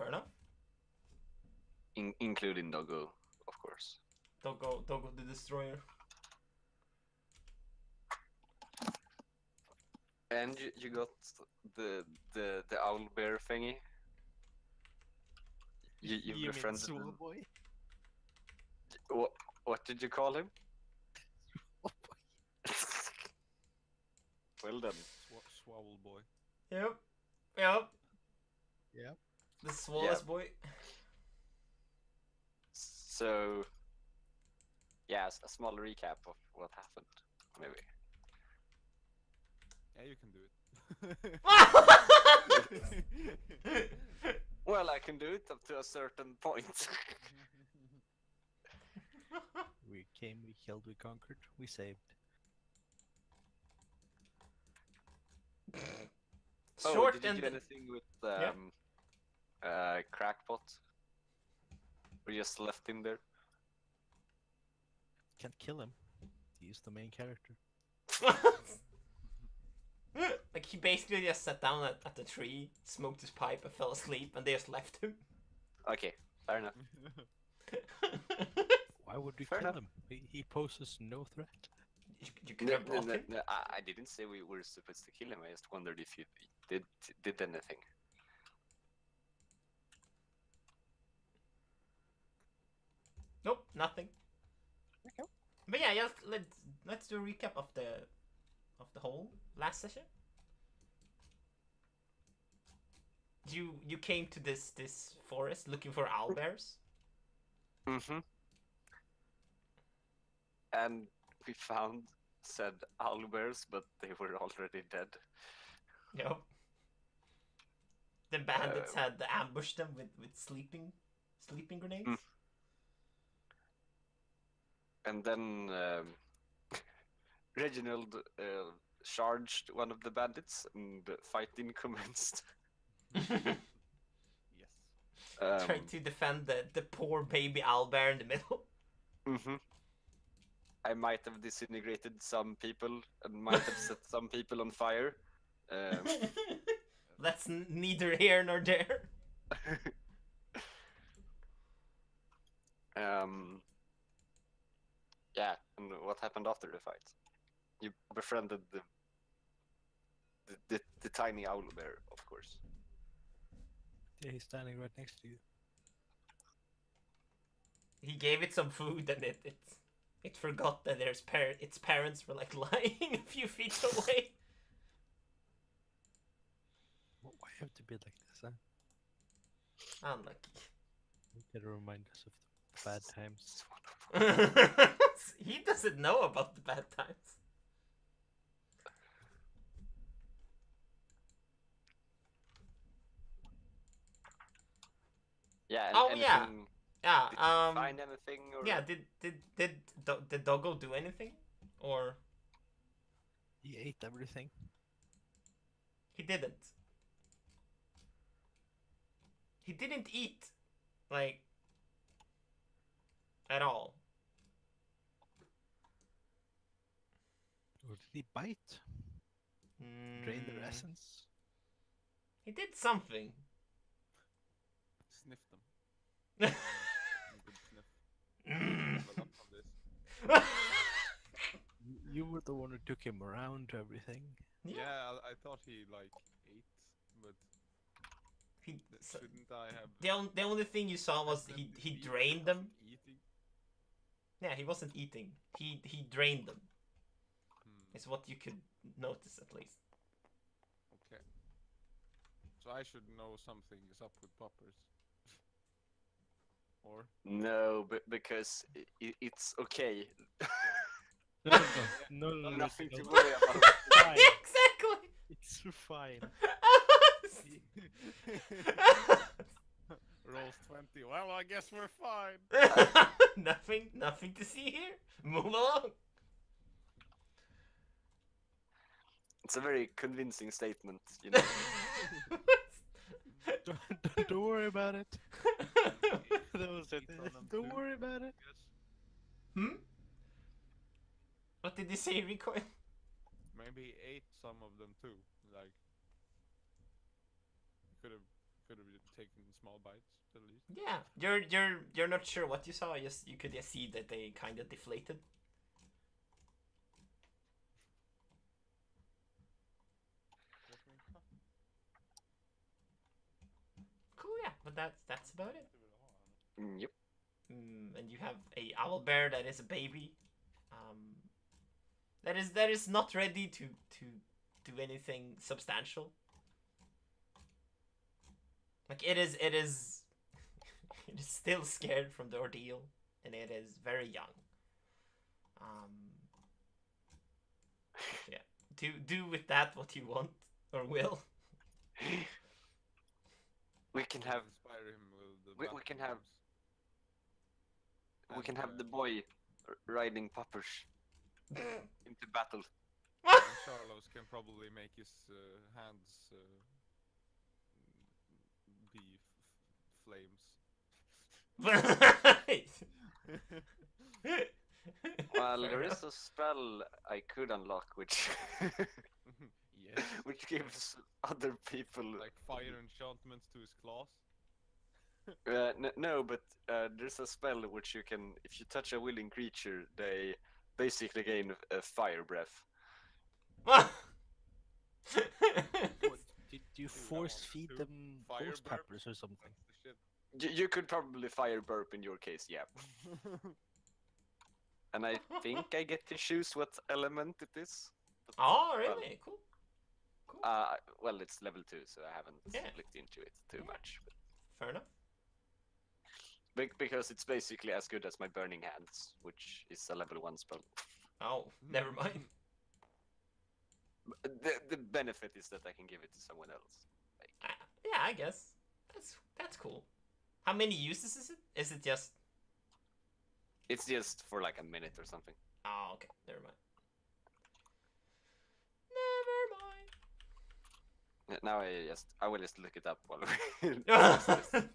Fair enough. Including Doggo, of course. Doggo the Destroyer. And you got the owl bear thingy. You befriended Swole boy? What did you call him? Swole boy. Well then. Swole boy. Yep. Yep. The swallow's boy. So, yeah, a small recap of what happened, maybe. Yeah, you can do it. Well, I can do it up to a certain point. We came, we killed, we conquered, we saved. Short did you and do anything with Crackpot? Or just left him there? Can't kill him. He's the main character. Like he basically just sat down at the tree, smoked his pipe, and fell asleep, and they just left him. Okay, fair enough. Why would we Fair kill enough. him? He poses no threat. You could have brought him. No, I didn't say we were supposed to kill him. I just wondered if you did anything. Nope, nothing. Okay. But yeah, let's do a recap of the whole last session. You came to this forest looking for owlbears. Mm-hmm. And we found said owlbears, but they were already dead. Yep. The bandits had ambushed them with sleeping grenades. Mm. And then Reginald charged one of the bandits, and the fighting commenced. Yes. Trying to defend the poor baby owlbear in the middle. Mm-hmm. I might have disintegrated some people and might have set some people on fire. That's neither here nor there. Yeah, and what happened after the fight? You befriended the tiny owl bear, of course. Yeah, he's standing right next to you. He gave it some food and it forgot that its parents were like lying a few feet away. Why have to be like this, huh? Unlucky. You gotta remind us of the bad times. He doesn't know about the bad times. Yeah. Oh, anything, yeah. Yeah. Did you find anything? Or... Yeah. Did Doggo do anything, or He ate everything. he didn't? He didn't eat, like, at all. Or did he bite? Drain their Mm, essence? He did something. Sniff them. Good sniff. Level up on this. You were the one who took him around to everything. Yeah. I thought he like ate, but So, shouldn't I have? the only thing you saw was he drained them. Eating. Yeah, he wasn't eating. He drained them. Hmm. Is what you could notice at least. Okay. So I should know something is up with poppers. Or? No, because it's okay. No, Nothing to no. worry about. Fine. Exactly. It's fine. Rolls 20. Well, I guess we're fine. Nothing to see here. Move along. It's a very convincing statement, you know. Don't worry about it. Don't worry about it. Hmm? What did you say, Recoil? Maybe he ate some of them too. Like, could have taking small bites at least. Yeah, you're not sure what you saw. You could just see that they kind of deflated. Cool, yeah, but that's about it. Yep. And you have a owl bear that is a baby, that is not ready to do anything substantial. Like it is it is still scared from the ordeal, and it is very young. Yeah, do with that what you want or will. We can have Inspire him with the we battle can have moves. we can And, have the boy riding poppers into battle. and Charlos can probably make his hands be flames. Well, Fair there enough. is a spell I could unlock which Yes. which gives other people Like fire enchantments to his claws. no, but there's a spell which you can, if you touch a willing creature, they basically gain a fire breath. What? Did you Dude, I force want feed to them fire ghost burp. peppers or something? That's the shit. You could probably fire burp in your case, yeah. And I think I get to choose what element it is. But, Oh, really? Cool. Cool. well, it's level 2, so I haven't Yeah. looked into it too Yeah. much. Fair enough. Because it's basically as good as my Burning Hands, which is a level 1 spell. Oh, never mind. The benefit is that I can give it to someone else. Like, Yeah, I guess that's cool. How many uses is it? Is it just? it's just for like a minute or something. Oh, okay. Never mind. Never Now I will just look it up while we mind.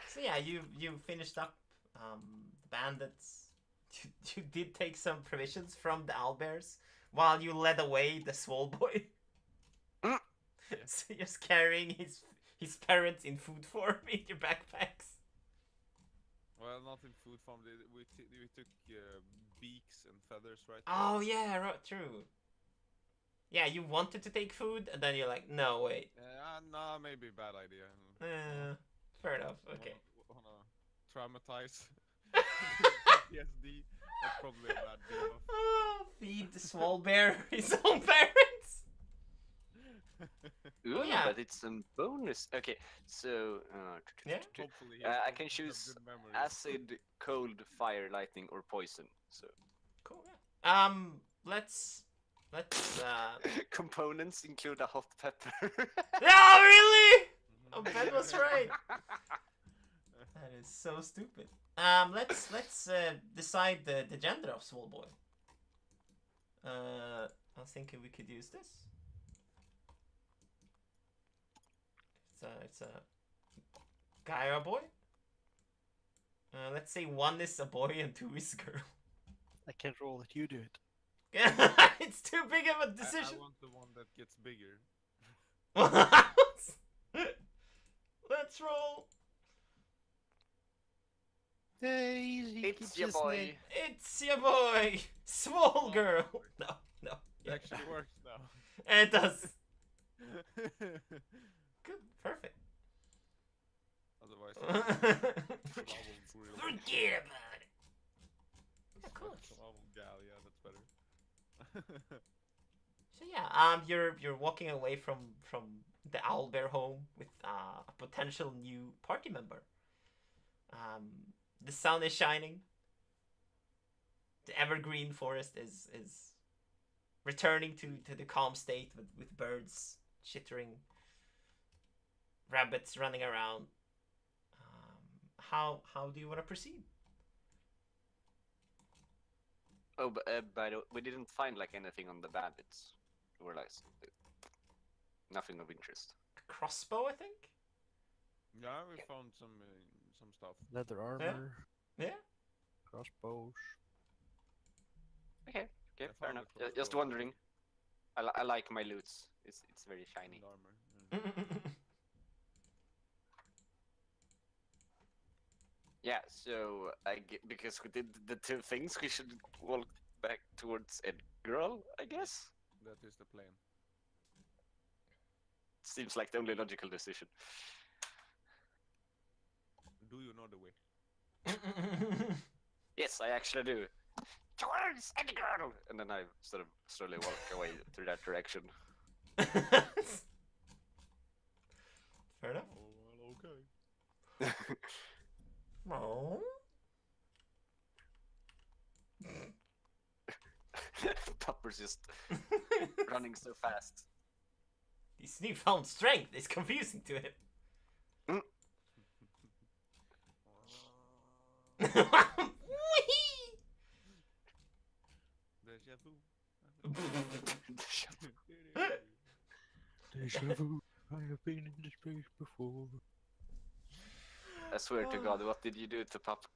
So yeah, you finished up the bandits. You did take some provisions from the owlbears while you led away the swole boy. Mm. So you're carrying his parents in food form in your backpacks. Well, not in food form. We took beaks and feathers, right? Oh yeah, right, true. Yeah, you wanted to take food, and then you're like, no, wait. Nah, maybe a bad idea. Fair enough. Okay. Wanna traumatize PTSD? That's probably a bad debuff. Oh, feed the small bear his own parents. Ooh, yeah. but it's some bonus. Okay, so Yeah. Hopefully, he I will can have choose good memories. acid, cold, fire, lightning, or poison. So Cool. Yeah. Let's. components include a hot pepper. No, really? Oh, Mhm. Ben was right. That is so stupid. Let's decide the gender of small boy. I was thinking we could use this. It's a guy or a boy. Let's say 1 is a boy and 2 is a girl. I can't roll it. You do it. It's too big of a I decision. want the one that gets bigger. Let's roll. Hey, he It's keeps your his boy. name. It's your boy, small Oh, girl. sorry. No, no. It Yeah. actually works now. It does. Good, perfect. Otherwise, Forget about it. Yeah, cool. Gal, yeah, that's better. So yeah, you're walking away from the owlbear home with a potential new party member. The sun is shining. The evergreen forest is returning to the calm state with birds chittering, rabbits running around. How do you want to proceed? Oh, but by the way, we didn't find like anything on the bandits. We're like nothing of interest. A crossbow, I think. Yeah, we found some stuff. Leather armor, Yeah. crossbows. Okay, I fair found enough. the Just crossbow. wondering. I like my loots. It's very shiny. And armor. Mm. Yeah, so because we did the two things, we should walk back towards a girl, I guess. That is the plan. Seems like the only logical decision. Do you know the way? Yes, I actually do. Towards a girl, and then I sort of slowly walk away through that direction. Fair enough. Oh well, okay. Oh. Pupper's just running so fast. This newfound strength is confusing to him. Whee! Deja vu. Deja vu. I have been in this place before. I swear to God, what did you do to Pupper?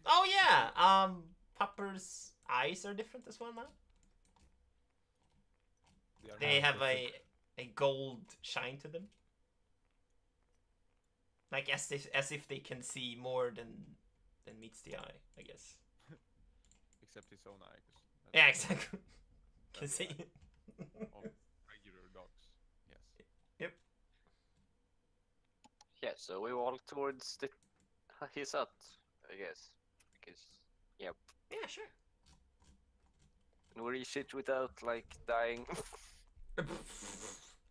Oh yeah, Pupper's eyes are different as well now. They have a gold shine to them, like as if they can see more than meets the eye, I guess. Except his own eye. 'Cause Yeah, exactly. Can that's see. of regular dogs. Yes. Yeah, so we walk towards his hut, I guess. Because, yep. Yeah, sure. And we reach it without, like, dying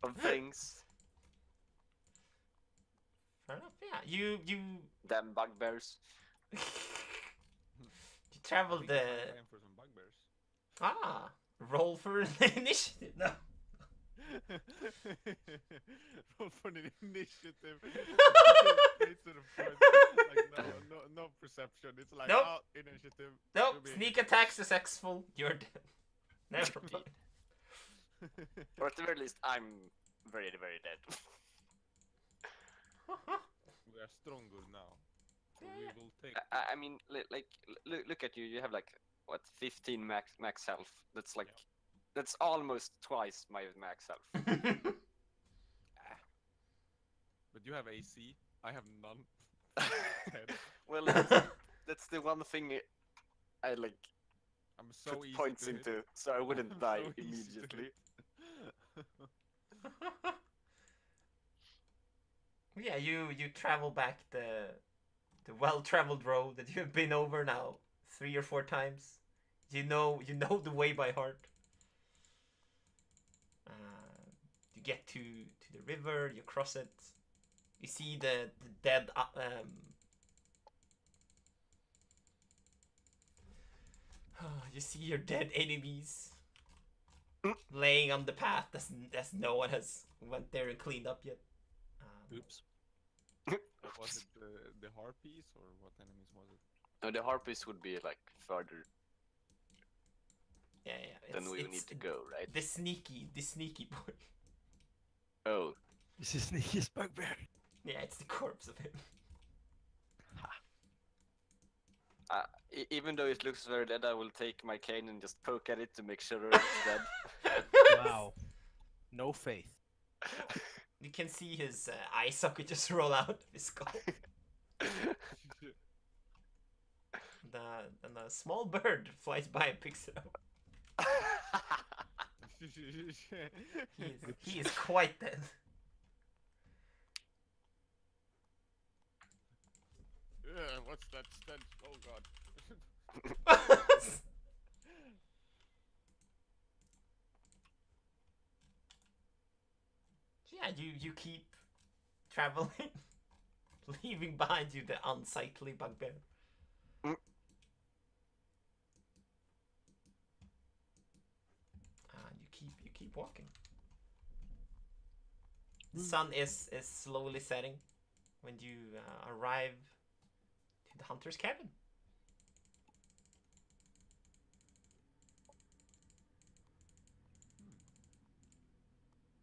of things. Fair enough. Yeah, you Damn bugbears. travel I think the it's time for some bugbears. roll for initiative. No. Roll for an initiative. Straight to the point. Like no perception. It's like Nope. Initiative. Nope. You'll be Sneak attack successful. You're dead. Never mind. Or at the very least, I'm very, very dead. We are stronger now. So Yeah, we yeah. will take. I mean, look at you. You have like what 15 max health. That's like that's almost twice my max health. But you have AC. I have none. Well, that's the one thing I like I'm so put easy points to hit. into, so I wouldn't I'm die so easy to immediately. hit. Yeah, you travel back the well-traveled road that you've been over now 3 or 4 times. You know the way by heart. You get to the river. You cross it. You see the dead. You see your dead enemies laying on the path as no one has went there and cleaned up yet. Oops. Was it the harpies or what enemies was it? No, the harpies would be like further Yeah. than we need to go, right? The sneaky boy. Oh, This is sneakiest bugbear. Yeah, it's the corpse of him. even though it looks very dead, I will take my cane and just poke at it to make sure it's dead. Wow. No faith. You can see his eye socket just roll out of his skull. And a small bird flies by and picks it up. He is quite dead. What's that stench? Oh god. Yeah, you keep traveling, leaving behind you the unsightly bugbear. And you keep walking. The sun is slowly setting when you arrive to the hunter's cabin.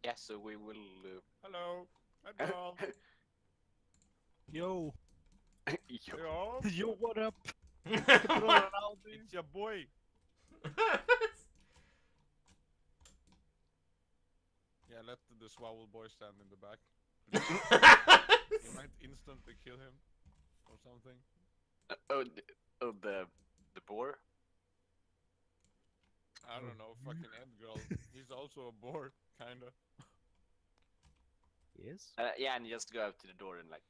Yeah, so we will. Hello. Hi, Paul. Yo. Yo. Yo. Yo, what up? It's your boy. Yeah, let the swallow boy stand in the back. might instantly kill him or something. The boar. I don't know, fucking Edgar. He's also a boar, kinda. Yes. Yeah, and you just go out to the door and like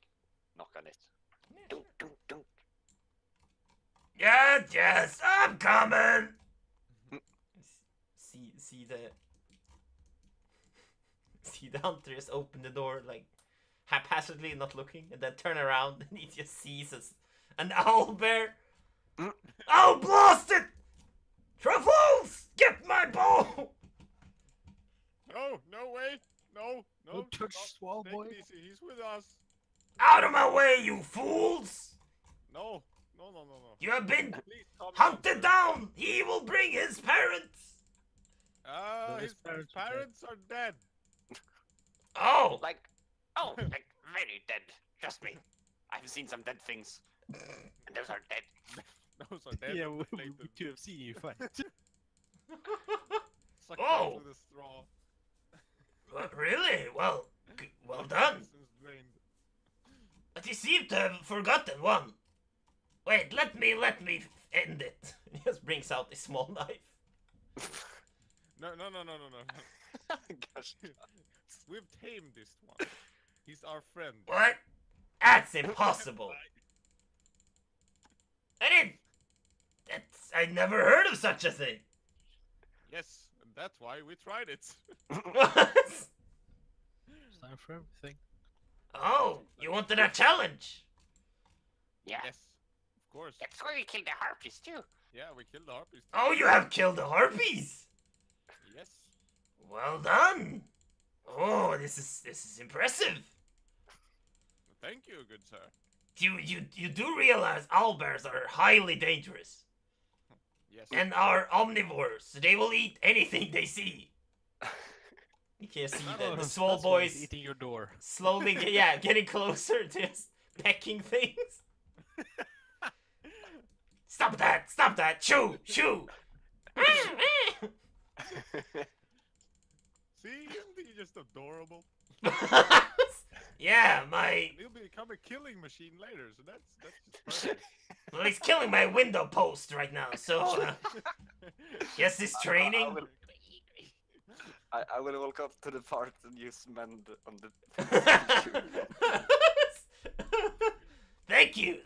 knock on it. Don't. Yes, yes, I'm coming. See the hunter just open the door like haphazardly, not looking, and then turn around and he just sees an owlbear. Oh, blast it! Truffles, get my bow! No way! No! Don't touch stop. Swall Take Boy. it easy, he's with us! Out of my way, you fools! No! You have been Please calm hunted down. down. He will bring his parents. Ah, His his parents parents are dead! Oh, Like very dead. Trust me. I've seen some dead things, and those are dead. Those are dead. Yeah, and we deflated. could have seen you fight. Sucked Oh. out with a straw. really? Well done. Medicine's drained. But you seem to have forgotten one. Wait, let me end it. He just brings out a small knife. No. Gosh. We've tamed this one. He's our friend. What? That's impossible. I never heard of such a thing. Yes, and that's why we tried it. What? It's time for everything. Oh, you wanted a challenge? Yeah. Yes, of course. That's why we killed the harpies too. Yeah, we killed the harpies. too. Oh, you have killed the harpies. Yes. Well done. Oh, this is impressive. Thank you, good sir. You do realize owlbears are highly dangerous Yes. and are omnivores. They will eat anything they see. You can see the small That's why he's boys eating your door. slowly, getting closer, just pecking things. Stop that! Shoo! See, isn't he just adorable? Yeah, And he'll become a killing machine later, so that's just perfect. well, he's killing my window post right now, so yes, he's training. I will walk up to the part and use mend on the. Thank you.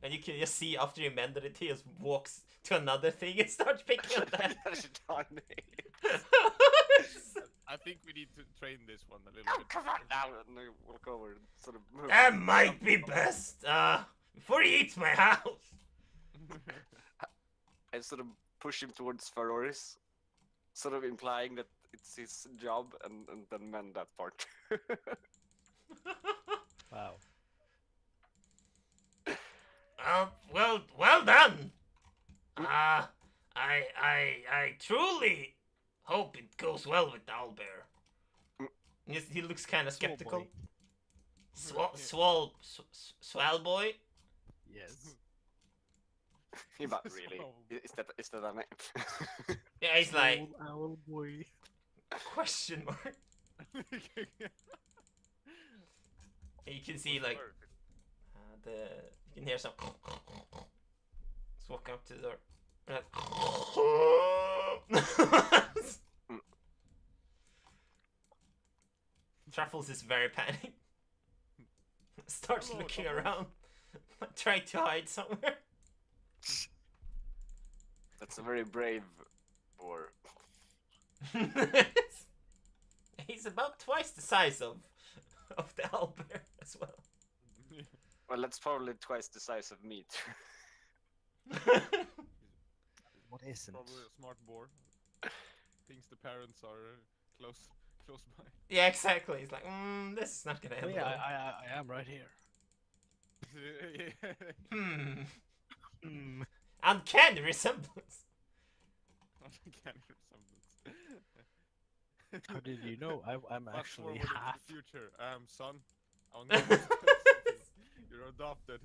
And you can just see after you mended it, he just walks to another thing and starts picking up that. Gosh darn it. I think we need to train this one a little Oh, bit. come on now! And I walk over and sort of move. That might be best. Before he eats my house. I sort of push him towards Faroris, sort of implying that it's his job, and then mend that part. Wow. Well done. I truly hope it goes well with the owlbear. He looks kind of skeptical. Swell boy. Yes. But really, is that a name? Yeah, he's like Owl boy. question mark. You can see like you can hear some. Just walk up to the door. Truffles is very panicked. Starts Hello, looking Truffles. around, trying to hide somewhere. That's a very brave boar. He's about twice the size of the owlbear as well. Well, that's probably twice the size of me. What isn't? Probably a smart boar. Thinks the parents are close by. Yeah, exactly. He's like, this is not gonna Oh, end yeah, well. I am right here. Hmm. Hmm. Uncanny resemblance. Uncanny resemblance. How did you know? I'm Fast actually forward into half. the future. Son, I'll need you to tell something. You're adopted.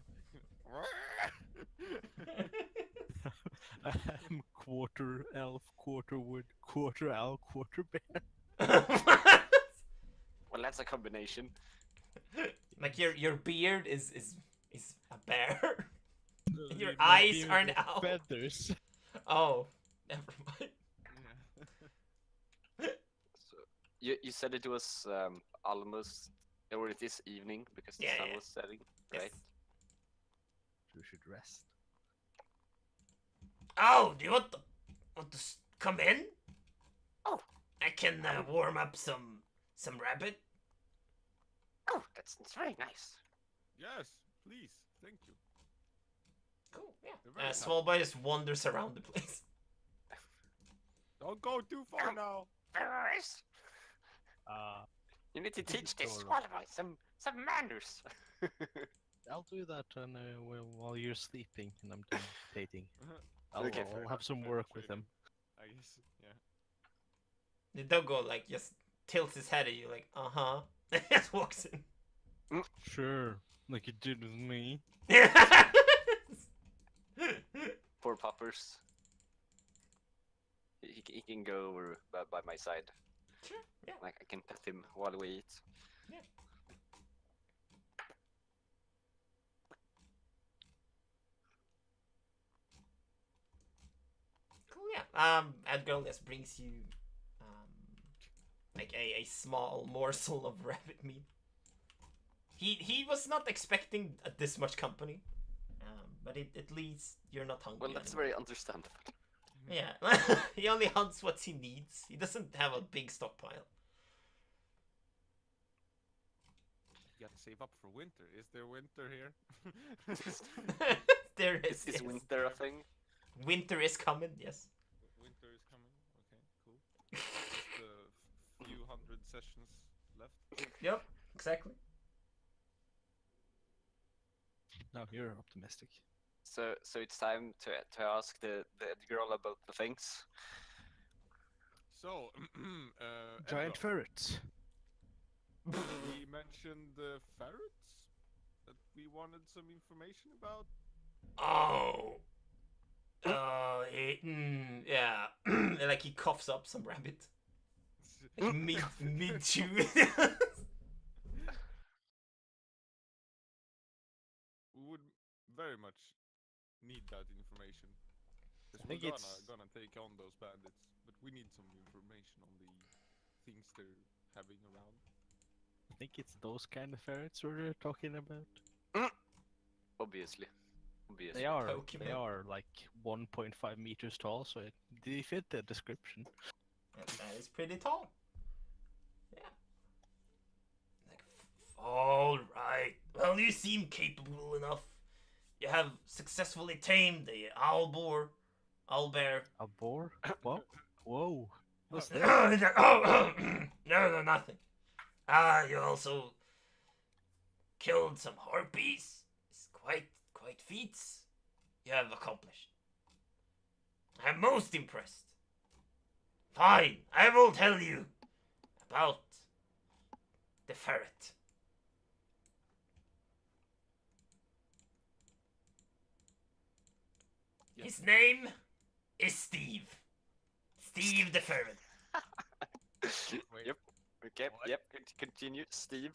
I'm quarter elf, quarter wood, quarter owl, quarter bear. Well, that's a combination. Like your beard is a bear. And your My eyes beard are an is owl. feathers. Oh, never mind. Yeah. So you said it was almost, or it is evening because the Yeah, sun yeah. was setting, Yes. right? You should rest. Oh, do you want to come in? Oh. I can warm up some rabbit. Oh, that's very nice. Yes, please. Thank you. Cool. You're Yeah. very kind. Small boy just wanders around the place. Don't go too far now. Very nice. You need to This is teach this Dora. small boy some manners. I'll do that while you're sleeping and I'm done dating. I'll, Okay, I'll fair have some Fair work with training. him. I guess. Yeah. The doggo like just tilts his head at you like, uh-huh. And just walks in. Sure, like you did with me. Poor puppers. He can go over by my side. Sure, yeah. Like I can pet him while we eat. Cool, yeah. Edgar just brings you like a small morsel of rabbit meat. He was not expecting this much company. But at least you're not hungry. Well, that's anymore. very understandable. Yeah. He only hunts what he needs. He doesn't have a big stockpile. You gotta save up for winter. Is there winter here? There is. Is Yes. winter a thing? Winter is coming, yes. Winter is coming. Okay, cool. Just a few hundred sessions left. Yep, exactly. No, you're optimistic. So it's time to ask the girl about the things. So, Giant Edgar, ferrets. we mentioned the ferrets that we wanted some information about. Oh. Yeah. Like he coughs up some rabbit. Like mid chew. We would very much need that information. Because I we're think it's- gonna take on those bandits, but we need some information on the things they're having around. I think it's those kind of ferrets we're talking about. Obviously. They are. They Pokemon. are like 1.5 meters tall, so they fit the description. And that is pretty tall. Yeah. Like, all right. Well, you seem capable enough. You have successfully tamed the owl bear. A boar? What? Whoa. What's No, that? no, nothing. You also killed some harpies. It's quite feats you have accomplished. I'm most impressed. Fine, I will tell you about the ferret. Yes. His name is Steve. Steve the ferret. Wait. Yep. Okay. What? Yep. Continue, Steve.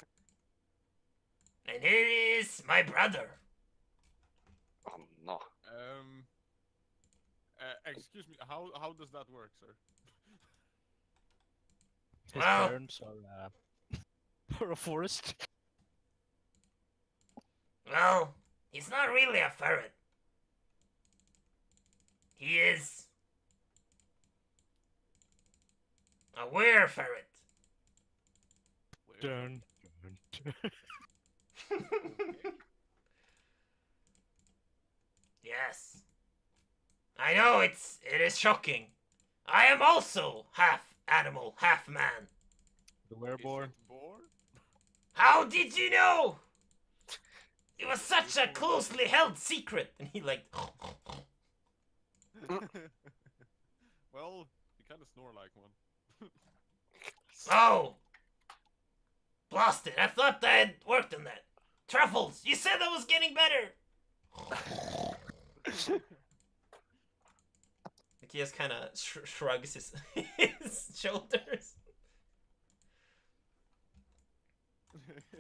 And here is my brother. Oh no. Excuse me. How does that work, sir? His Well- parents are are a forest. Well, he's not really a ferret. He is a were-ferret. Dun, dun, dun. Yes. I know it is shocking. I am also half animal, half man. The Is wereboar. it boar? How did you know? It was such a closely held secret. And he like, Well, you kind of snore like one. oh, blast it. I thought I had worked on that. Truffles, you said I was getting better. Like he just kind of shrugs his shoulders.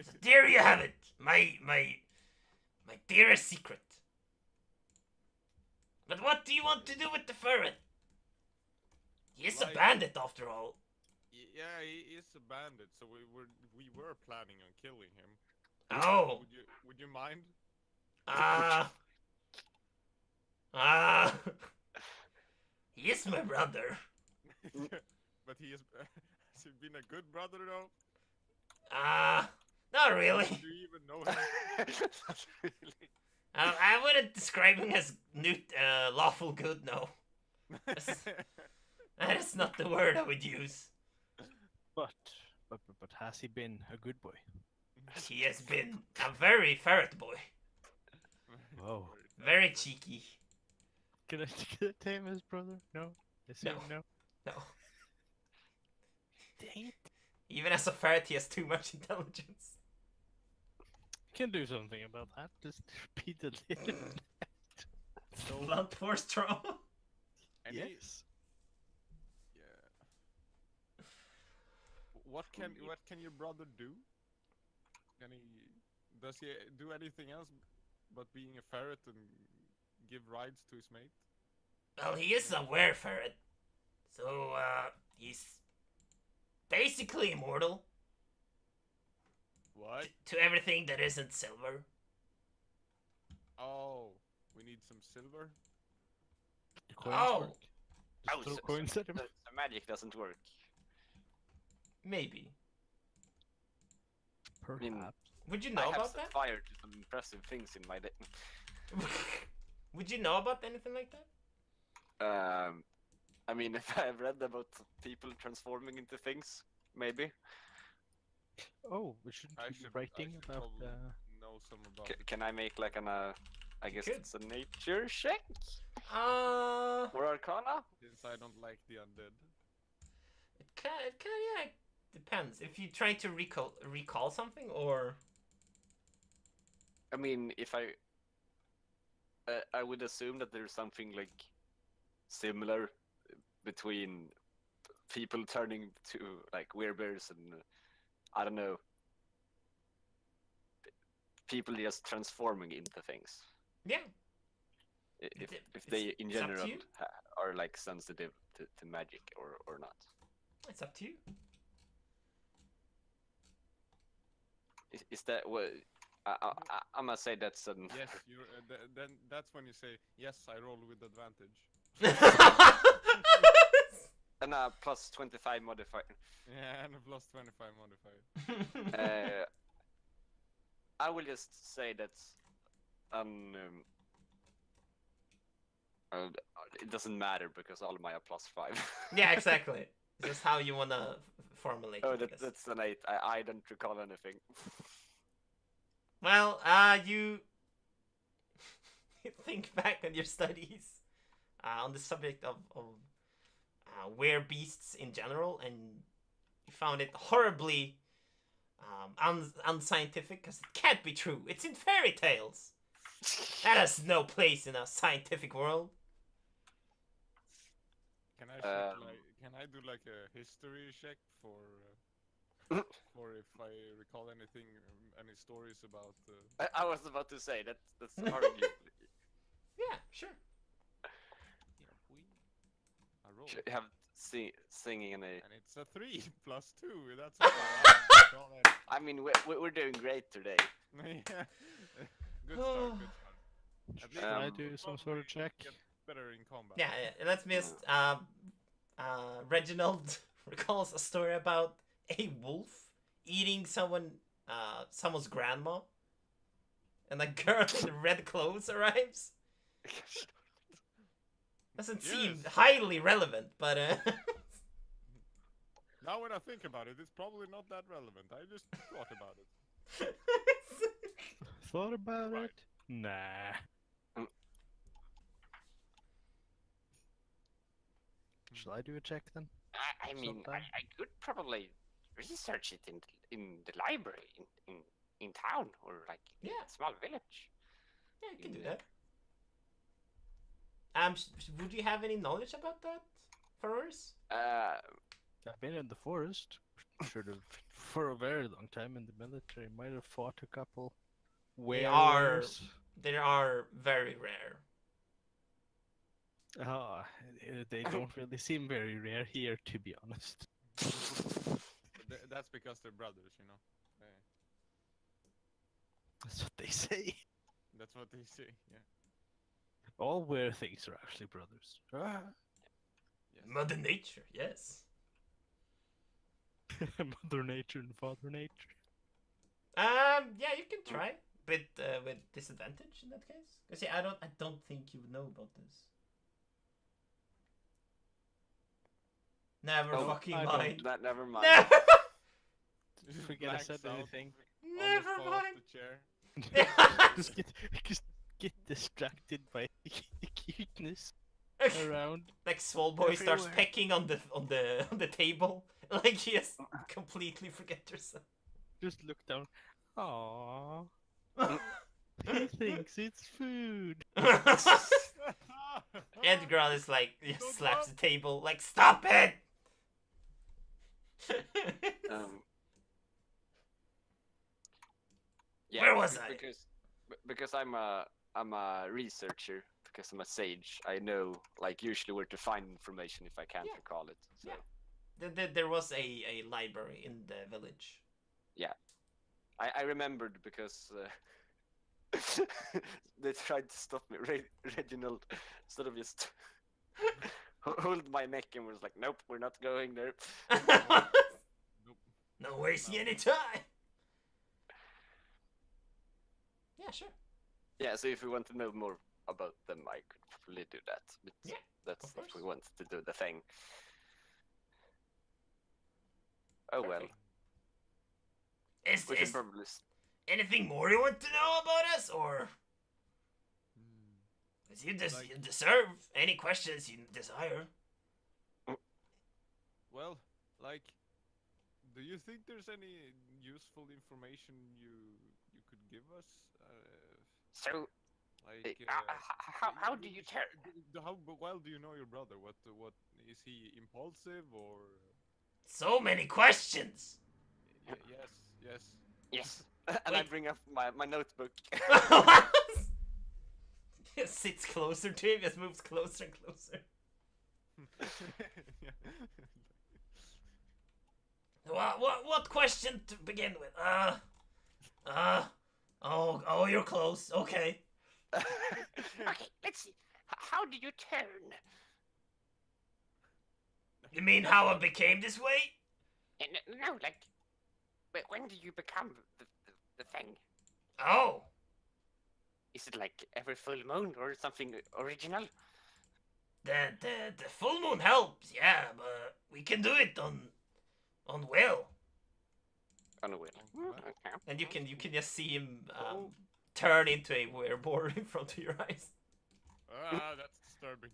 So there you have it, my dearest secret. But what do you want to do with the ferret? He is a Like- bandit after all. Yeah, he is a bandit, so we were planning on killing him. Oh, Would you mind? ah, he is my brother. But he is. Has he been a good brother though? Not really. Do you even know him? Not really. I wouldn't describe him as lawful good. No, that is not the word I would use. But has he been a good boy? He has been a very ferret boy, Whoa. very cheeky. Can I tame his brother? No. No. No. No, Dang it. even as a ferret, he has too much intelligence. Can do something about that. Just repeatedly. So Blunt force trauma. And he- yes. Yeah. What can your brother do? Does he do anything else but being a ferret and give rides to his mate? Well, he is a were ferret, so he's basically immortal What? to everything that isn't silver. Oh, we need some silver. The coins Oh. work. Oh, Just throw so- coins at him. The magic doesn't work. Maybe. Perhaps. Would you I know have about set that? fire to some impressive things in my day. Would you know about anything like that? I mean, if I've read about people transforming into things, maybe. Oh, we should I be should writing about probably know some about. Can I make like I guess could. it's a nature check or arcana? Since I don't like the undead. Yeah, it depends. If you try to recall something, or I mean, if I would assume that there's something like similar between people turning to like werebears and I don't know, people just transforming into things. yeah, If It's- they in it's up to general you. are like sensitive to magic or not. it's up to you. Is that what? I must say that's an. Yes, you. Then that's when you say yes. I roll with advantage. And plus 25 modifier. Yeah, and a plus 25 modifier. I will just say that's it doesn't matter because all of my are plus 5. Yeah, exactly. It's just how you wanna formulate Oh, it. I guess. that's an 8. I don't recall anything. Well, you think back on your studies on the subject of beasts in general, and you found it horribly unscientific because it can't be true. It's in fairy tales. That has no place in a scientific world. Can I check, can I do like a history check for if I recall anything, any stories about? I was about to say that's arguably. Yeah, sure. I roll, Should have singing in a. and it's a 3 plus 2. That's a 5. I mean, we're doing great today. Yeah. Good start. Good start. At least Should I Um, do some sort of check? Get better in combat. Yeah, yeah. Let's miss. Reginald recalls a story about a wolf eating someone's grandma, and a girl in red clothes arrives. Doesn't seem Yes. highly relevant, but Now when I think about it, it's probably not that relevant. I just thought about it. Thought about Right. it? Nah. Shall I do a check then? I mean, Sometime. I could probably research it in the library in town or like in Yeah. a small village. yeah, you can do that. Would you have any knowledge about that, Ferrars? Uh, I've been in the forest. Should have for a very long time in the military. Might have fought a couple. They are Werewolves. they are very rare. Ah, they don't really seem very rare here, to be honest. That's because they're brothers, you know. That's what they say. That's what they say. Yeah. All were things are actually brothers. Ah. Yes. Mother Nature, yes. Mother Nature and Father Nature. Yeah, you can try with disadvantage in that case. Cause yeah, I don't think you would know about this. Never Oh, fucking I mind. Never mind. Never, Forget I Blacks said out, anything. almost never fall off mind. the chair. just get distracted by the cuteness around. Like Swole Boy starts Everywhere. pecking on the table, like he has completely forget yourself. Just look down. Aww. He thinks it's food. Edgar is like just Don't slaps laugh. the table, like stop it. Yeah, Where was I? Because I'm a researcher, because I'm a sage. I know like usually where to find information if I can't Yeah. recall it. So Yeah. There was a library in the village. I remembered because they tried to stop me. Reginald sort of just hold my neck and was like, "Nope, we're not going there." No wasting any time. Yeah, sure. Yeah, so if we want to know more about them, I could probably do that. But Yeah, that's of if we course. want to do the thing. Oh well, Perfect. Is we should probably. anything more you want to know about us, or Hmm. 'cause you Like- you deserve any questions you desire? Well, like, do you think there's any useful information you could give us? So, Like, how do you turn? How well do you know your brother? What is he impulsive or? So many questions. Yes. Yes, and I Wait. bring up my notebook. He sits closer to him, just moves closer and closer. Yeah. What question to begin with? Oh, you're close. Okay. Okay, let's see. How do you turn? You mean how I became this way? No, like, when do you become the thing? Oh, Is it like every full moon or something original? the full moon helps, yeah, but we can do it on will. On a will. Okay. Okay. And you can just see him Oh. turn into a werewolf in front of your eyes. That's disturbing.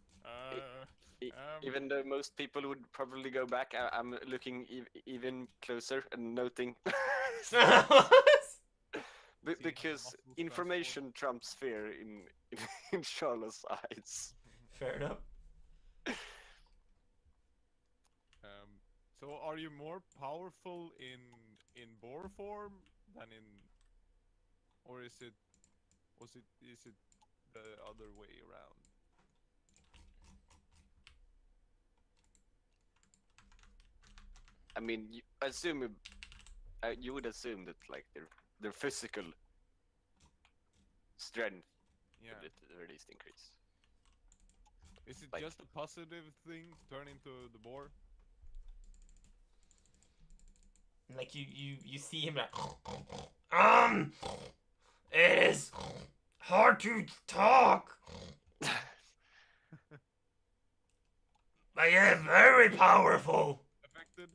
Even though most people would probably go back, I'm looking even closer and noting. Because muscles information trumps fear in Charlotte's eyes. Fair enough. So are you more powerful in boar form than in, or is it the other way around? I mean, you would assume that like their physical strength Yeah. would at least increase. Is it like- just a positive thing to turn into the boar? Like you see him like it is hard to talk. But yeah, very powerful. Affected?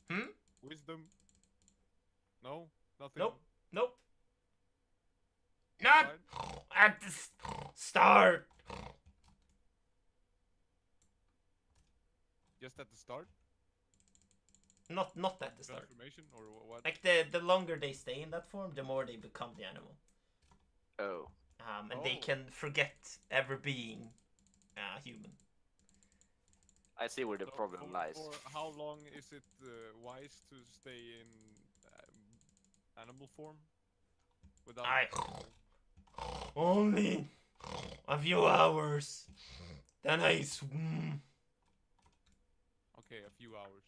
Hmm? Wisdom? No, nothing. Nope. Nope. Not Fine. at the start. Just at the start. Not at the start. Transformation or what? Like the longer they stay in that form, the more they become the animal. Oh, And they Oh. can forget ever being human. I see where the So problem lies. For how long is it wise to stay in animal form? Without. I only a few hours. Then I swim. Okay, a few hours.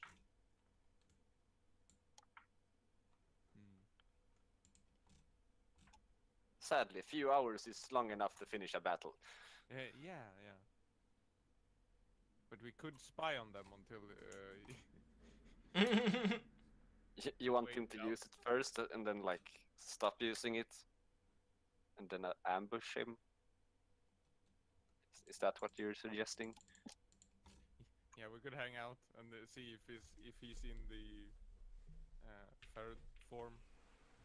Hmm. Sadly, a few hours is long enough to finish a battle. Yeah. But we could spy on them until. You want Wait him to out. use it first and then like stop using it, and then ambush him. Is that what you're suggesting? Yeah, we could hang out and see if he's in the ferret form.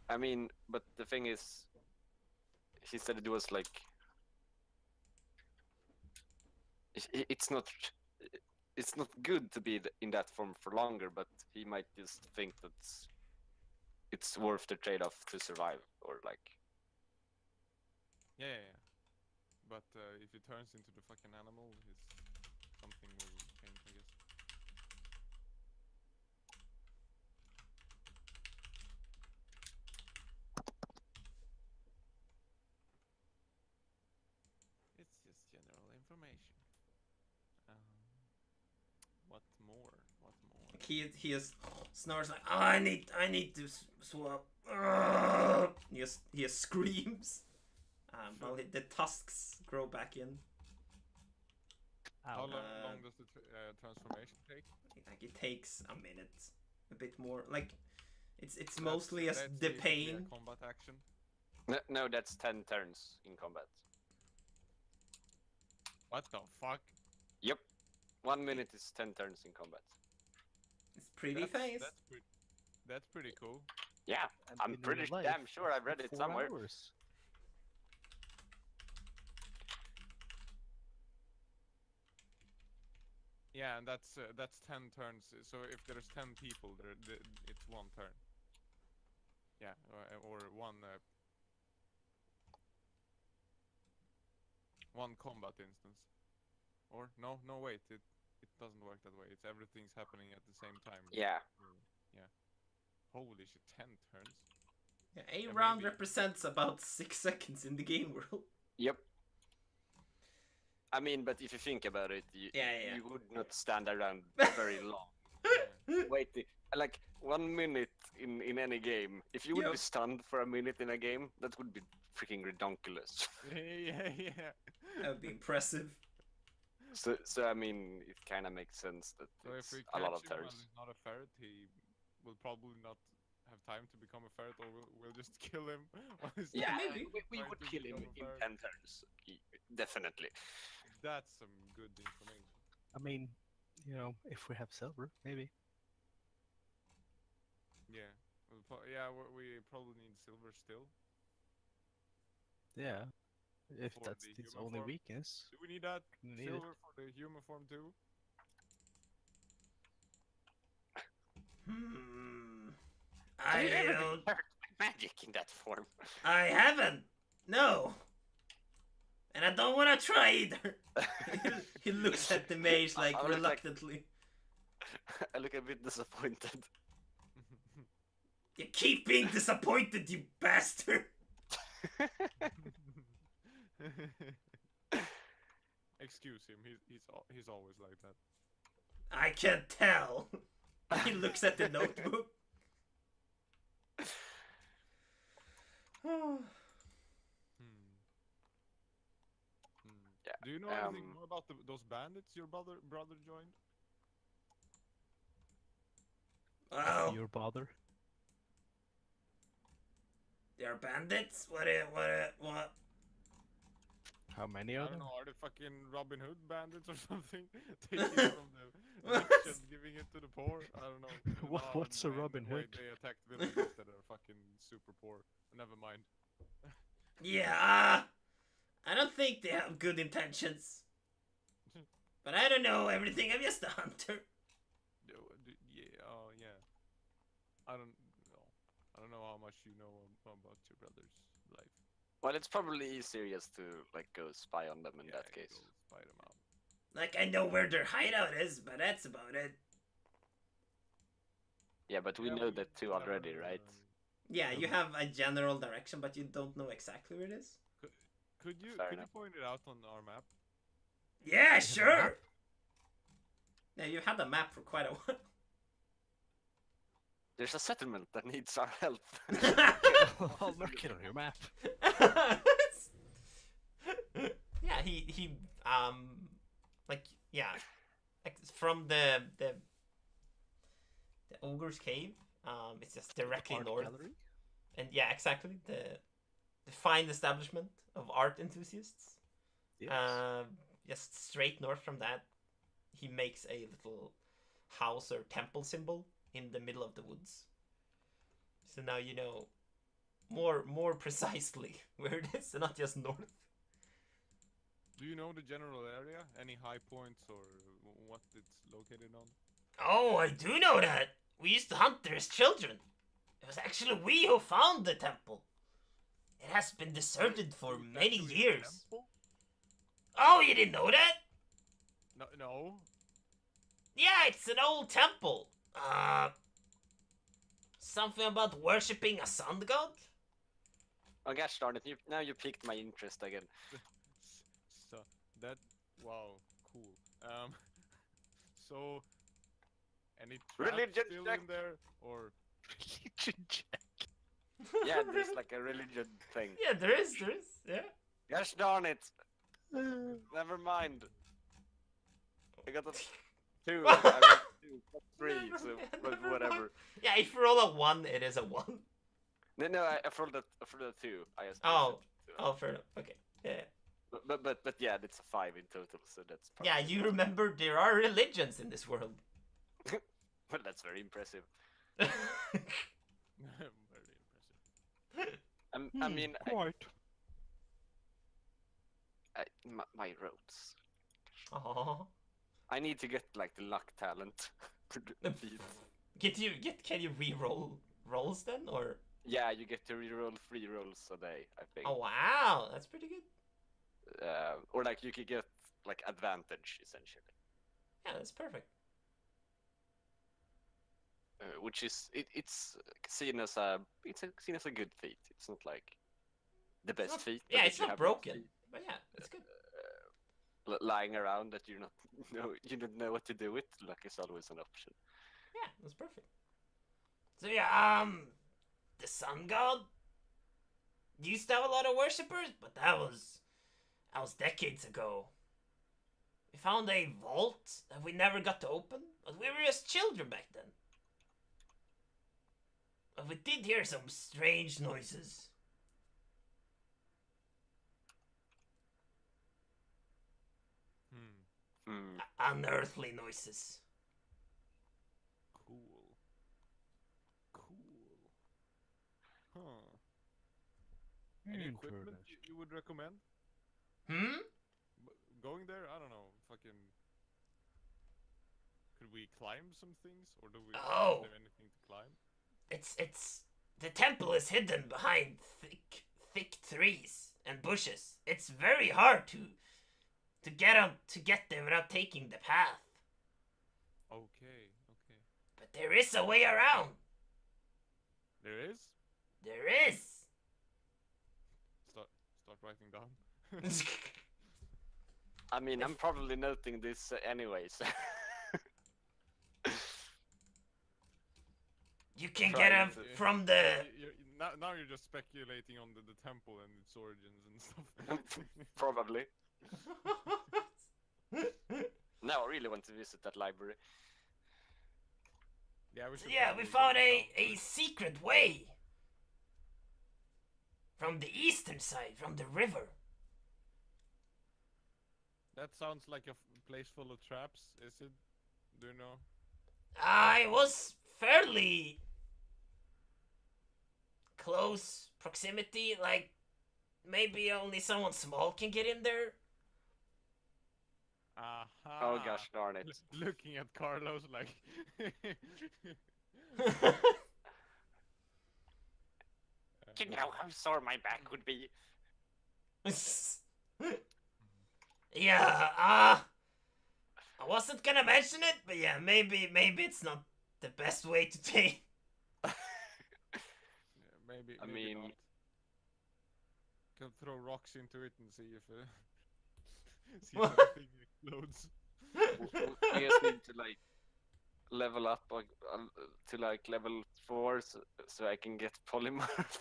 I mean, but the thing is, he said it was like it's not good to be in that form for longer, but he might just think that it's worth the trade-off to survive, or like Yeah. But if he turns into the fucking animal, something will change, I guess. It's just general information. What more? What more? He is snores like, oh, I need to swap. He just screams. While the tusks grow back in. How Ow. long does the transformation take? Like it takes a minute, a bit more. Like it's That's- mostly as that's the basically a pain. combat action. no, that's 10 turns in combat. What the fuck? Yep, 1 minute is 10 turns in combat. It's pretty fast. That's pretty cool. Yeah, And I'm in pretty real life, damn sure I've read it 4 somewhere. hours. Yeah, and that's 10 turns. So if there's 10 people, it's 1 turn. Yeah, or one combat instance. Or no, wait, it doesn't work that way. It's everything's happening at the same time. Yeah, Yeah. Holy shit, 10 turns. Yeah, a Yeah, round maybe. represents about 6 seconds in the game world. yep. I mean, but if you think about it, Yeah. you would not stand around very long. Yeah. Waiting, like 1 minute in any game. If you would Yep. be stunned for a minute in a game, that would be freaking ridiculous. yeah. That would be impressive. So I mean, it kind of makes sense that So if it's we a catch lot of him while turns. he's not a ferret, he will probably not have time to become a ferret, or we'll just kill him. while he's Yeah, maybe. we trying would to kill him become a in ferret. 10 turns. Definitely. That's some good information. I mean, you know, if we have silver, maybe. Yeah. We probably need silver still. Yeah. If For that's the his human only form. weakness. Do we need that We need it. silver for the human form too? I Have you ever been don't. hurt by magic in that form? I haven't. No. And I don't want to try either. He looks at the mage like I look like- reluctantly. I look a bit disappointed. You keep being disappointed, you bastard. Excuse him. He's always like that. I can't tell. He looks at the notebook. Hmm. Yeah, Do you know anything um, more about those bandits your brother joined? Well, Your bother. they're bandits. What? How many I are don't there? know. Are they fucking Robin Hood bandits or something? Taking from the rich and giving it to the poor? I don't know. What's a Robin Wait, Hood? they attacked villages that are fucking super poor. Never mind. Yeah. I don't think they have good intentions. But I don't know everything. I'm just a hunter. Yeah. I don't know. I don't know how much you know about your brother's life. Well, it's probably easier just to like go spy on them in that Yeah, case. go spy them out. Like, I know where their hideout is, but that's about it. Yeah, but we Yeah, know that too never, already, right? Yeah, you have a general direction, but you don't know exactly where it is. Could you Fair could you enough. point it out on our map? Yeah, have a sure. map? Yeah, you had a map for quite a while. There's a settlement that needs our help. I'll mark it on your map. Yeah, he like yeah, like from the ogre's cave. It's just directly Art north. gallery? And yeah, exactly the fine establishment of art enthusiasts. Yes. Just straight north from that, he makes a little house or temple symbol in the middle of the woods. So now you know more precisely where it is, and not just north. Do you know the general area? Any high points or what it's located on? Oh, I do know that. We used to hunt there as children. It was actually we who found the temple. It has been deserted for It's many actually a years. temple? Oh, you didn't know that? No. Yeah, it's an old temple. Something about worshipping a sun god? Oh gosh darn it! Now you piqued my interest again. So that wow, cool. So any traps Religion still check. in there or Religion check. Yeah, there's like a religion thing. Yeah, there is, yeah. Gosh darn it! Never mind. I got a 2. I got 2, not 3, so but whatever. Yeah, if you roll a 1, it is a 1. No, I rolled a 2. I just Oh. said 2. Oh, fair enough. Okay. Yeah. But yeah, that's a 5 in total, so that's. Yeah, probably you not- remember there are religions in this world. Well, that's very impressive. very impressive. I mean, Quite. my roads. Aww. I need to get like the luck talent. to defeat. Can you re-roll rolls then, or? Yeah, you get to reroll 3 rolls a day, I think. Oh wow, that's pretty good. Or like you could get like advantage essentially, Yeah, that's perfect. which is it's seen as a seen as a good feat. It's not like the best not- feat. Yeah, but it's if you not have broken, feat, but yeah, it's good. lying around that you not know you don't know what to do with. Luck is always an option. Yeah, that's perfect. So yeah, the sun god used to have a lot of worshippers, but that was decades ago. We found a vault that we never got to open, but we were just children back then. But we did hear some strange noises. Hmm. Unearthly noises. Cool. Cool. Huh. Any equipment you would recommend? Hmm? Going there? I don't know. Fucking. Could we climb some things, or do we? Oh. Is there anything to climb? It's the temple is hidden behind thick trees and bushes. It's very hard to get there without taking the path. Okay. But there is a way around. There is. There is. Start writing down. I mean, I'm probably noting this anyways. You can Trying get him to- from the. Now you're just speculating on the temple and its origins and stuff. Probably. Now I really want to visit that library. Yeah, we should. Yeah, we probably found go a down. secret way from the eastern side, from the river. That sounds like a place full of traps. Is it? Do you know? I was fairly close proximity, like maybe only someone small can get in there. Aha. Oh gosh darn it. Looking at Carlos like. You know how sore my back would be. Yeah, I wasn't gonna mention it, but yeah, maybe it's not the best way to take. Yeah, maybe. I Maybe mean- not. Can throw rocks into it and see if see if anything explodes. We just need to like level up to like level 4 so I can get polymorph.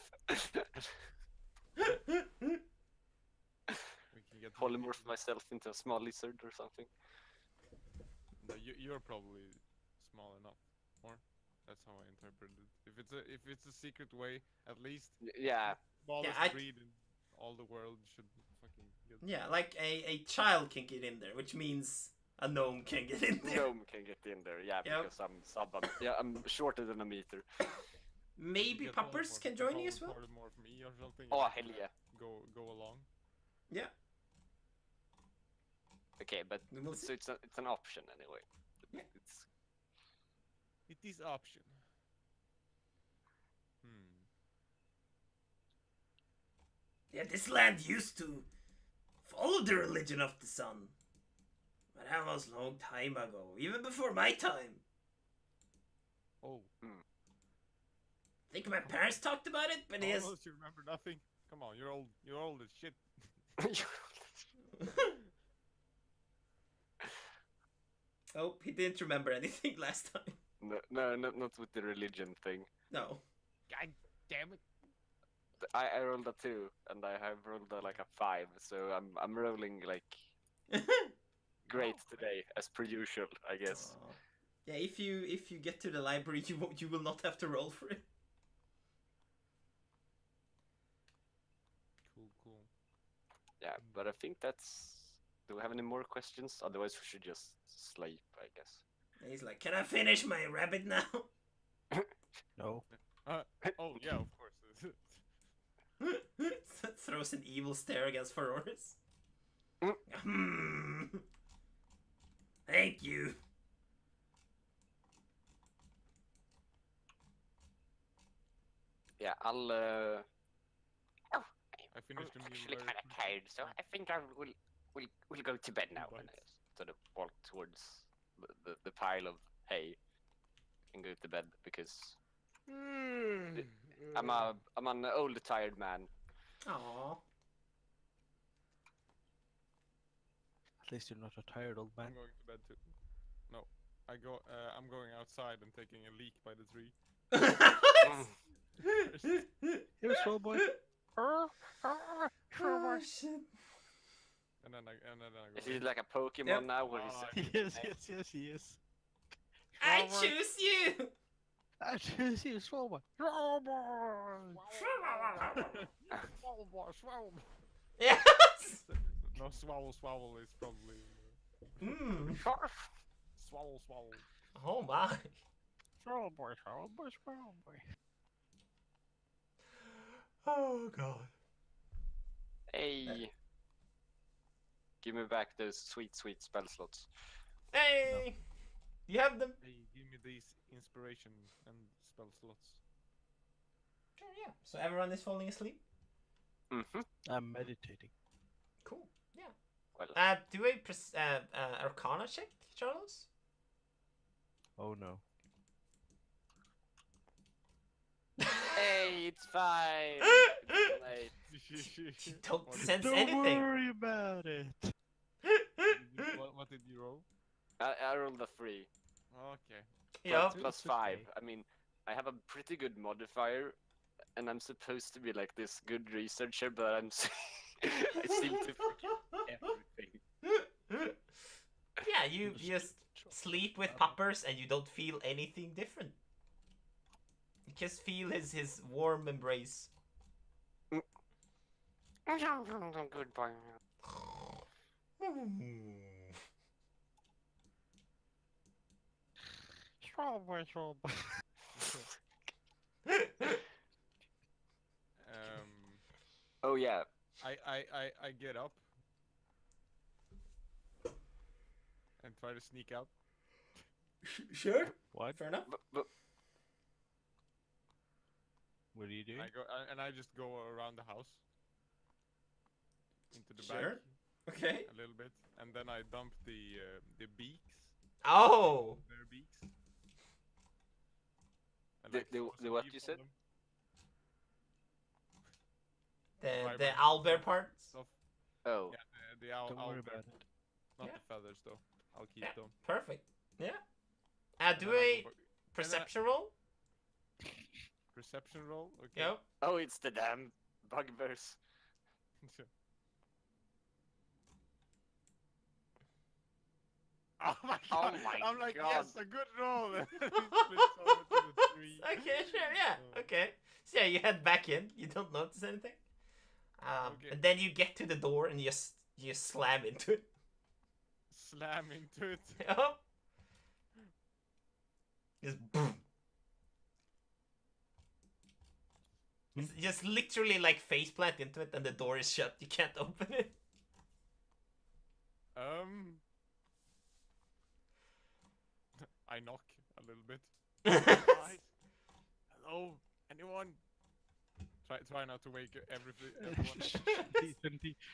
We can get Polymorph myself into a small lizard or something. No, you're probably small enough. Or that's how I interpreted it. If it's a secret way, at least Yeah, smallest I- breed in all the world should fucking get. Yeah, like a child can get in there, which means a gnome can get in there. gnome can get in there. Yeah, Yep. because I'm shorter than a meter. Maybe Get puppers polymorph- can join you as well. Polymorph me or something. Oh and hell yeah. Go along. Yeah, Okay, but we will see. so it's an option anyway. Yeah. It's It is option. Hmm. Yeah, this land used to follow the religion of the sun. But that was a long time ago, even before my time. Oh. I think my parents talked about it, but yes. Almost you remember nothing. Come on, you're old. You're old as shit. Oh, he didn't remember anything last time. no, not with the religion thing. No. God damn it. I rolled a 2 and I have rolled like a 5, so I'm rolling like great today as per usual, I guess. Aw. Yeah, if you get to the library, you will not have to roll for it. Cool. Yeah, but I think that's. Do we have any more questions? Otherwise, we should just sleep, I guess. And he's like, "Can I finish my rabbit now?" No. Oh yeah, of course. Throws an evil stare against Feroris. Mm. Hmm. Thank you. Yeah, I'll. I finished the meal actually very kind of quickly. tired, so I think I will go to bed now. Right. And I sort of walk towards the pile of hay and go to bed because I'm an old tired man. Aww. At least you're not a tired old man. I'm going to bed too. No, I'm going outside and taking a leak by the tree. Here's small boy. Oh shit. And then I Is go. he like a Pokemon Yep. now? Where he's Yes, he is. I choose you. I choose you, small boy. Yes. No, swallow is probably Mm. swallow. Oh my. Small boy, small boy, small boy. Oh god. Hey, give me back those sweet spell slots. Hey. You have them. Hey, give me these inspiration and spell slots. Sure, yeah. So everyone is falling asleep. Mm-hmm. I'm meditating. Cool. Yeah. Well, Do a Arcana check, Charles? Oh no. hey, it's fine. Late. You don't What sense Don't anything. worry about it. what did you roll? I rolled a 3. Okay. Yup. Plus It's 5. okay. I mean, I have a pretty good modifier, and I'm supposed to be like this good researcher, but I seem to forget everything. Yeah, you just sleep with puppers and you don't feel anything different. You just feel his warm embrace. Good boy. Small boy, small boy. Oh yeah. I get up and try to sneak out. Sure. What? Fair enough. But What are you doing? I just go around the house into the Sure. back. Okay. a little bit, and then I dump the beaks, Oh. their beaks. And, The- like, the- throw the some what leaves you on said? them. The Vibrant owlbear stuff. parts. Stuff. Oh, Yeah, the owl, Don't owl worry bear about part. it. Not Yeah. the feathers though. I'll keep Yeah. them. Perfect. Yeah. And Do then I a go perception roll. perception roll. Okay. Yep. oh, it's the damn bugbears. Oh my Oh god! my I'm like, God. yes, a good roll. And he splits over to the three. Okay, sure, yeah. Oh. Okay. So yeah, you head back in. You don't notice anything. Okay. And then you get to the door and you slam into it. Slam into it. Yup. Just boom. Just literally like face plant into it, and the door is shut. You can't open it. I knock a little bit. Guys, hello, anyone? Try not to wake everyone.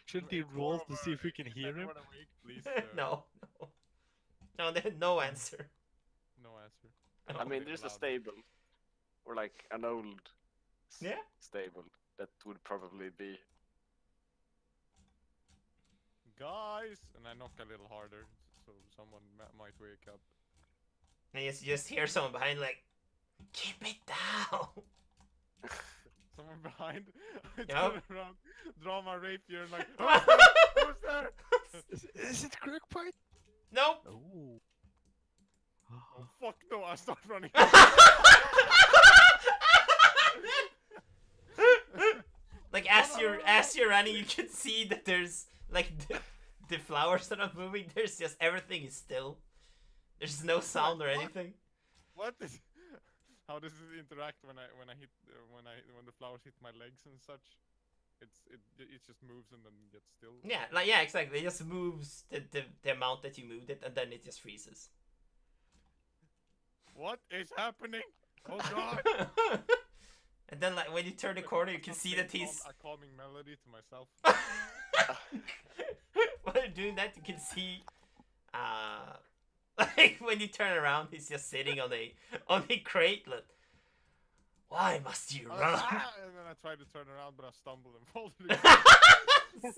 Shouldn't he It's more roll of to a- see if we can is hear him? anyone awake, please? No, no, no. There's no answer. No answer. I Not mean, really there's a loud. stable, or like an old Yeah. stable that would probably be. Guys, and I knock a little harder, so someone might wake up. And you just hear someone behind, like, keep it down. Someone behind. I Yup. turn around, draw my rapier, and like, who's there? Is it Crookbite? Nope. Oh. Oh fuck no! I start running. Like as you're running, you can see that there's like the flowers are not moving. There's just everything is still. There's no sound or anything. What is? How does it interact when I hit when the flowers hit my legs and such? It just moves and then gets still. Yeah, exactly. It just moves the amount that you moved it, and then it just freezes. What is happening? Oh god! And then like when you turn the corner, you can see that he's. a calming melody to myself. While you're doing that, you can see, like when you turn around, he's just sitting on a crate. Like, why must you run? And then I try to turn around, but I stumble and fall to the ground.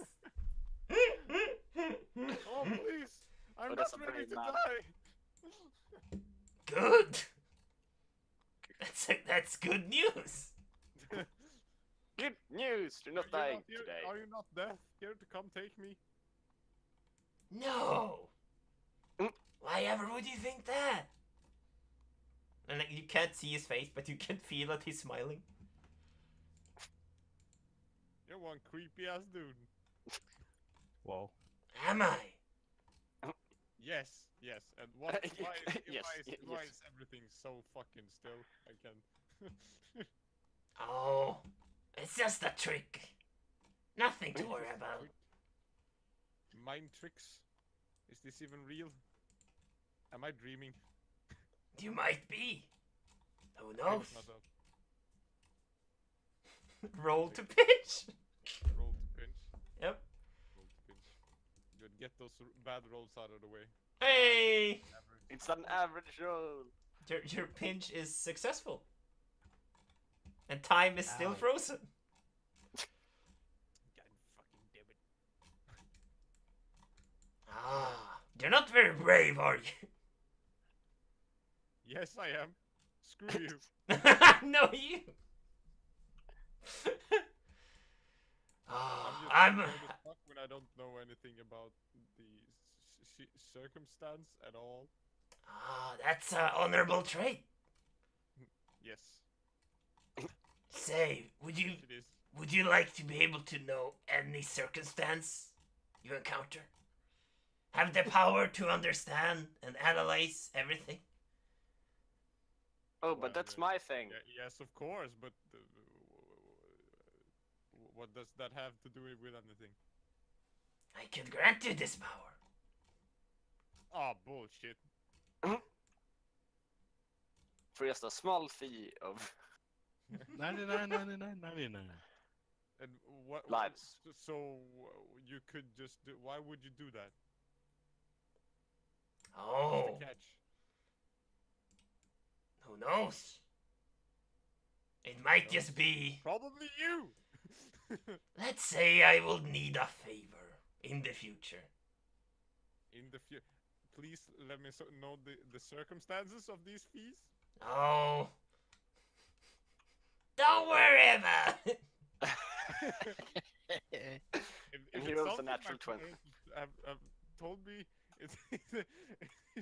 Oh please! I'm Oh, not that's a ready brave to man. die. Good. That's good news. Good news! You're not dying today. Are you not deaf? Here to come take me? No. Why ever would you think that? And like, you can't see his face, but you can feel that he's smiling. You're one creepy ass dude. Whoa. Am I? Yes, yes. And what? Why, Yes, why yes. is everything so fucking still? I can. Oh, it's just a trick. Nothing to worry about. Mind tricks? Is this even real? Am I dreaming? You might be. Who I knows? pinch myself. Roll to pitch. Roll to pinch. Yep. Roll to pinch. Good. Get those bad rolls out of the way. Hey! Average. It's an average roll. Your pinch is successful. And time is still Ow. frozen. God fucking damn it. Ah, you're not very brave, are you? Yes, I am. Screw you. No, you. I'm I'm. just nervous fuck when I don't know anything about the circumstance at all. That's an honorable trait. Yes, Say, would you it is. would you like to be able to know any circumstance you encounter? Have the power to understand and analyze everything? Oh, Well, but that's my thing. Yes, of course, but what does that have to do with anything? I can grant you this power. Oh, bullshit. For just a small fee of. 99, 99, 99. And what Lives. So you could just do. Why would you do that? What's Oh, the catch? who knows? It might No. just be. Probably you. Let's say I will need a favor in the future. In the future, please let me know the circumstances of these fees. Oh, don't worry about it. If And he it's rolls a something natural my 20. parents have told me, it's you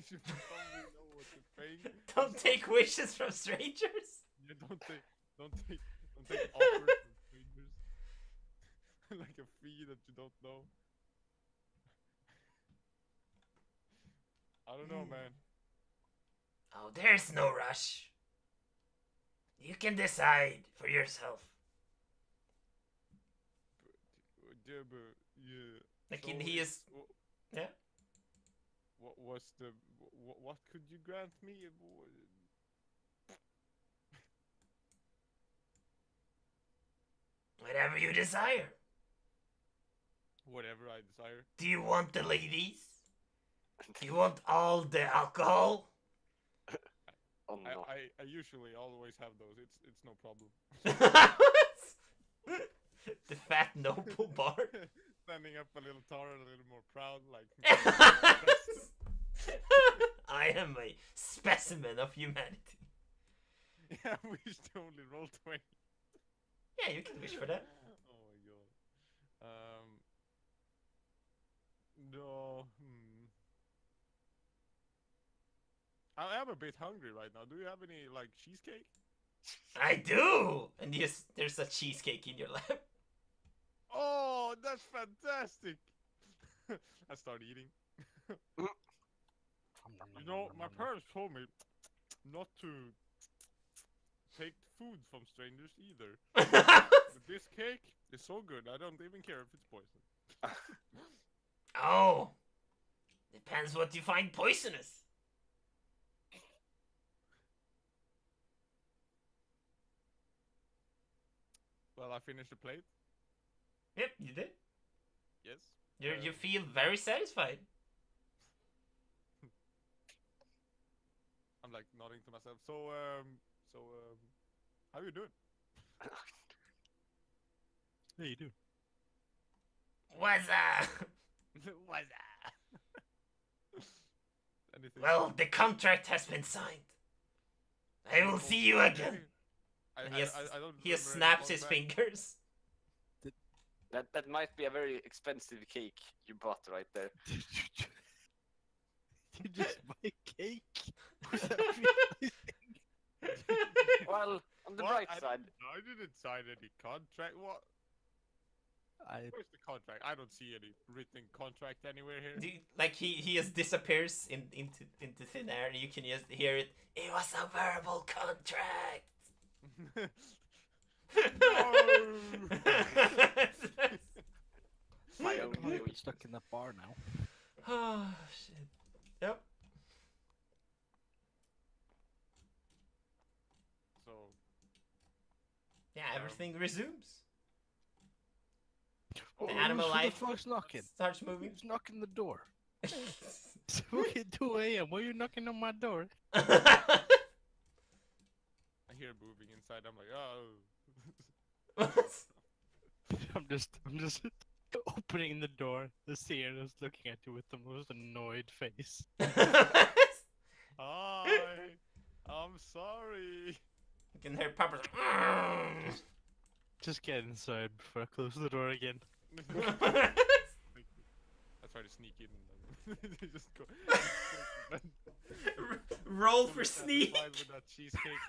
should probably know what you're paying. Don't take wishes from strangers. You don't take offers from strangers like a fee that you don't know. I don't know, man. Oh, there's no rush. You can decide for yourself. Yeah, but yeah. Like So he is. Yeah. What was the? What could you grant me? Whatever you desire. Whatever I desire. Do you want the ladies? Do you want all the alcohol? Oh no. I usually always have those. It's no problem. The fat noble bard. Standing up a little taller, a little more proud, like. I am a specimen of humanity. Yeah, we should only roll 20. Yeah, you can wish for that. Oh my god. No. I am a bit hungry right now. Do you have any like cheesecake? I do! And yes, there's a cheesecake in your lap. Oh, that's fantastic! I start eating. You know, my parents told me not to take food from strangers either. But this cake is so good, I don't even care if it's poison. Oh, depends what you find poisonous. Well, I finished the plate. Yep, you did. Yes. You feel very satisfied. I'm like nodding to myself. So how you doing? How you doing? What's up? What's that? Anything? Well, the contract has been signed. I will see you again. And I don't he remember just any snaps his contract. fingers. That might be a very expensive cake you bought right there. Did you just buy cake? Was that really Well, on the What? bright side, I didn't sign any contract. What? Where's the contract? I don't see any written contract anywhere here. Like he just disappears into thin air, and you can just hear it. It was a verbal contract. my own I'm Louis. stuck in that bar now. Oh shit. Yep. So Yeah, everything resumes. Oh, The animal who life the fuck's knocking? starts moving. Who's knocking the door? It's fucking 2 a.m. Why are you knocking on my door? I hear moving inside. I'm like, oh. I'm just opening the door. The seer is looking at you with the most annoyed face. Hi. I'm sorry. You can hear Papa. Just get inside before I close the door again. I try to sneak in and then just go. Roll I'm for satisfied sneak. With that cheesecake.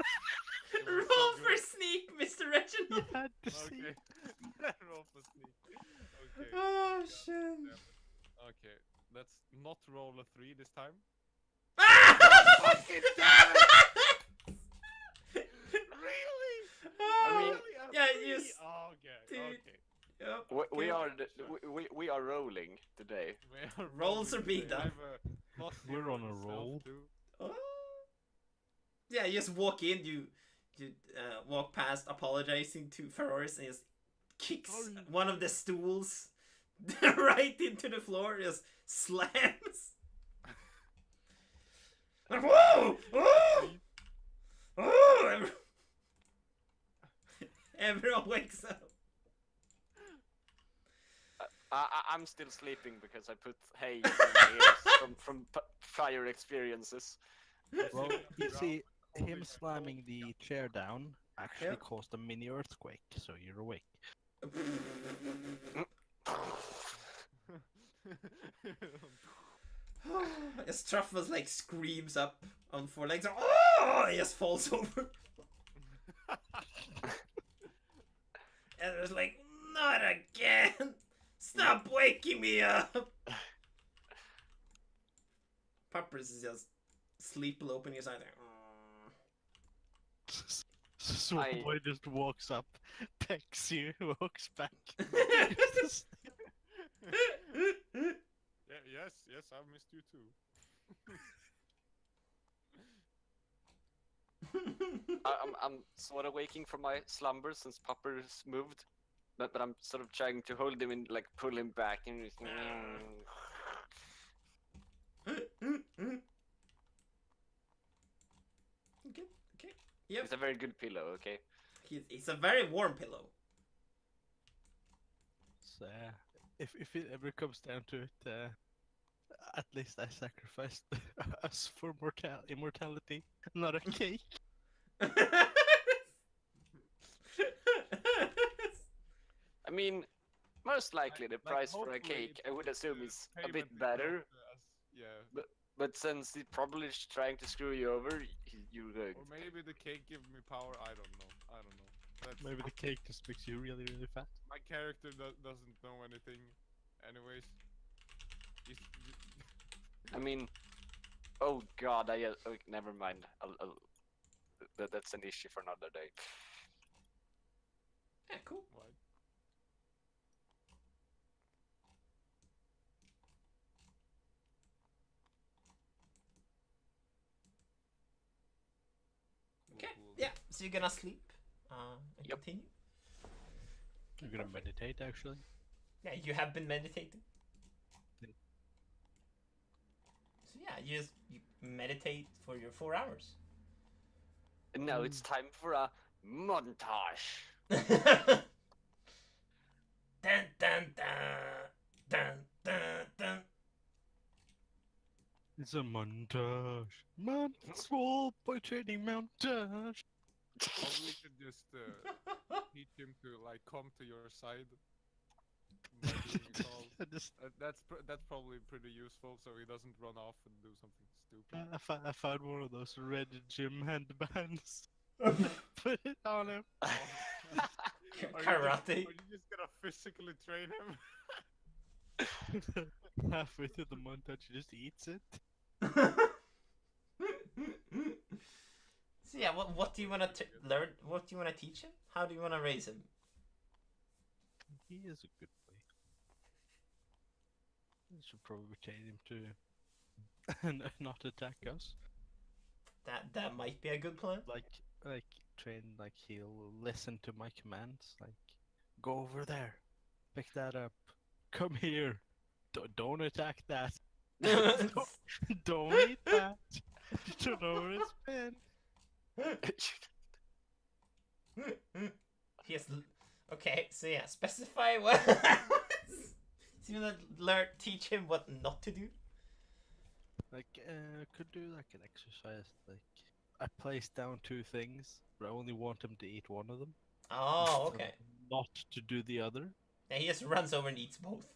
It was so Roll for good. sneak, Mr. Reginald. You had to see. Okay. Roll for sneak. Okay. Oh God shit. damn it. Okay. Let's not roll a 3 this time. Fucking Really? I mean, yeah, you. Okay. Dude. Okay. Yep, we okay. are we are rolling today. We are Rolls are rolling being today. I done. have a plus We're 0 on a myself, roll. too. Oh. Yeah, you just walk in. You walk past, apologizing to Ferroris, and just kicks Sorry. one of the stools right into the floor, just slams. Whoa! Oh! Oh! Everyone wakes up. I'm still sleeping because I put hay in my ears from prior experiences. Well, you Ground see, holding him my slamming the chair down actually Yep. caused a mini earthquake, so you're awake. As Truffles like screams up on four legs. Oh! He just falls over. And it's like, not again! Stop waking me up! Puppers is just sleep opening his eyes like, Boy just walks up, pecks you, walks back. Yeah, yes, I missed you too. I'm sort of waking from my slumber since Popper's moved, but I'm sort of trying to hold him and like pull him back and just, Okay, okay. Yep. It's a very good pillow, okay? It's a very warm pillow. So, if it ever comes down to it, at least I sacrificed us for immortality, not a cake. I mean, most likely the Like, price for a hopefully cake, I would assume, is a payment bit is better. not yeah. But since he's probably trying to screw you over, you're Or maybe the cake give me power. I don't know. That's, Maybe the cake just makes you really, really fat. my character doesn't know anything. Anyways. He's- I mean, oh god, oh, never mind. That's an issue for another day. Yeah, cool. What? Okay. Cool. Yeah. So you're gonna sleep. And Yep. continue. You're gonna meditate, actually. Yeah, you have been meditating. Yeah. So yeah, you meditate for your 4 hours. And now it's time for a montage. Dun dun dun dun dun dun. It's a montage. Swole boy trading montage. Probably should just teach him to like come to your side by doing a call. That's probably pretty useful, so he doesn't run off and do something stupid. I found one of those red gym handbands. Put it on him. Karate. Are you just gonna physically train him? Halfway through the montage, he just eats it. So yeah, what do you want to learn? What do you want to teach him? How do you want to raise him? He is a good boy. We should probably train him to not attack us. That might be a good plan. Like train like he'll listen to my commands. Like, go over there, pick that up, come here, don't attack that, don't eat that, turn over his pen. Yes. Okay. So yeah, specify what. So you wanna teach him what not to do. Like, could do like an exercise. Like, I place down 2 things, but I only want him to eat one of them. Oh, and okay. Not to do the other. Yeah, he just runs over and eats both.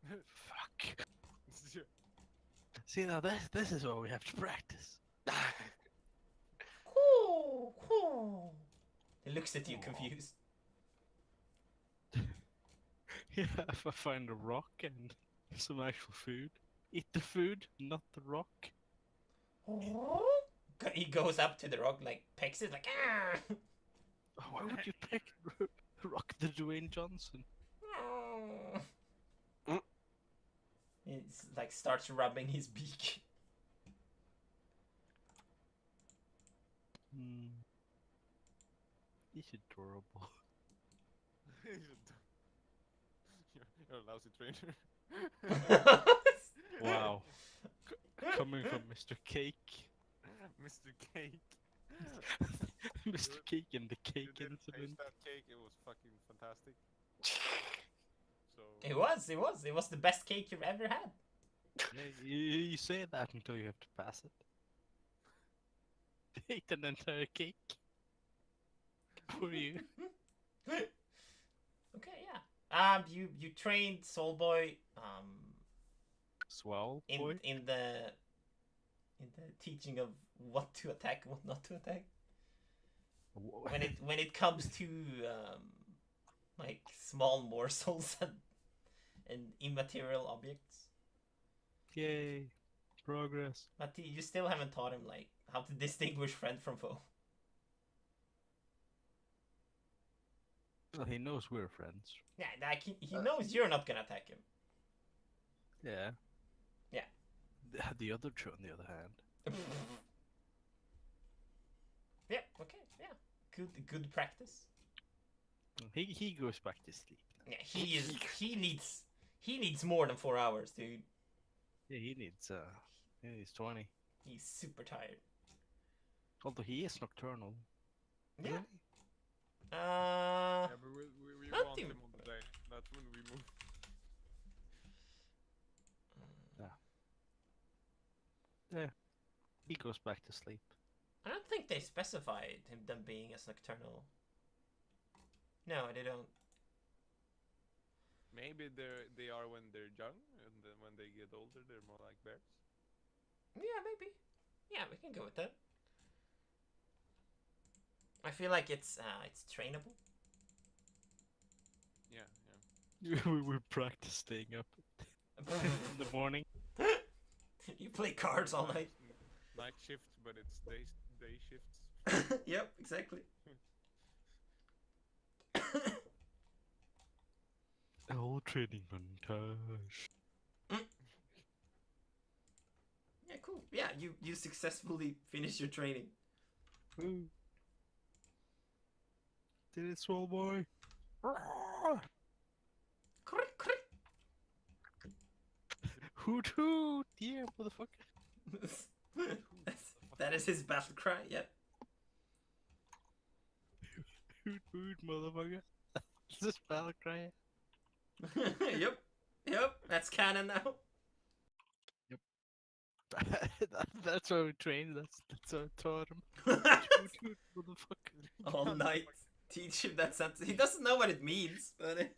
Fuck. See, now this is what we have to practice. Cool, cool. He looks at you confused. Yeah, if I find a rock and some actual food, eat the food, not the rock. He goes up to the rock, like pecks it, like. Ah! Oh, why would you pick rock the Dwayne Johnson? He's like starts rubbing his beak. He's adorable. You're a lousy trainer. Wow. Coming from Mr. Cake. Mr. Cake. Mr. Cake and the You cake didn't taste incident. that cake. It was fucking fantastic. So It was the best cake you've ever had. Yeah, you say that until you have to pass it. Ate an entire cake. For you. Okay, yeah. You trained Soulboy Swell, in boy. in the teaching of what to attack and what not to attack. When it comes to like small morsels and immaterial objects. Yay. Progress. But you still haven't taught him like how to distinguish friend from foe. Well, he knows we're friends. Yeah, like he knows you're not gonna attack him. Yeah. Yeah. The other two, on the other hand. Yeah. Okay. Yeah. Good practice. He goes back to sleep. Yeah. He needs more than 4 hours, dude. Yeah, he needs 20. He's super tired. Although he is nocturnal. Yeah. Really? yeah, but we Not want him. him on the day. That's when we move. Yeah. He goes back to sleep. I don't think they specified them being as nocturnal. No, they don't. Maybe they are when they're young, and then when they get older, they're more like bears. Yeah, maybe. Yeah, we can go with that. I feel like it's trainable. Yeah, yeah. We practice staying up in the morning. You play cards all night. Night shifts, but it's day shifts. Yep, exactly. All training montage. Yeah, cool. Yeah, you successfully finished your training. Woo. Did it, swell boy? Hoot hoot! Yeah, motherfucker. That is his battle cry. Yep. Hoot hoot, motherfucker. Is this battle cry? Yep. That's canon now. That's why we trained. That's what I taught him. Hoot hoot, motherfucker. All night. Teach him that sentence. He doesn't know what it means, but.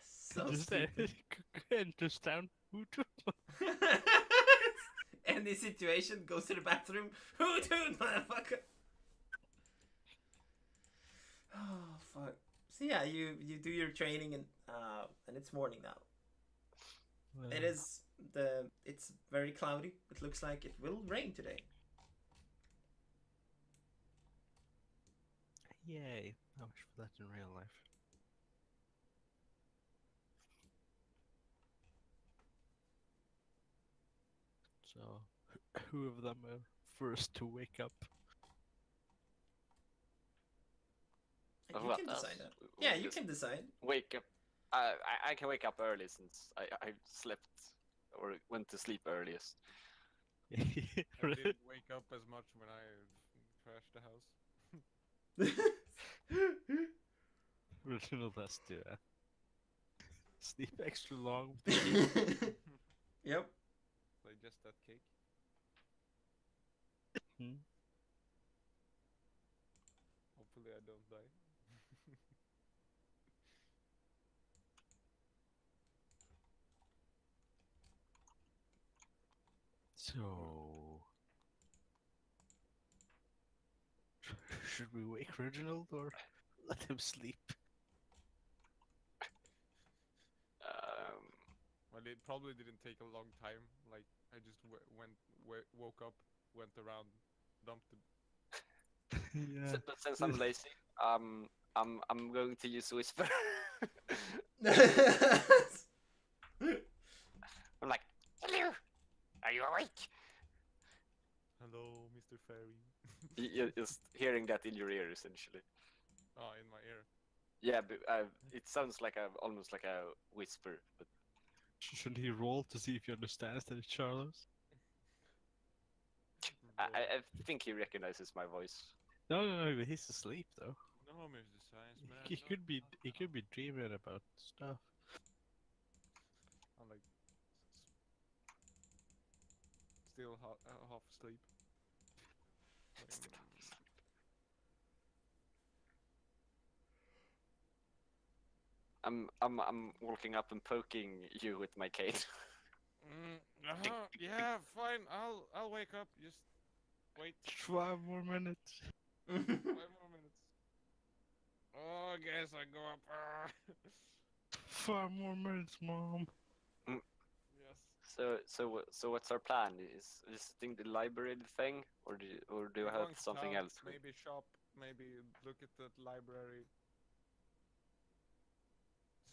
So Just stupid. enters town. Hoot hoot. Any situation, goes to the bathroom. Hoot hoot, motherfucker. Oh fuck. So yeah, you do your training and it's morning now. It's very cloudy. It looks like it will rain today. Yay! I wish for that in real life. So, who of them are first to wake up? You What can else? decide that. We Yeah, you just can decide. wake up. I can wake up early since I slept or went to sleep earliest. I didn't wake up as much when I crashed the house. Original has to sleep extra long. Yep. Like just that cake. Hmm? Hopefully I don't die. So, should we wake Reginald or let him sleep? Well, it probably didn't take a long time. Like I just woke up, went around, dumped the Yeah. But since I'm lazy, I'm going to use whisper. I'm like, hello, are you awake? Hello, Mr. Fairy. You're just hearing that in your ear, essentially. Oh, in my ear. Yeah, but it sounds like almost like a whisper. But Should he roll to see if he understands that it's Charles? I think he recognizes my voice. No, but he's asleep though. No, Mr. Science Man. He no. could be dreaming about stuff. I'm like still half asleep. I'm walking up and poking you with my cane. Yeah, fine. I'll wake up. Just wait 5 more minutes. 5 more minutes. Oh, I guess I go up. 5 more minutes, Mom. Yes. So what's our plan? Is this thing the library thing, or do you We're have going to something town, else? Maybe shop. Maybe look at the library.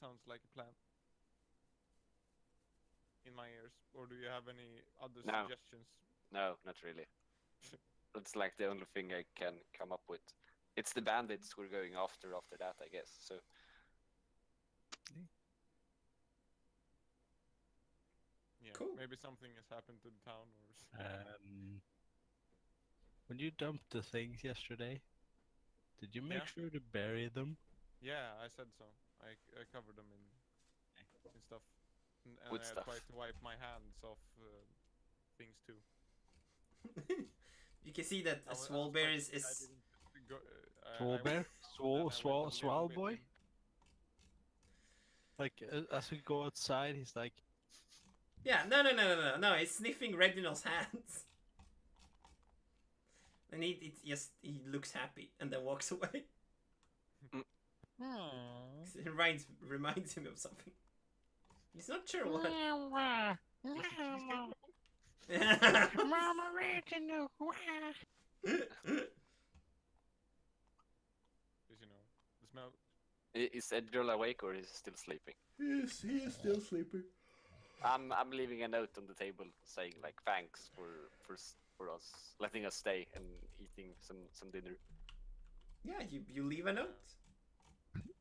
Sounds like a plan. In my ears. Or do you have any other No. suggestions? No, not really. That's like the only thing I can come up with. It's the bandits we're going after that, I guess. So Yeah. Cool. Maybe something has happened to the town or. When you dumped the things yesterday, did you make Yeah. sure to bury them? Yeah, I said so. I covered them in stuff. And With I stuff. tried to wipe my hands off things too. You can see that I was Swole quite Bear lucky I is didn't go, Swole I bear? went Swole, a swole, little swole bit boy? in. Like, as we go outside, he's like, yeah. No. He's sniffing Reginald's hands, and he looks happy and then walks away. It reminds him of something. He's not sure what. Mama Reginald. Because the smell. is Edgar awake or is he still sleeping? Yes, he is still sleeping. I'm leaving a note on the table saying like thanks for us letting us stay and eating some dinner. Yeah, you leave a note.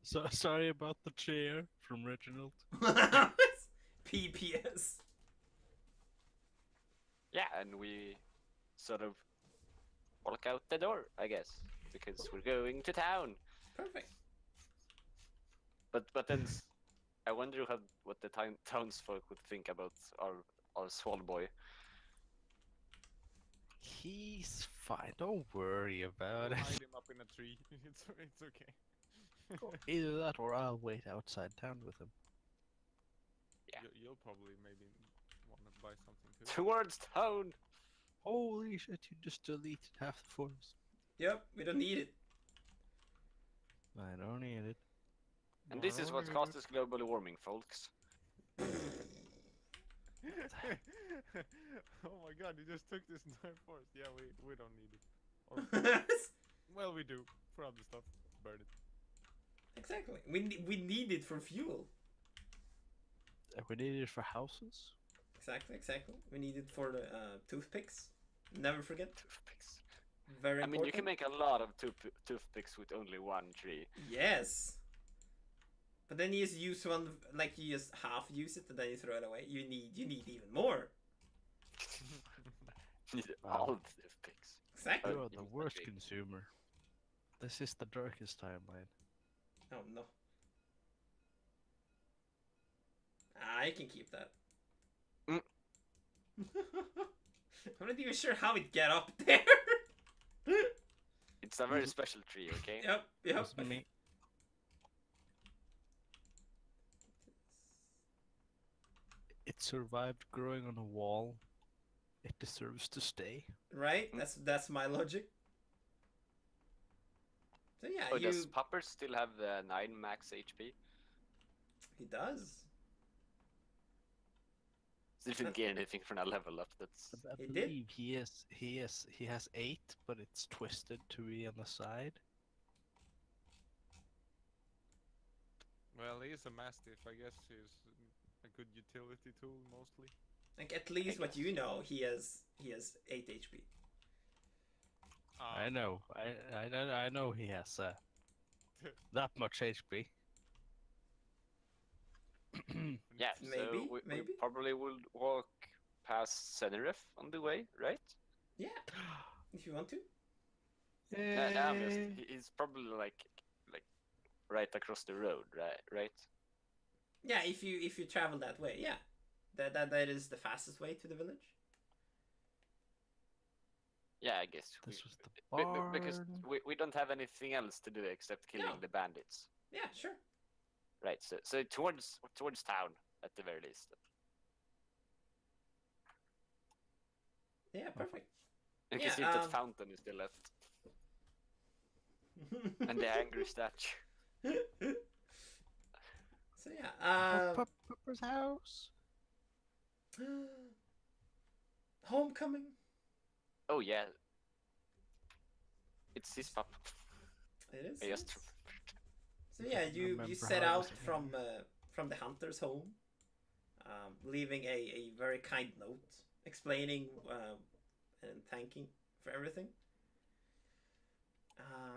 So sorry about the chair from Reginald. PPS. Yeah, and we sort of walk out the door, I guess, because we're going to town. Perfect. But then I wonder what the townsfolk would think about our swall boy. He's fine. Don't worry about We'll it. hide him up in a tree. It's okay. Either that or I'll wait outside town with him. Yeah. You'll probably maybe want to buy something too. Towards town. Holy shit, you just deleted half the forest. Yep, we don't need it. I don't need it. And this is what causes global warming, folks. Oh my god, you just took this entire forest. Yeah, we don't need it. Or, well, we do. For other stuff. Burn it. Exactly. We need it for fuel. We need it for houses. Exactly. We need it for the toothpicks. Never forget. Toothpicks. Very I important. mean, you can make a lot of toothpicks with only one tree. Yes. But then you just use one, like you just half use it and then you throw it away. You need even more. Need Wow. all the toothpicks. Exactly. You're you the need worst one tree. consumer. This is the darkest timeline. Oh no. I can keep that. Mm. I'm not even sure how it get up there. It's a very special tree, okay? Yep. It's me. It survived growing on a wall. It deserves to stay. Right? That's my logic. So yeah, Oh, does Pupper still have 9 max HP? he does. Didn't get anything from a level up. That's I He did? believe he has 8, but it's twisted to be on the side. Well, he is a mastiff. I guess he's a good utility tool mostly. Like at least what you know, he has 8 HP. I know. I know he has that much HP. Yeah, Maybe, so we maybe. probably will walk past Seneref on the way, right? Yeah, if you want to. No, I'm just. Eh, He's probably like right across the road, right? Right? Yeah, if you travel that way, yeah, that is the fastest way to the village. Yeah, I guess. This was the Because barn. we don't have anything else to do except killing No. the bandits. Yeah, sure. Right. So towards town at the very least. Yeah, perfect. You Yeah, can see if that fountain is still left. And the angry statue. So yeah, Pupper's house. homecoming. Oh yeah. It's his pup. It is. I just Yes. So yeah, you Remember set how it out was from the hunter's home, leaving a very kind note explaining and thanking for everything.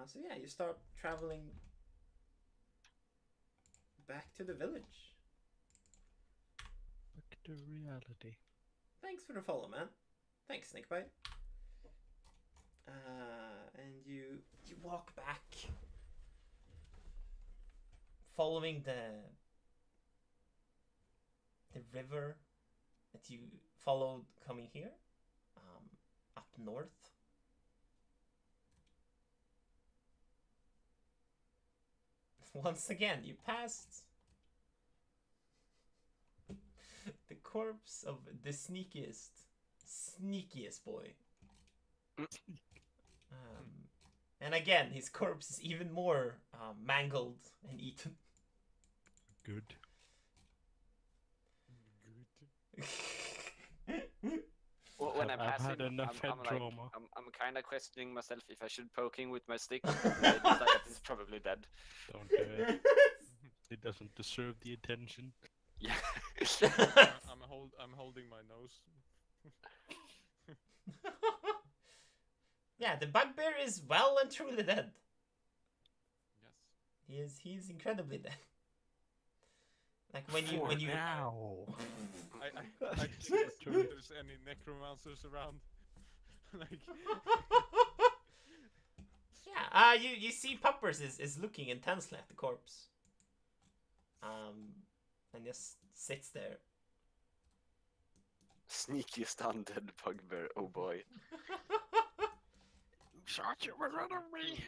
So yeah, you start traveling back to the village. Back to reality. Thanks for the follow, man. Thanks, Snakebite. And you walk back, following the river that you followed coming here, up north. Once again, you passed the corpse of the sneakiest boy. And again, his corpse is even more mangled and eaten. Good. Well, when I I've pass had him, enough head I'm like, trauma. I'm kind of questioning myself if I should poke him with my stick. I decide that he's probably dead. Don't do it. He doesn't deserve the attention. Yeah. I'm holding my nose. Yeah, the bugbear is well and truly dead. Yes. He's incredibly dead. Like when you now. I think if there's any necromancers around. Like, yeah, you see Puppers is looking intensely at the corpse. And just sits there. Sneakiest undead bugbear. Oh boy. Shot you in front of me.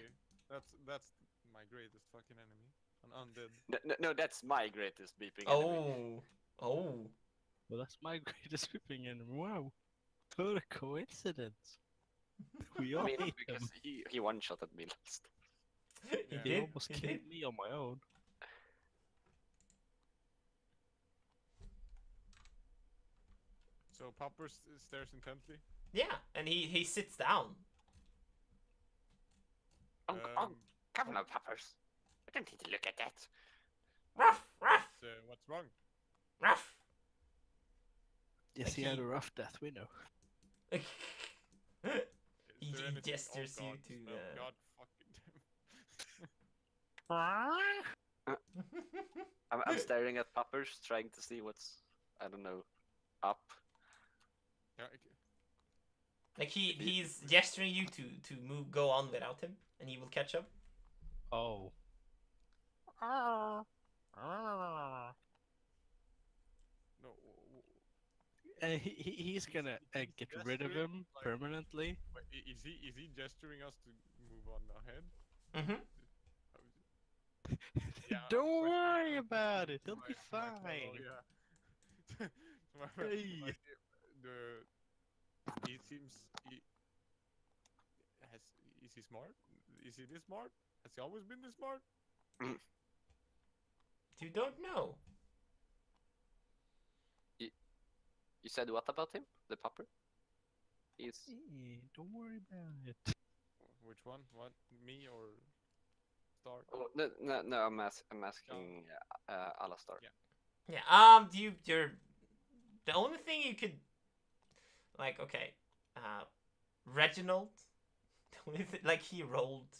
truly, that's my greatest fucking enemy. An undead. No, that's my greatest beeping enemy. Oh. Well, that's my greatest whipping enemy. Wow. What a coincidence. We all I mean, hate because him. he one-shotted me last. He Yeah. He did. almost He killed did. me on my own. So Popper stares intently. Yeah, and he sits down. Come on, Poppers. I don't need to look at that. Ruff, ruff, What's wrong? ruff. Yes, he had a rough death, we know. Is He there anything- gestures oh, you God, to. oh, God fucking damn. I'm staring at Poppers, trying to see what's, I don't know, up. Yeah, okay. Like he's gesturing you to go on without him, and he will catch up. Oh. No. He's gonna get rid of him permanently. Wait, is he gesturing us to move on ahead? Mm-hmm. Yeah, Don't I'm worry questioning about it. He'll my- be my fine. fellow, yeah. Hey. He seems is he smart? Is he this smart? Has he always been this smart? You don't know. You said what about him? The Popper? He's... Hey, don't worry about it. Which one? What? Me or Star? Oh, no, I'm asking Alastar. Yeah. Yeah. You're the only thing you could, like, okay, Reginald The only like he rolled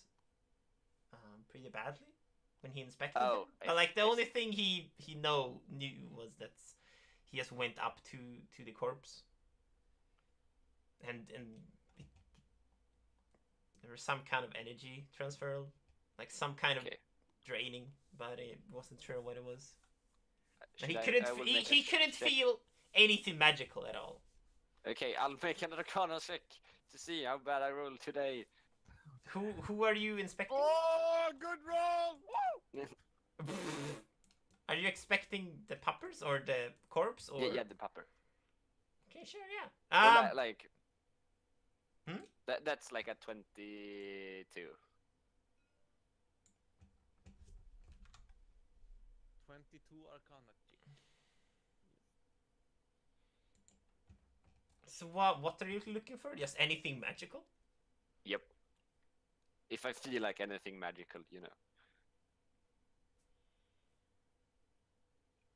pretty badly when he inspected Oh, him. But like the I only see. thing he knew was that he just went up to the corpse, and it, there was some kind of energy transfer, like some kind of Okay. draining, but it wasn't sure what it was. And Should he I will make a he couldn't check. feel anything magical at all. Okay, I'll make an Arcana check to see how bad I rolled today. Who are you inspecting? Oh, good roll! Woo! Are you expecting the puppers or the corpse or? Yeah, the pupper. Okay, sure, yeah. Well, like. Hmm? That's like a 22. 22 Arcana check. So what are you looking for? Just anything magical? Yep. If I feel like anything magical, you know.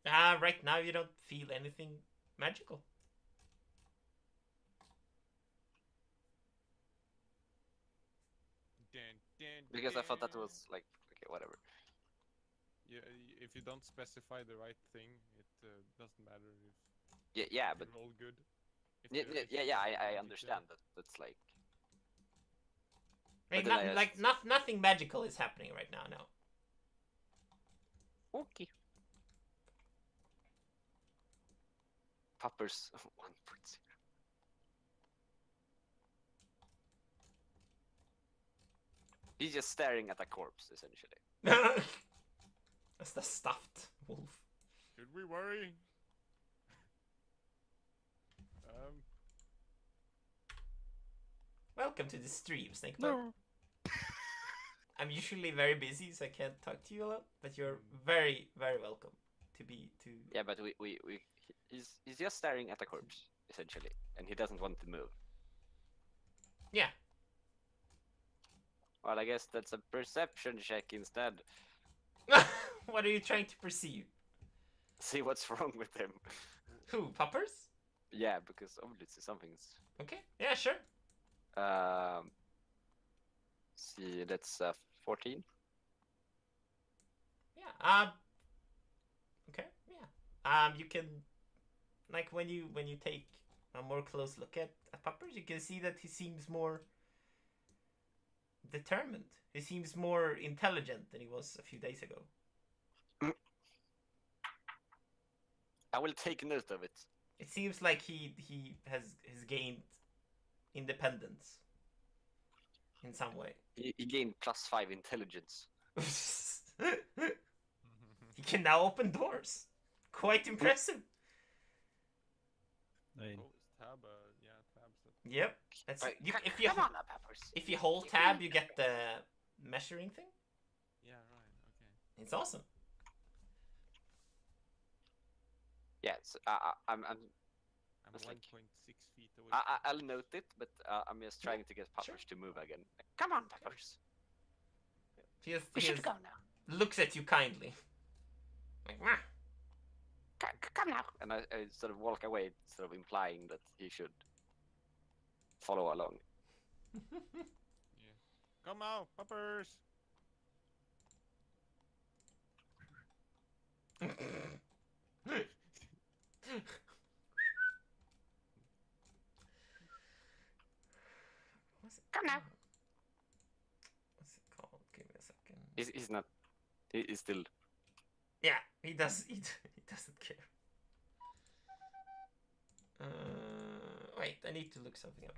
Right now you don't feel anything magical. Dun, dun, Because I thought that dun. was like, okay, whatever. Yeah, if you don't specify the right thing, it doesn't matter if Yeah, you but roll good. If yeah, there is yeah, no I magic understand that. That's like, Like, But then I like nothing magical is happening right now. No. okay. Puppers 1.0. He's just staring at a corpse, essentially. That's the stuffed wolf. Should we worry? Welcome to the stream, Snake. No. I'm usually very busy, so I can't talk to you a lot. But you're very, very welcome to be to. Yeah, but he's just staring at a corpse, essentially, and he doesn't want to move. Yeah. Well, I guess that's a perception check instead. What are you trying to perceive? See what's wrong with him. Who? Puppers? Yeah, because obviously something's. Okay. Yeah, sure. See, that's 14. Yeah. Okay. Yeah. You can, like, when you take a more close look at Puppers, you can see that he seems more determined. He seems more intelligent than he was a few days ago. I will take note of it. It seems like he has gained independence in some way. He gained +5 intelligence. He can now open doors. Quite impressive. I mean, Oh, it's tab. Yeah, tabs. That... Yep. That's Right, if you come on, now, Peppers. if you hold tab, you get the measuring thing. Yeah, right. Okay. It's awesome. Yeah, so I'm I'm It's 1.6 like- feet away. I'll note it, but I'm just trying to get Peppers to move again. Come on, Peppers. He We just should go now. looks at you kindly. Like, "Wah." Come now. And I sort of walk away, sort of implying that he should follow along. Yeah. Come out, puppers. What's it Come now. called? What's it called? Give me a second. He's not. He's still. Yeah, he does. He doesn't care. Wait, I need to look something up.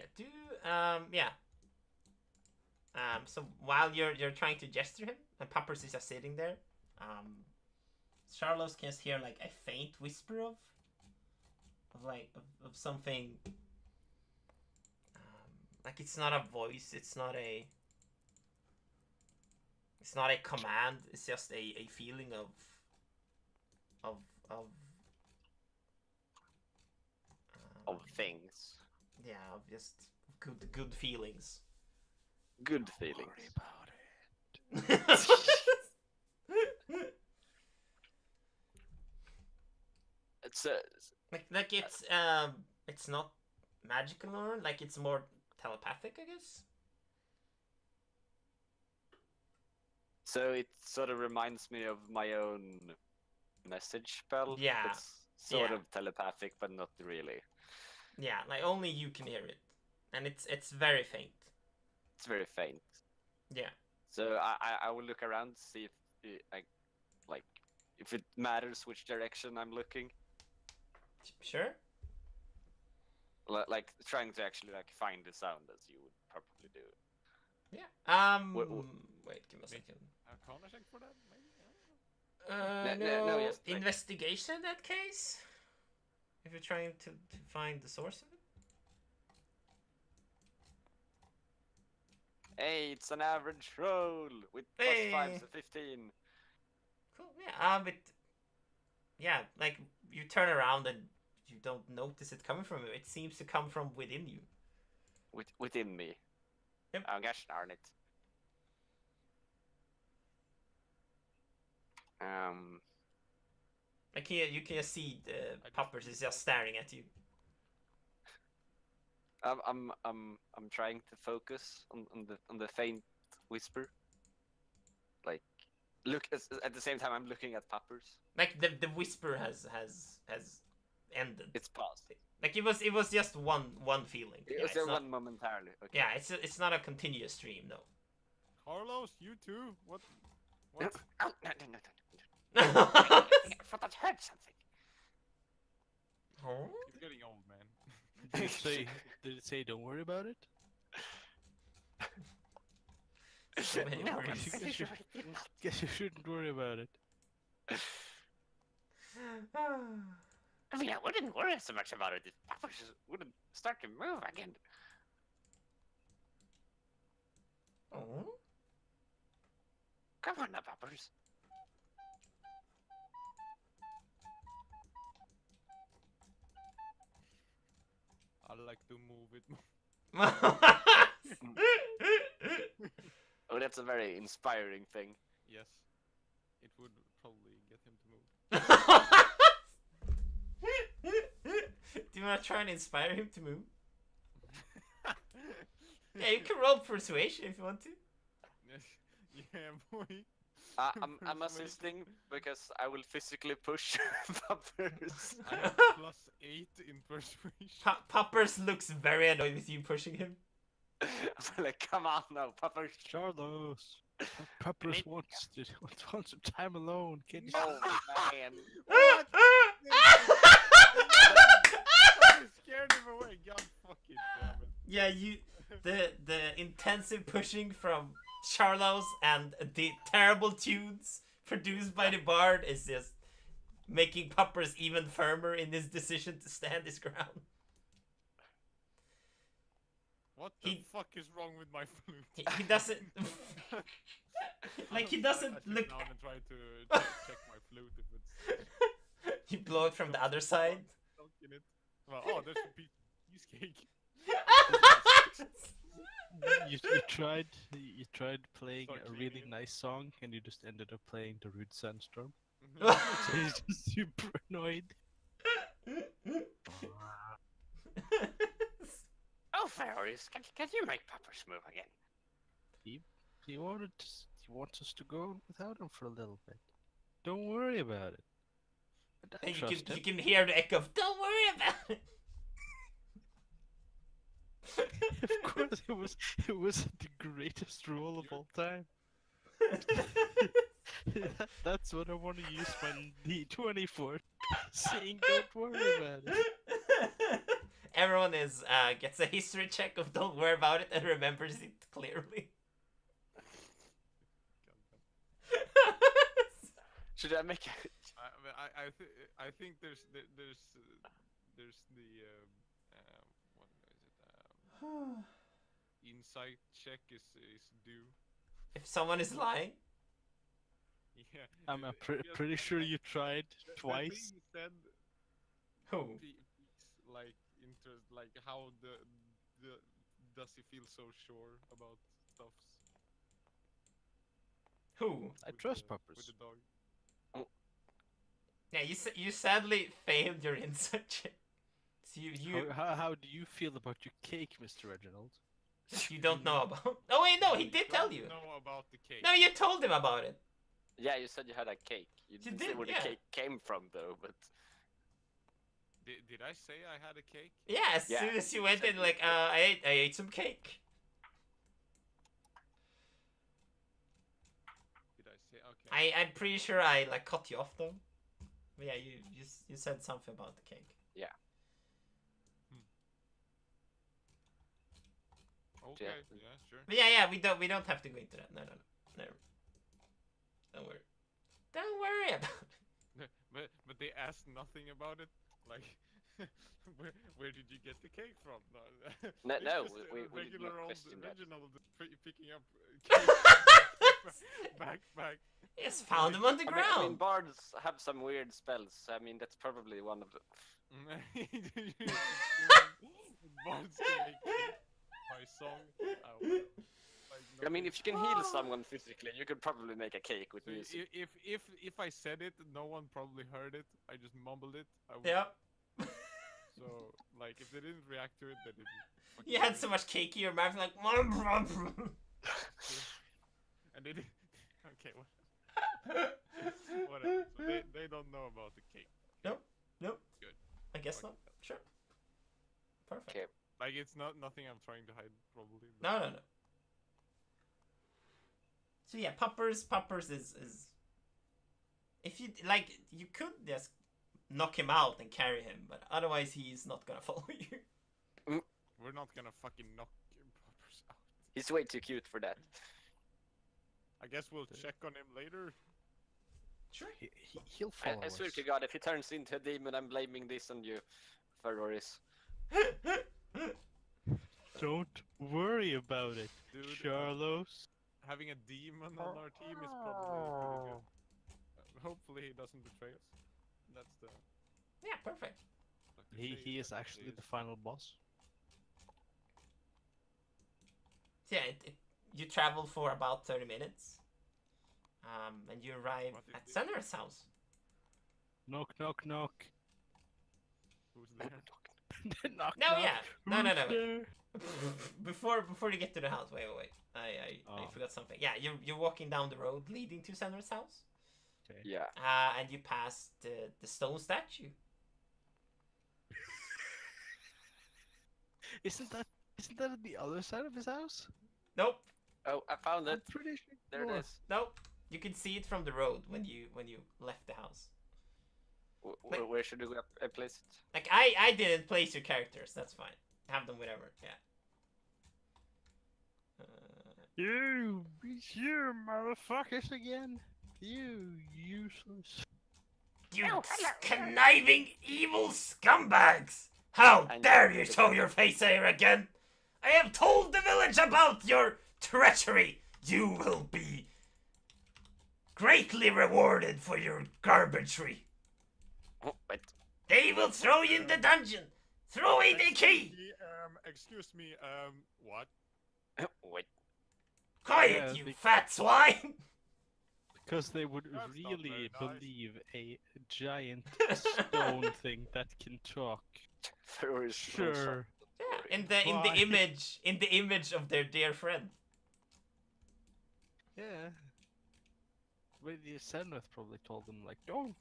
Yeah, yeah. So while you're trying to gesture him, and Puppers is just sitting there, Charlos can just hear like a faint whisper of something. Like it's not a voice, it's not a. It's not a command. It's just a feeling of of of Of things. yeah, of just good feelings. Good Don't feelings. worry about It's like it's not magical or like it's more telepathic, I guess. so it sort of reminds me of my own message spell. Yeah, That's sort yeah. of telepathic, but not really. Yeah, like only you can hear it, and it's very faint. It's very faint. Yeah. So I will look around, see if like if it matters which direction I'm looking. Sure. Like trying to actually like find the sound as you would probably do. Yeah. Wh- Wait, give me a second. Arcana check for that, maybe? I don't know. No, No, just like, investigation in that case. If you're trying to find the source of it. hey, it's an average roll with Hey. +5 to 15. Cool. Yeah. But yeah, like you turn around and you don't notice it coming from you. It seems to come from within you. Within me. Yep. Oh gosh darn it. Like here, you can just see Poppers is just staring at you. I'm trying to focus on the faint whisper. Like look at the same time I'm looking at Poppers. Like the whisper has ended. It's paused. Like it was just one feeling. It Yeah, was it's not, one momentarily. Okay. yeah, it's not a continuous stream, no. Carlos, you too? What? What? Oh, no. I thought I heard something. Huh? You're getting old, man. Did it say don't worry about it? So many No, words. I'm pretty sure it did not. Guess you shouldn't worry about it. I mean, I wouldn't worry so much about it if Poppers wouldn't start to move again. Oh. Come on now, Poppers. I like to move it more. Oh, that's a very inspiring thing. Yes. It would probably get him to move. Do you want to try and inspire him to move? Yeah, you can roll persuasion if you want to. Yeah, boy. I'm Persuasion. assisting because I will physically push Poppers. I have +8 in persuasion. Poppers looks very annoyed with you pushing him. I'm like, come on now, Poppers. Charlos, Peppers wants some time alone. Can you? Oh man. What? I scared him away. God fucking damn it. Yeah, you the intensive pushing from Charlos and the terrible tunes produced by the bard is just making Poppers even firmer in his decision to stand his ground. What the He- fuck is wrong with my flute? He doesn't like he doesn't I sit look. down and try to check my flute if it's You blow it from the other side. stuck in it. Well, oh, there's a piece of cheesecake. You tried playing Start a cleaning really it. nice song and you just ended up playing the Rude Sandstorm. Mhm. So he's just super annoyed. Oh, Ferris, can you make Poppers move again? He wants us to go without him for a little bit. Don't worry about it. But I And trust you him. can hear the echo of "Don't worry about it." Of course, it was the greatest roll of all time. That's what I want to use my D20 for. Saying don't worry about it. Everyone gets a history check of "Don't worry about it" and remembers it clearly. Should I make a... I think there's the what is it? Insight check is due. If someone is lying, Yeah. I'm Just, pretty sure you tried the thing twice. you said Who? piques like interest, like how the does he feel so sure about stuffs Who? I with trust the, with puppers. the dog? Yeah, you sadly failed your insight check. So How do you feel about your cake, Mr. Reginald? you don't know about. Oh wait, no, he did tell Don't you. know about the cake. No, you told him about it. Yeah, you said you had a cake. You didn't say did, where yeah. the cake came from, though. But Did I say I had a cake? Yeah, as Yeah, soon as you you went said in, you like, did. I ate some cake. Did I say okay? I'm pretty sure I like cut you off though. But yeah, you said something about the cake. Okay, Yeah. yeah, sure. But yeah, we don't have to go into that. No. Don't worry. Don't worry about it. But they asked nothing about it. Like, where did you get the cake from? No, It's no, just a we did regular not old question that. Reginald picking up cake backpack. Yes, found him on the I ground. mean, bards have some weird spells. I mean, that's probably one of them. Bards can make cake by song. I mean, if you can heal someone physically, you could probably make a cake with So music. if I said it, no one probably heard it. I just mumbled it. I would, Yep. So like, if they didn't react to it, they didn't. You had so much cake in your mouth, like. And they did. Okay, whatever. So they don't know about the cake. Nope. Good. I guess Okay. not. Sure. Perfect. Okay. Like, it's nothing I'm trying to hide, probably. No. So yeah, Poppers is if you like, you could just knock him out and carry him, but otherwise he's not gonna follow you. We're not gonna fucking knock Poppers out. He's way too cute for that. I guess we'll check on him later. Sure. He'll follow I us. swear to God, if he turns into a demon, I'm blaming this on you, Ferroris. Don't worry about it, Dude, Charlos. having a demon on our team is probably pretty good. Hopefully he doesn't betray us. That's the... Yeah, perfect. He is actually the final boss. So yeah, you travel for about 30 minutes. And you arrive What is at this? Senra's house. Knock, knock, knock. Who's there? Knock, No, knock. yeah. No. Who's there? Before you get to the house, wait. I Oh. forgot something. Yeah, you're walking down the road leading to Senra's house. Okay. Yeah. And you pass the stone statue. Isn't that on the other side of his house? Nope. Oh, I found I'm it. pretty sure. There it was. is. Nope. You can see it from the road when you left the house. Where should we place it? Like I didn't place your characters. That's fine. Have them whatever. Yeah. You motherfuckers again. You useless. You conniving evil scumbags! How I know. dare you show your face here again? I have told the village about your treachery. You will be greatly rewarded for your garbagery. Oh, wait. They will throw you in the dungeon. Throw away the key. Excuse me, what? Wait. Quiet, Yeah, you they- fat swine. Because they would That's not really very nice. believe a giant stone thing that can talk. Ferroris. Sure. Yeah, in the image of their dear friend. Yeah. But the Senrith probably told them, like, don't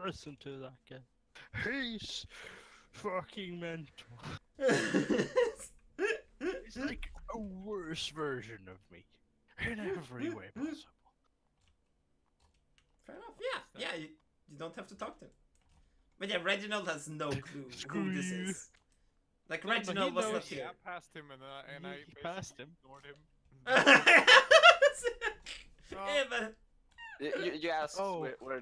listen to that guy. He's fucking mental. He's like a worse version of me. In every way possible. Fair enough. Yeah. You don't have to talk to him. But yeah, Reginald has no clue Screw who this you. is. Like No, but Reginald he was not knows- here. I passed him and I He basically passed him. ignored him. Yeah, but You asked Oh, where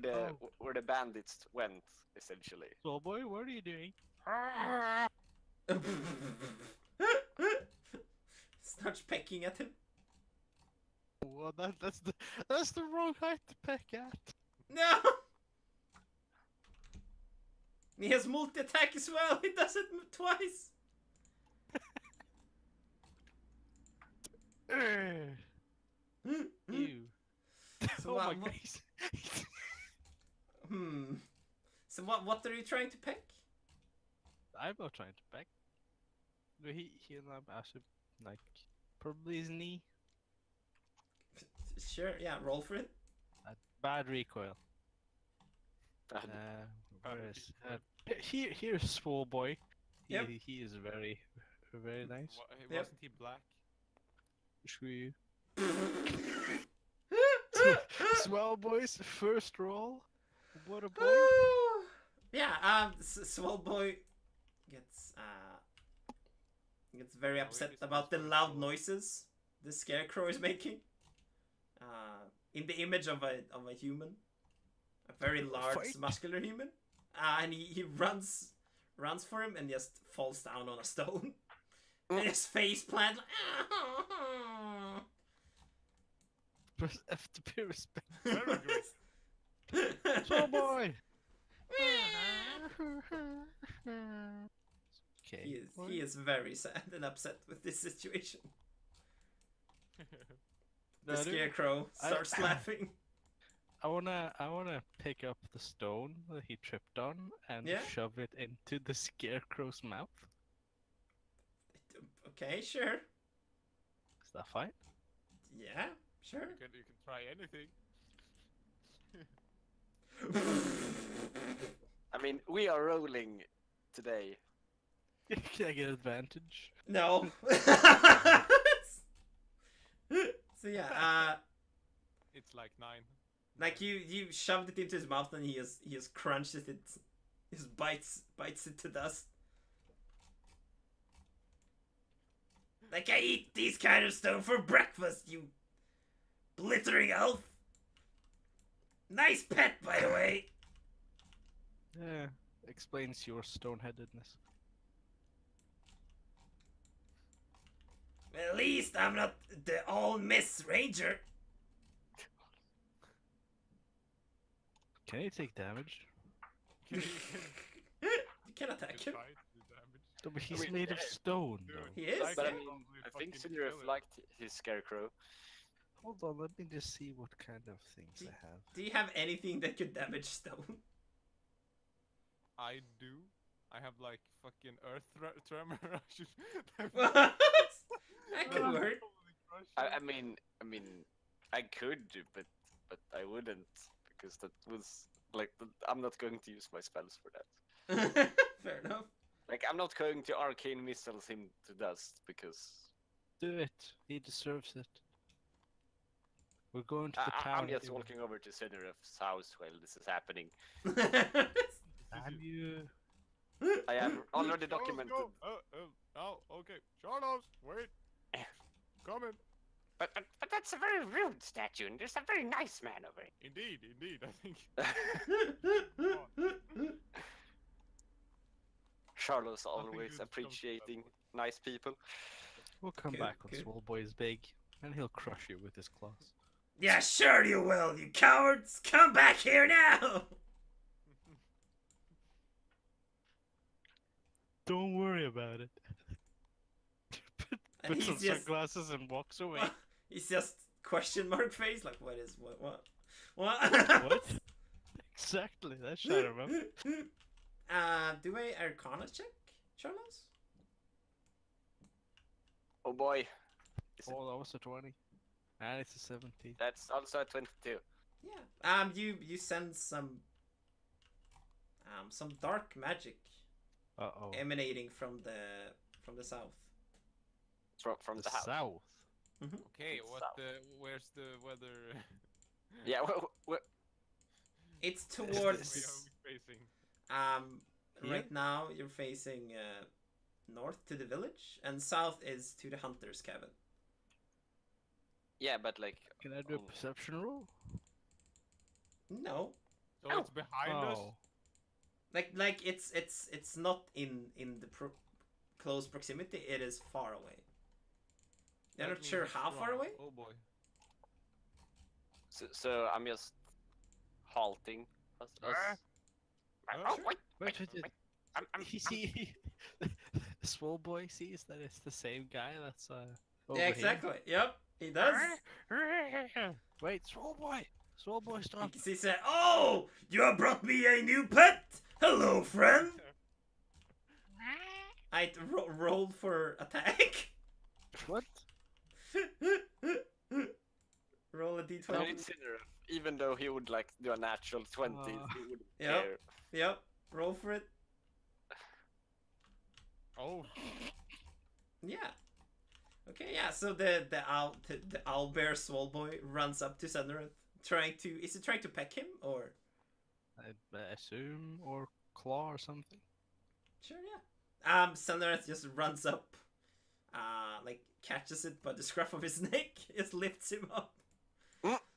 the bandits went, essentially. So boy, what are you doing? starts pecking at him. Well, that's the wrong height to peck at. No! He has multi-attack as well. He does it twice. Ew. So Oh my what- god. So what are you trying to pick? I'm not trying to peck. No, he and I'm actually like probably his knee. Sure, yeah, roll for it. Bad recoil. Bad. Where Bad is recoil. here's Swole Boy. Yep. He is very nice. Yep. Wasn't he black? Screw you. Swell Boy's first roll. What a boy. Yeah, Swole Boy gets very Oh, upset it is about the nice loud roll. noises the scarecrow is making. In the image of a human, a very large Fight. muscular human, and he runs for him and just falls down on a stone, and his face plant. Press F to be respect. Very good. Swell Boy. Okay. He is very sad and upset with this situation. The No, dude, scarecrow starts laughing. I wanna pick up the stone that he tripped on and Yeah? shove it into the scarecrow's mouth. Okay, sure. Is that fine? Yeah, sure. You can try anything. I mean, we are rolling today. Can I get advantage? No. So yeah, It's like 9. like you shoved it into his mouth and he has crunched it. He just bites it to dust. Like, I eat these kind of stone for breakfast, you glittering elf. Nice pet, by the way. Yeah, explains your stoneheadedness. At least I'm not the all-miss ranger. Can he take damage? Can You can attack him. try to do damage? No, but he's mean, made of stone. Dude, though. He is. But I Yeah. mean, Probably I think fucking Sinrif kill it. liked his scarecrow. Hold on, let me just see what kind of things Do- I have. Do you have anything that could damage stone? I do. I have like fucking earth tremor. I should. That could I'll work. probably crush I it. mean, I could, but I wouldn't because that was like I'm not going to use my spells for that. Fair enough. Like I'm not going to arcane missiles him to dust because Do it. He deserves it. We're going to the town. I'm just anyway. walking over to Sinrif's house while this is happening. Damn you. I have already Charles, documented. go. Oh, okay. Charles, wait. Coming. But that's a very rude statue, and there's a very nice man over Indeed, I think. here. Charles Nothing always good comes to that appreciating boy. nice people. We'll come Good, back when good. Swole Boy is big, and he'll crush you with his claws. Yeah, sure you will, you cowards! Come back here now! Don't worry about it. And Puts on he's just, sunglasses and walks away. he's just question mark face, like what? What? Exactly, that shut him up. Do a Arcana check, Charles? Oh boy, Oh, that was a 20. And it's a 17. that's also a 22. Yeah. You sense some dark magic Uh-oh. emanating from the south. From The the house. south. Okay, It's what south. where's the weather? Yeah, It's Where towards are we facing? Here? right now you're facing north to the village, and south is to the hunter's cabin. yeah, but like Can I do a Oh. perception roll? No, So Ow. it's behind us. Oh. like it's not in the close proximity. It is far away. You're That not means sure it's how far strong. away. Oh boy. So I'm just halting us. Oh, wait, Wait, wait. I'm he see Swole Boy sees that it's the same guy that's over Yeah, exactly. Yep, he does. here. Wait, Swole Boy! Swole Boy, stop! He said, "Oh, you have brought me a new pet. Hello, friend." I rolled for attack. What? Roll a I d20. mean, it's Cineref. Even though he would like do a natural 20, he wouldn't Yep. care. Yep. Roll for it. Oh, Yeah. Okay. Yeah. So the owlbear swole boy runs up to Sundereth, trying to. Is it trying to peck him or? I assume, or claw or something. Sure. Yeah. Sundereth just runs up, like catches it by the scruff of his neck, just lifts him up.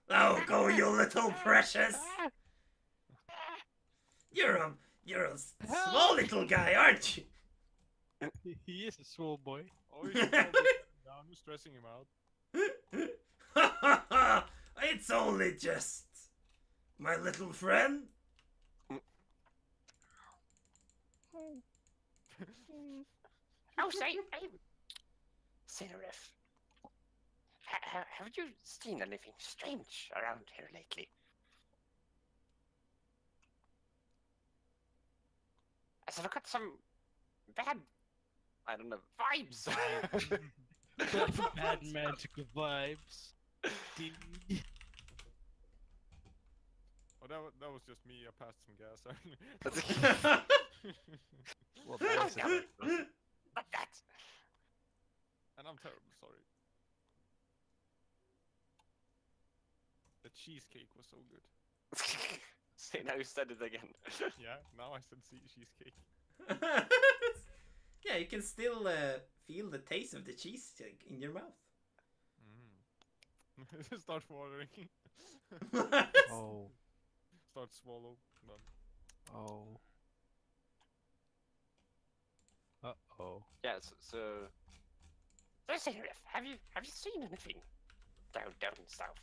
Oh, go, you little precious! You're a small little guy, aren't you? He is a Swole Boy. oh, you should probably set him down. You're stressing him out. It's only just my little friend. Oh, say, Cineref, have you seen anything strange around here lately? As I've got some bad, I don't know. vibes. Bad magical vibes. Oh, that was just me. I passed some gas. Well, that is Oh, no. Like that. And I'm terribly sorry. The cheesecake was so good. See, now you said it again. Yeah, now I said cheesecake. Yeah, you can still feel the taste of the cheese in your mouth. Start watering. Oh, Start swallow. None. oh. Uh-oh. Yeah, so So, Cineref, have you seen anything down south?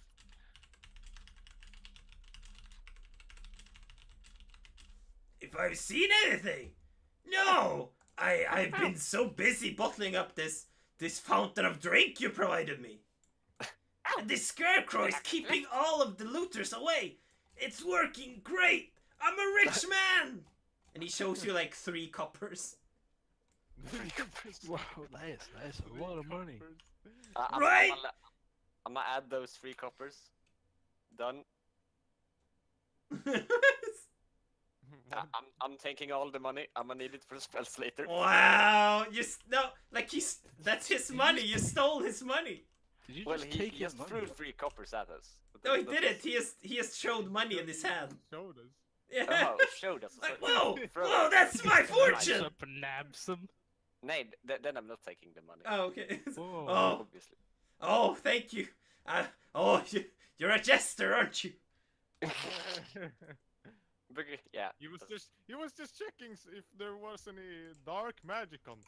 If I've seen anything? No! I've been so busy bottling up this fountain of drink you provided me. And this scarecrow is keeping all of the looters away. It's working great. I'm a rich man. And he shows you like 3 coppers. Wow, that is a lot of money. Right? I'm gonna add those 3 coppers. Done. I'm taking all the money. I'm gonna need it for spells later. Wow, no, like that's his money. You stole his money. Did you Well, just he take his just money? threw 3 coppers at us. No, he didn't. He just showed money in his hand. Showed us. Yeah. Oh, showed us. Like, whoa, Throw whoa, it. that's my Rides fortune. up and nabs him. Nay, then I'm not taking the money. Oh, okay. Whoa. Oh, Obviously. oh, thank you. You're a jester, aren't you? Yeah. He was just checking if there was any dark magic on.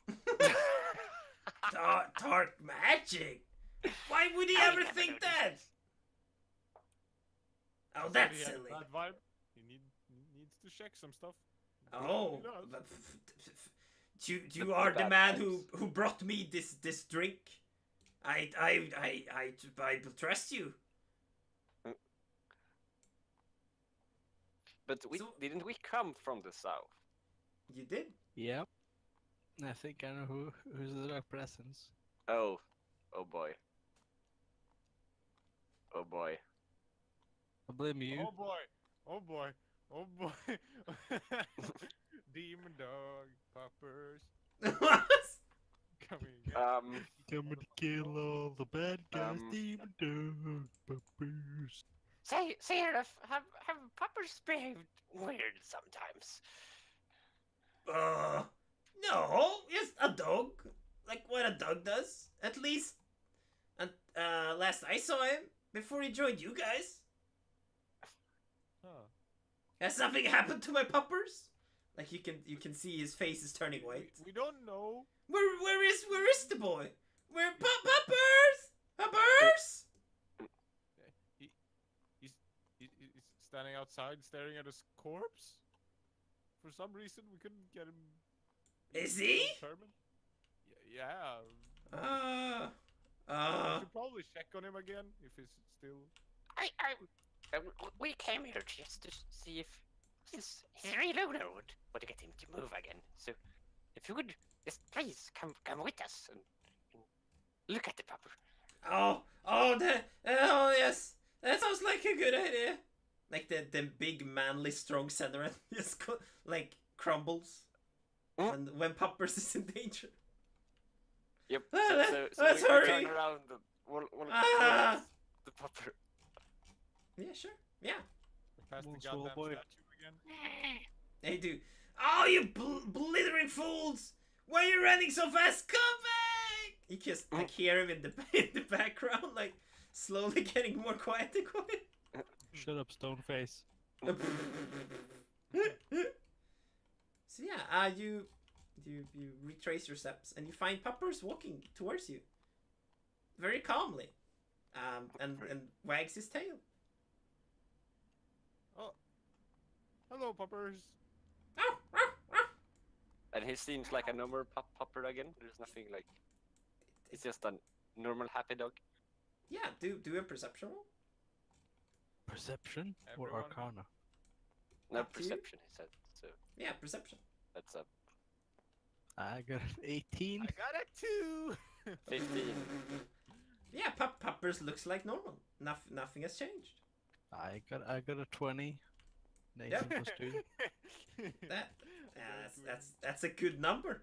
Dark magic. Why would he I ever never think noticed that? this. Oh, Said that's he had a silly. bad vibe. He needs to check some stuff. Oh, He does. but you are the bad man vibes. who brought me this drink. I will trust you. But didn't we come from the south? You did. Yep. I think I know who's the dark presence. Oh boy. Oh boy. I blame you. Oh boy! Oh boy! Oh boy! Demon dog poppers What? coming. Coming to kill all the bad guys. Um, Demon dog puppers. Say, Cineref, have puppers behaved weird sometimes? No, just a dog. Like what a dog does. At least, last I saw him before he joined you guys. Huh. Has something happened to my puppers? Like you can see his face is turning white. We don't know. Where is the boy? Where puppers? Puppers? standing outside staring at his corpse. For some reason, we couldn't get him. Is he? Determined. Yeah. Uh, Should probably check on him again if he's still. We came here just to see if his real owner would get him to move again. So, if you would just please come with us and look at the pupper. oh yes, that sounds like a good idea. Like the big manly strong center just like crumbles when Puppers is in danger. Yep. Let's we hurry. turn around and we'll Ah. the pupper. Yeah, sure. Yeah, Past Come the on, goddamn boy. statue again. they do. Oh, you blithering fools! Why are you running so fast? Come back! You just like hear him in the background, like slowly getting more quiet and quiet. Shut up, Stoneface. So yeah, you retrace your steps and you find Puppers walking towards you, very calmly, and wags his tail. Hello, puppers. And he seems like a normal pupper again. There's nothing like. It's just a normal happy dog. Yeah, do a perception roll. Perception or Everyone. Arcana? No Up to you. perception, he said. So Yeah, perception. that's a I got an 18. I got a 2. 15. Yeah, Puppers looks like normal. Nothing has changed. I got a 20. Nathan Yep. plus 2. That's a good number.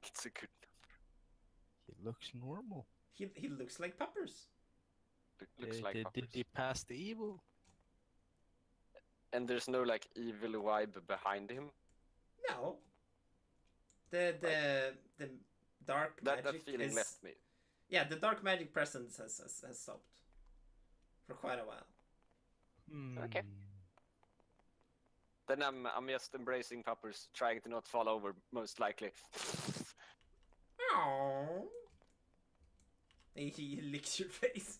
It's a good. He looks normal. He looks like Puppers. Looks like did puppers. he pass the evil? And there's no like evil vibe behind him. No. The dark That magic feeling is, left me. yeah, the dark magic presence has stopped for quite a while. Okay. Then I'm just embracing puppers, trying to not fall over, most likely. Aww. He licks your face.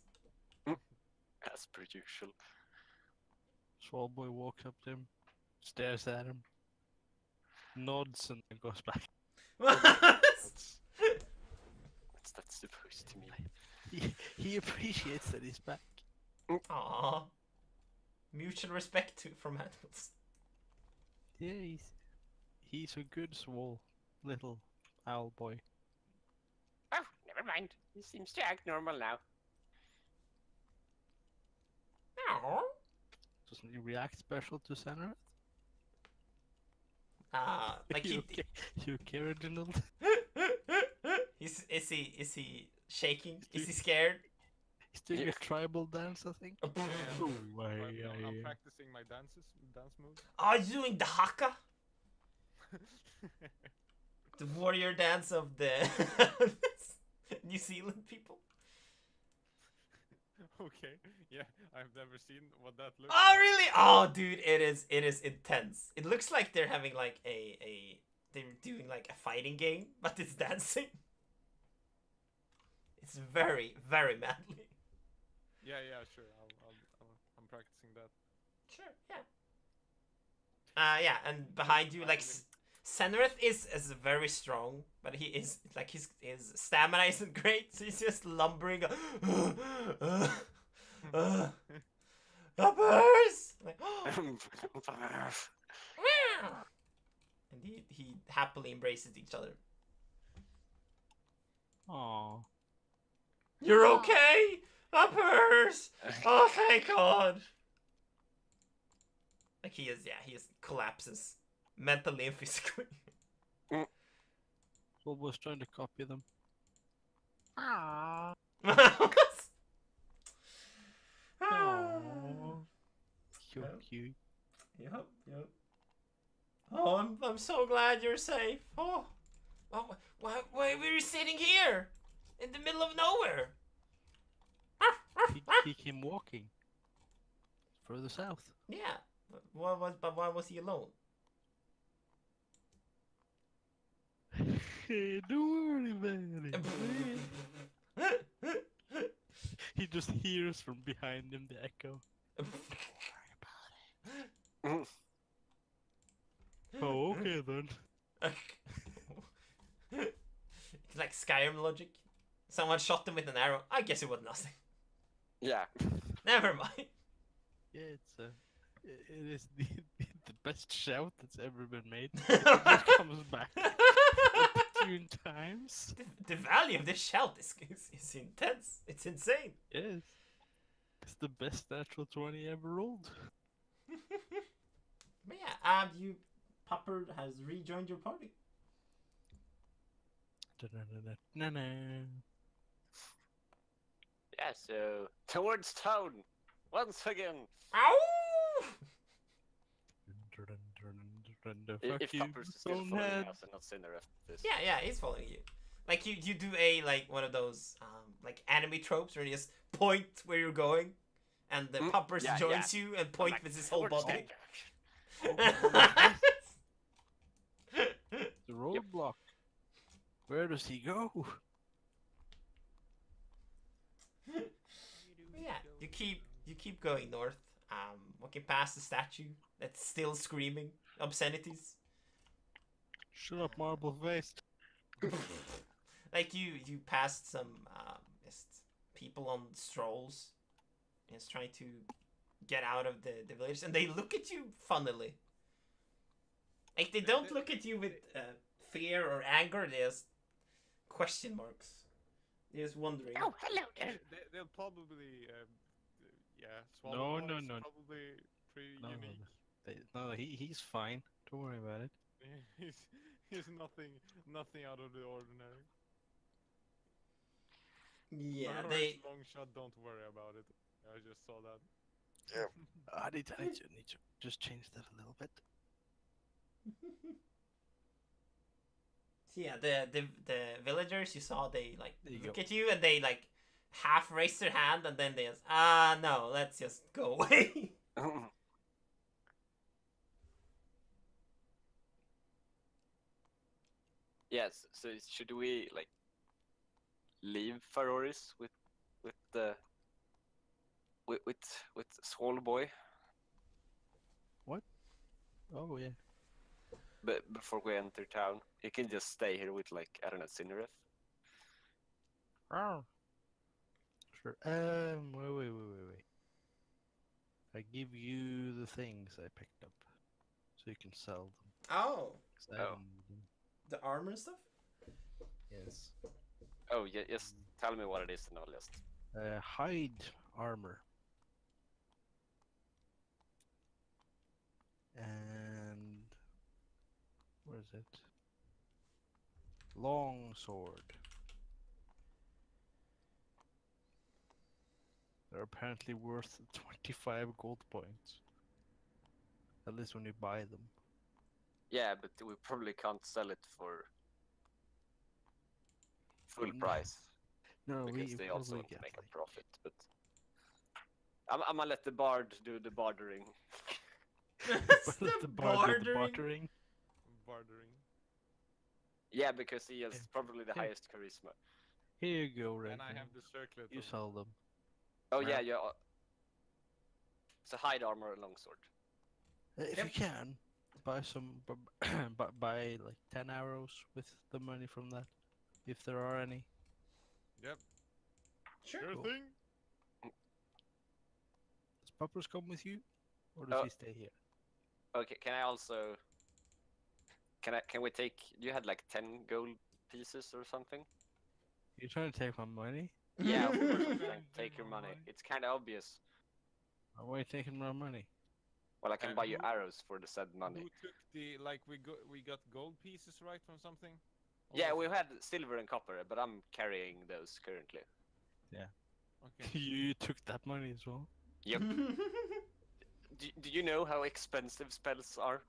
As per usual. Swallowboy walks up to him, stares at him, nods, and then goes back. What's that supposed to mean? He appreciates that he's back. Aww. Mutual respect from animals. Yeah, he's a good swole little owl boy. Oh, never mind. He seems to act normal now. Aww. Doesn't he react special to Senra? Like you okay, Reginald? is he shaking? Is he scared? He's doing a tribal dance, I think. I'm yeah. practicing my dance moves. Are you doing the haka? The warrior dance of the New Zealand people? Okay, yeah, I've never seen what that looks Oh like. really? Oh dude, it is intense. It looks like they're having like they're doing like a fighting game, but it's dancing. It's very, very manly. Yeah, sure. I'm practicing that. Sure, yeah. Yeah, and behind you, like, Senrith is very strong, but he is, like, his stamina isn't great, so he's just lumbering. Uppers! Like, and he happily embraces each other. Aww. You're okay? Uppers! Oh, thank God! Like, he just collapses. Mentally and physically. Swallowboy's trying to copy them. Aww. Cute. Yep. Oh, I'm so glad you're safe. Oh, why were you sitting here in the middle of nowhere? He came walking further south. Yeah, why was he alone? Hey, don't worry about it. He just hears from behind him the echo. heaven. It's like Skyrim logic. Someone shot them with an arrow. I guess it was nothing. Yeah. Never mind. Yeah, it is the best shout that's ever been made. It just comes back opportune times. The value of this shout is intense. It's insane. Yes. It's the best natural 20 ever rolled. But yeah, Popper has rejoined your party. Da-na-na-na-na-na. Yeah, so towards town once again. Ow! If Poppers is still following us and not Sinner after this. Yeah, he's following you. Like you do a like one of those like anime tropes where you just point where you're going, and the Poppers yeah, joins you and point like, with his whole towards body. The roadblock. Where does he go? Yeah, you keep going north, walking past the statue that's still screaming obscenities. Shut up, marble face. Like you passed some just people on strolls, just trying to get out of the village, and they look at you funnily. Like they don't look at you with fear or anger. They just question marks. They're just wondering. Oh, hello there. They'll probably, yeah, No, Swallow no, is no. probably pretty No, unique. he's fine. Don't worry about it. He's nothing out of the ordinary. Yeah, Whenever they. it's long shot, don't worry about it. I just saw that. I need to just change that a little bit. So yeah, the villagers you saw, they like There you look go. at you and they like half raise their hand and then they just no, let's just go away. Yes. So should we like leave Faroris with the with Swall Boy? Oh yeah. But before we enter town, you can just stay here with like I don't know, Cindereth. Oh. Sure. Wait. I give you the things I picked up, so you can sell them. Oh, 'Cause I don't need them. the armor and stuff. Yes. Oh yeah, just tell me what it is and I'll just. Hide armor. And where is it? Long sword. They're apparently worth 25 gold points. At least when you buy them. Yeah, but we probably can't sell it for full No. price No, because we they also probably want to get make like, a profit. But I'm gonna let the bard do the bartering. That's let the the bard do the bartering. bartering. Bartering. Yeah, because he has Yeah. probably the Yeah. highest charisma. Here you go, Red. And I have the circlet. You of- sell them. Oh Yeah. yeah. It's a hide armor and longsword. If Yep. you can, buy some, buy like 10 arrows with the money from that, if there are any. Yep. Sure. Sure Cool. thing. Does Poppers come with you, or does he stay here? Okay, can I also? Can we take? You had like 10 gold pieces or something. You trying to take my money? Yeah, of course I'm Trying trying to to take your my money. money. It's kind of obvious. Why are you taking my money? Well, I can And buy you who- arrows for the said money. Who took the we got gold pieces right from something? Or Yeah, was we had silver and copper, but I'm carrying those currently. Okay. You took that money as well. Yep. Do you know how expensive spells are?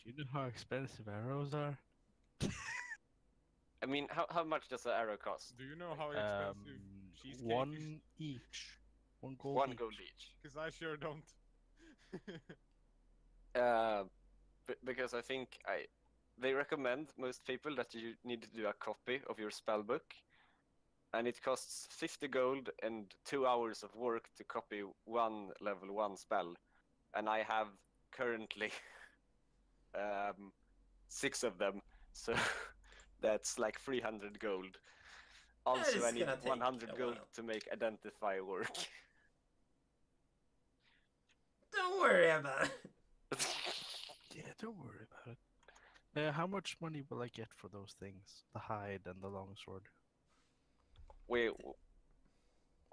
Do you know how expensive arrows are? I mean, how much does an arrow cost? Do you know how expensive cheesecake is? One each. One gold One each. gold each. Because I sure don't. Because I think they recommend most people that you need to do a copy of your spell book, and it costs 50 gold and 2 hours of work to copy one level 1 spell, and I have currently 6 of them, so that's like 300 gold. That Also, is I need gonna take 100 a gold while. to make identify work. Don't worry about it. Yeah, don't worry about it. How much money will I get for those things? The hide and the longsword. we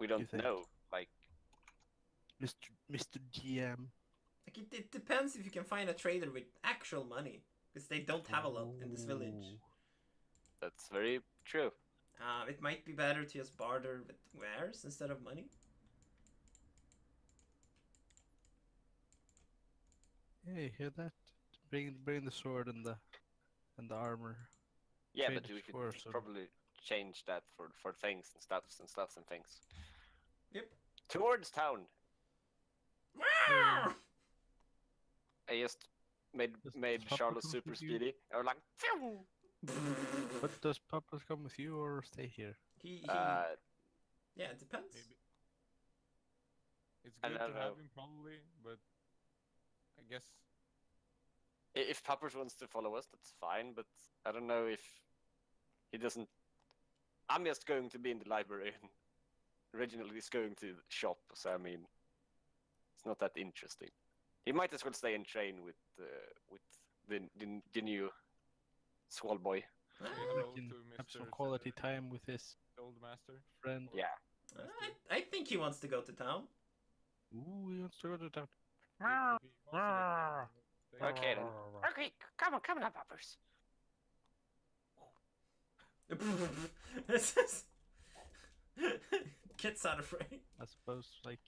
don't think? know. Like, Mr. GM. Like it depends if you can find a trader with actual money, because they don't have a lot in this village. Ooh. that's very true. It might be better to just barter with wares instead of money. Hey, hear that? Bring the sword and the armor. Yeah, Trade but we could for some- probably change that for things and stuffs and things. Yep. Towards town. Wow! I just made Does Papa Charlotte come super with you? speedy. I was like, phew! But does Papa come with you or stay here? he yeah, it depends. Maybe. It's I good don't to have know. him probably, but I guess If Pappers wants to follow us, that's fine. But I don't know if he doesn't. I'm just going to be in the library, and Reginald is going to the shop. So I mean, it's not that interesting. He might as well stay and train with the new Swall boy. say Ah, hello Can to have Mr. some quality time with his Old Master. friend. Yeah. I think he wants to go to town. Ooh, he wants to go to town. If he wants to go to town, Okay then. Okay, come on now, Poppers. This is gets out of frame. I suppose, like,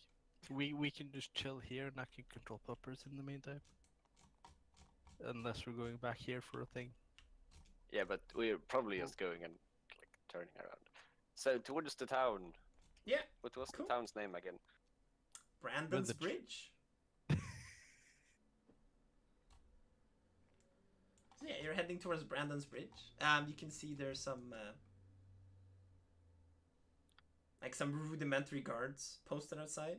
we can just chill here and I can control puppers in the meantime. Unless we're going back here for a thing. Yeah, but we're probably just going and like turning around. So towards the town. Yeah, What was cool. the town's name again? Brandon's Village. Bridge. So yeah, you're heading towards Brandon's Bridge. You can see there's some like some rudimentary guards posted outside.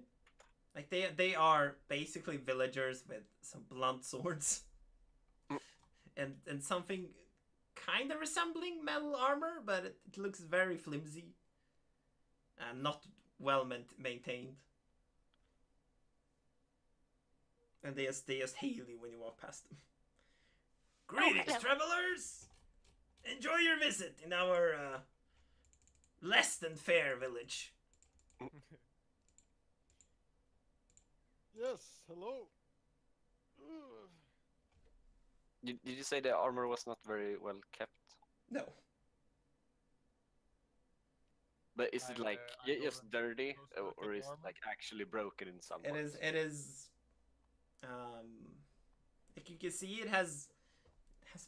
Like they are basically villagers with some blunt swords, and something kind of resembling metal armor, but it looks very flimsy and not well maintained. And they just hail you when you walk past them. Greetings, hello. travelers! Enjoy your visit in our less than fair village. Yes, hello. Did you say the armor was not very well kept? No. But is it I- like I don't just dirty, know or is armor. it like actually broken in some It parts? is like you can see it has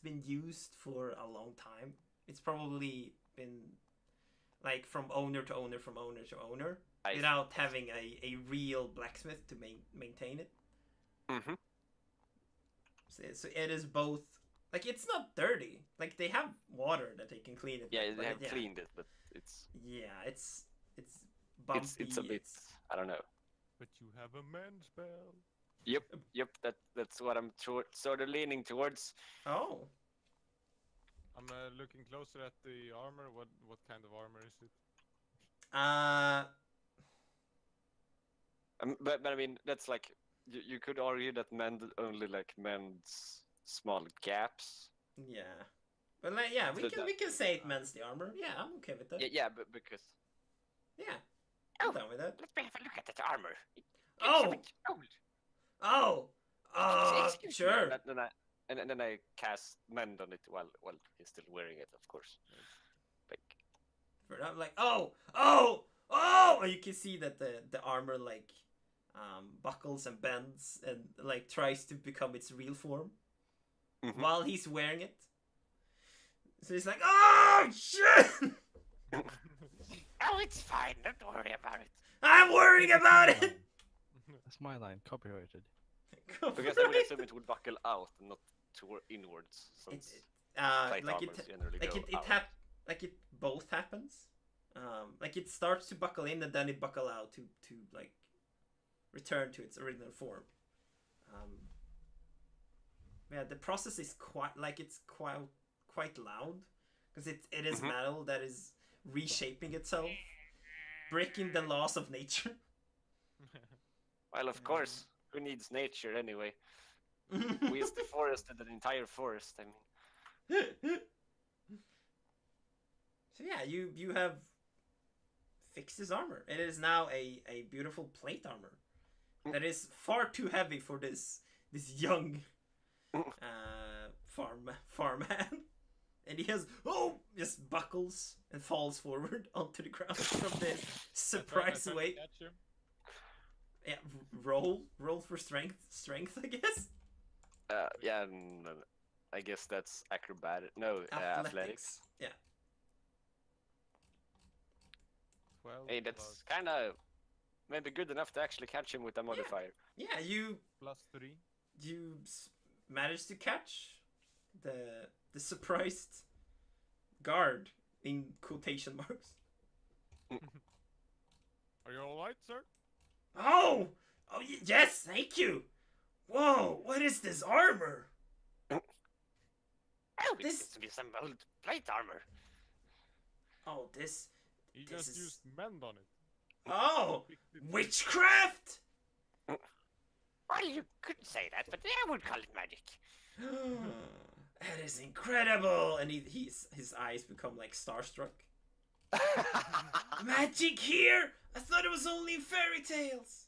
been used for a long time. It's probably been like from owner to owner from owner to owner I see. without having a real blacksmith to maintain it. Mm-hmm. So it is both like it's not dirty. Like they have water that they can clean it. Yeah, with, they but have cleaned it, but it's bumpy. it's a bit. I don't know. But you have a man spell. Yep. That's what I'm sort of leaning towards. Oh, I'm looking closer at the armor. What kind of armor is it? But I mean, that's like you could argue that mend only like mends small gaps. yeah. But like, yeah, So we can say it mends the armor. Yeah, I'm okay with that. Yeah, but because Yeah, I'm Oh. down with that. Let me have a look at that armor. It's Oh! a bit old. Oh, Excuse me. sure. then I cast mend on it while he's still wearing it, of course. Like I'm like, oh! And you can see that the armor like buckles and bends and like tries to become its real form Mhm. while he's wearing it. So he's like, oh shit! Oh, it's fine. Don't worry about it. I'm worrying about it. That's my line, copyrighted. because I would assume it would buckle out and not toward inwards, since plate like armors generally like go it out. like it both happens. Like it starts to buckle in and then it buckle out to like return to its original form. Yeah, the process is quite loud because it is Mhm. metal that is reshaping itself, breaking the laws of nature. Well, of course. Who needs nature anyway? We is deforested an entire forest. I mean, So yeah, you have fixed his armor. It is now a beautiful plate armor that is far too heavy for this young farmman. And he has just buckles and falls forward onto the ground from this surprise I try to weight. catch him. Yeah, roll for strength, I guess. yeah, I guess that's acrobatic. No, athletics. Yeah. 12 Hey, that's kind of maybe good enough to actually catch him with a modifier. Yeah, you plus 3. managed to catch the surprised guard in quotation marks. Are you alright, sir? Oh, yes, thank you. Whoa, what is this armor? Oh, This- this to be some old plate armor. Oh, this. He This just is- used mend on it. Oh, Fixed it. witchcraft. Well, you could say that, but I would call it magic. That is incredible. And his eyes become like starstruck. Magic here? I thought it was only in fairy tales.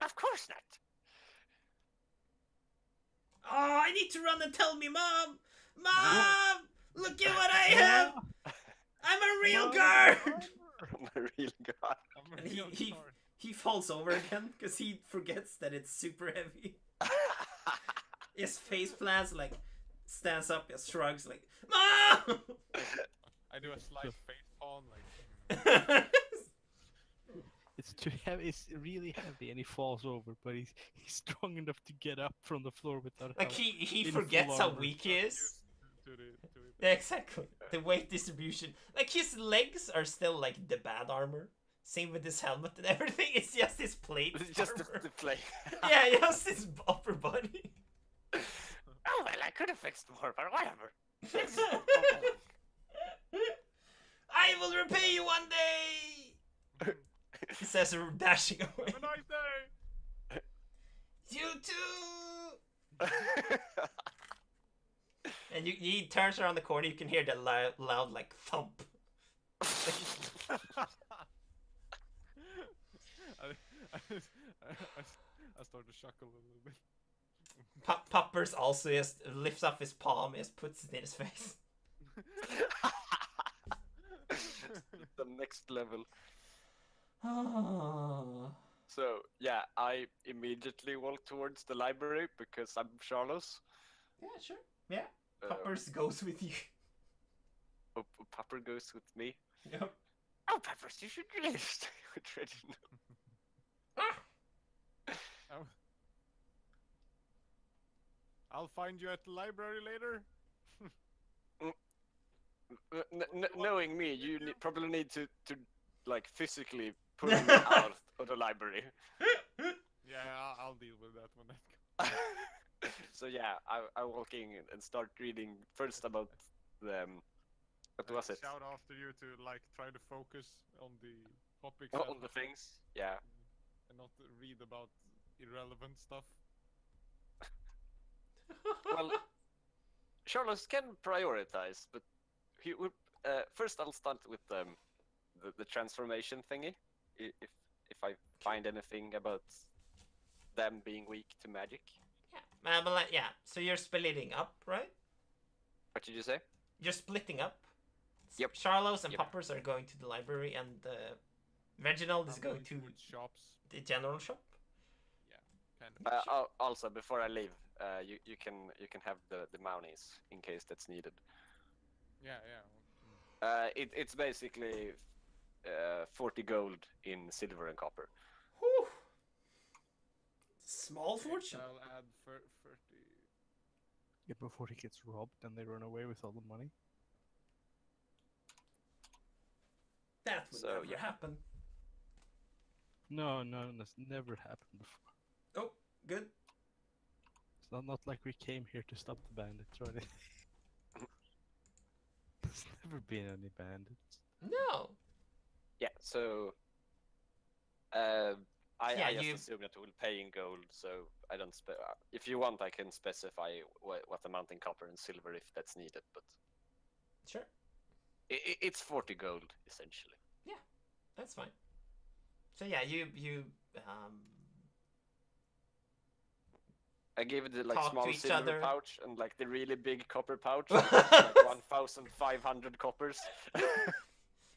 Of course not. Oh, I need to run and tell me mom. Mom, look at what I have. I'm a real guard. I'm a real god. I'm And real sorry. he falls over again because he forgets that it's super heavy. His face plants, like, stands up, just shrugs, like, Mom! I do a slight face palm, like. It's too heavy. It's really heavy, and he falls over. But he's strong enough to get up from the floor without Like, help. he In forgets full how armor. weak he is. Used to it. Yeah, exactly. The weight distribution. Like, his legs are still, like, the bad armor. Same with his helmet and everything. It's just his plate It's just armor. the play. Yeah, just his upper body. Oh, well, I could have fixed more, but whatever. I will repay you one day! He says, dashing away. Have a nice day. You too! And he turns around the corner, you can hear the loud like, thump. I start to chuckle a little bit. Poppers also just lifts up his palm, just puts it in his face. The next level. Oh. So yeah, I immediately walk towards the library because I'm Charlos. Yeah, sure. Yeah. Uh, Poppers goes with you. Pupper goes with me. Yep. Oh, Peppers, you should really stay with Reginald. I'll find you at the library later. Knowing me, you probably need to like physically pull me out of the library. Yeah, I'll deal with that when that comes. So yeah, I walk in and start reading first about the what was it? Shout after you to like try to focus on the topics Oh, at on the things. Yeah. and not read about irrelevant stuff. Well, Charles can prioritize, but he would first I'll start with the transformation thingy. If I find anything about them being weak to magic. Yeah. But like, yeah. So you're splitting up, right? What did you say? You're splitting up. Yep. Charlos and Yep. Poppers are going to the library, and Reginald is I'm going to towards shops. the general shop. Kind of. Also, before I leave, you can have the mounties in case that's needed. Yeah. Mm. It's basically 40 gold in silver and copper. Whew. Small fortune. I'll add 30. Yeah, before he gets robbed and they run away with all the money. That would So, never yeah. happen. No, that's never happened before. Oh, good. Not like we came here to stop the bandits or anything. There's never been any bandits. No. Yeah, so Yeah, I just you- assume that we'll pay in gold, so I don't. If you want, I can specify what amount in copper and silver if that's needed, but Sure. it's 40 gold essentially. That's fine. So yeah, you I gave it the like Talk to small each silver other. pouch and like the really big copper pouch, like 1,500 coppers.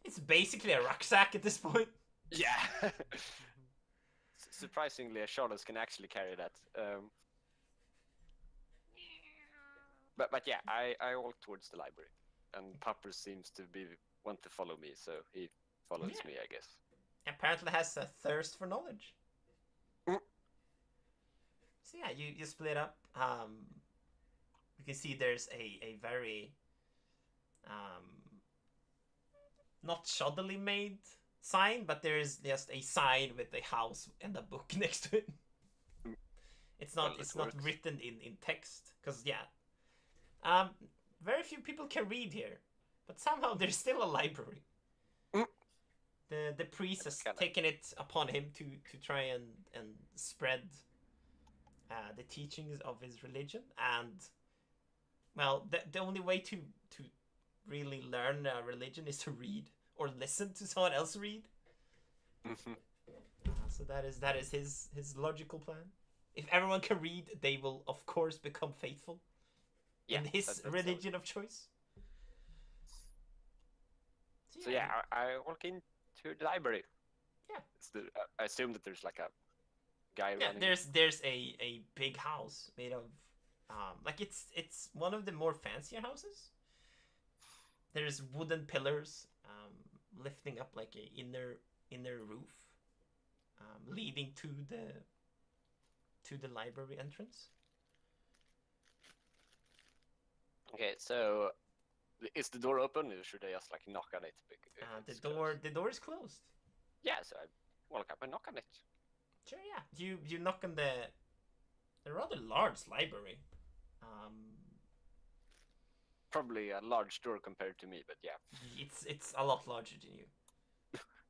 It's basically a rucksack at this point. Yeah. Surprisingly, a Charlotte can actually carry that. But yeah, I walk towards the library, and Popper seems to want to follow me, so he follows Yeah. me, I guess. Apparently has a thirst for knowledge. Mm. So yeah, you split up. You can see there's a very not shoddily made sign, but there is just a sign with a house and a book next to it. Mm. It's not Well, it it's not works. written in text, because yeah, very few people can read here, but somehow there's still a library. Mm. The priest has Kinda. taken it upon him to try and spread the teachings of his religion, and well, the only way to really learn a religion is to read or listen to someone else read. Mhm. So that is his logical plan. If everyone can read, they will of course become faithful in his that religion of choice. So yeah, I walk into the library. Yeah. I assume that there's like a guy Yeah, running. there's a big house made of like it's one of the more fancier houses. There's wooden pillars lifting up like a inner roof leading to the library entrance. Okay, so is the door open, or should I just like knock on it? The It's door closed? the door is closed. Yeah, so I walk up and knock on it. Sure, yeah. You knock on the rather large library. Probably a large door compared to me, but yeah. It's a lot larger than you.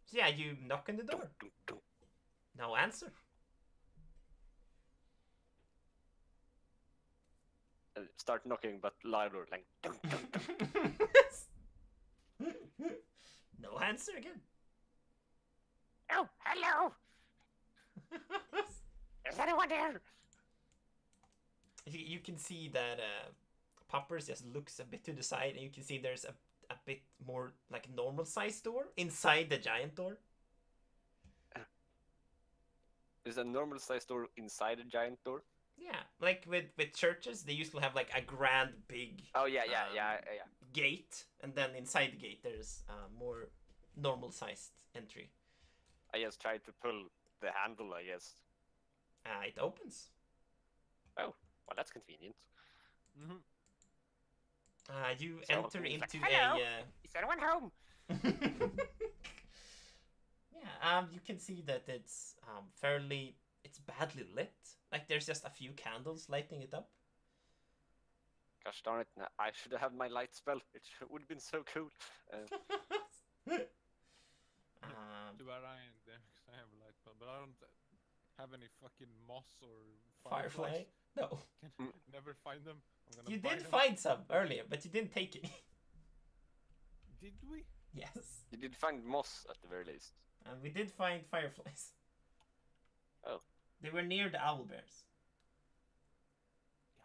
So yeah, you knock on the door. Dunk, dunk. No answer. Start knocking, but louder, like dunk, dunk, dunk. No answer again. Oh, hello! Is anyone there? You can see that Poppers just looks a bit to the side, and you can see there's a bit more like normal sized door inside the giant door. There's a normal sized door inside a giant door. Yeah, like with churches, they usually have like a grand big Oh yeah, gate, and then inside the gate there's more normal sized entry. I just tried to pull the handle, I guess. It opens. Well, that's convenient. Mm-hmm. You So enter it's like, into "Hello?" a. Is anyone home? Yeah, you can see that it's it's badly lit. Like there's just a few candles lighting it up. Gosh darn it! I should have had my light spell. It would have been so cool. Too bad I ain't there 'cause I have a light bulb, but I don't have any fucking moss or Firefly? fireflies. No. Can never find them. I'm gonna You buy did them. find some earlier, but you didn't take any. Did we? Yes. You did find moss at the very least. And we did find fireflies. Oh. They were near the owl bears.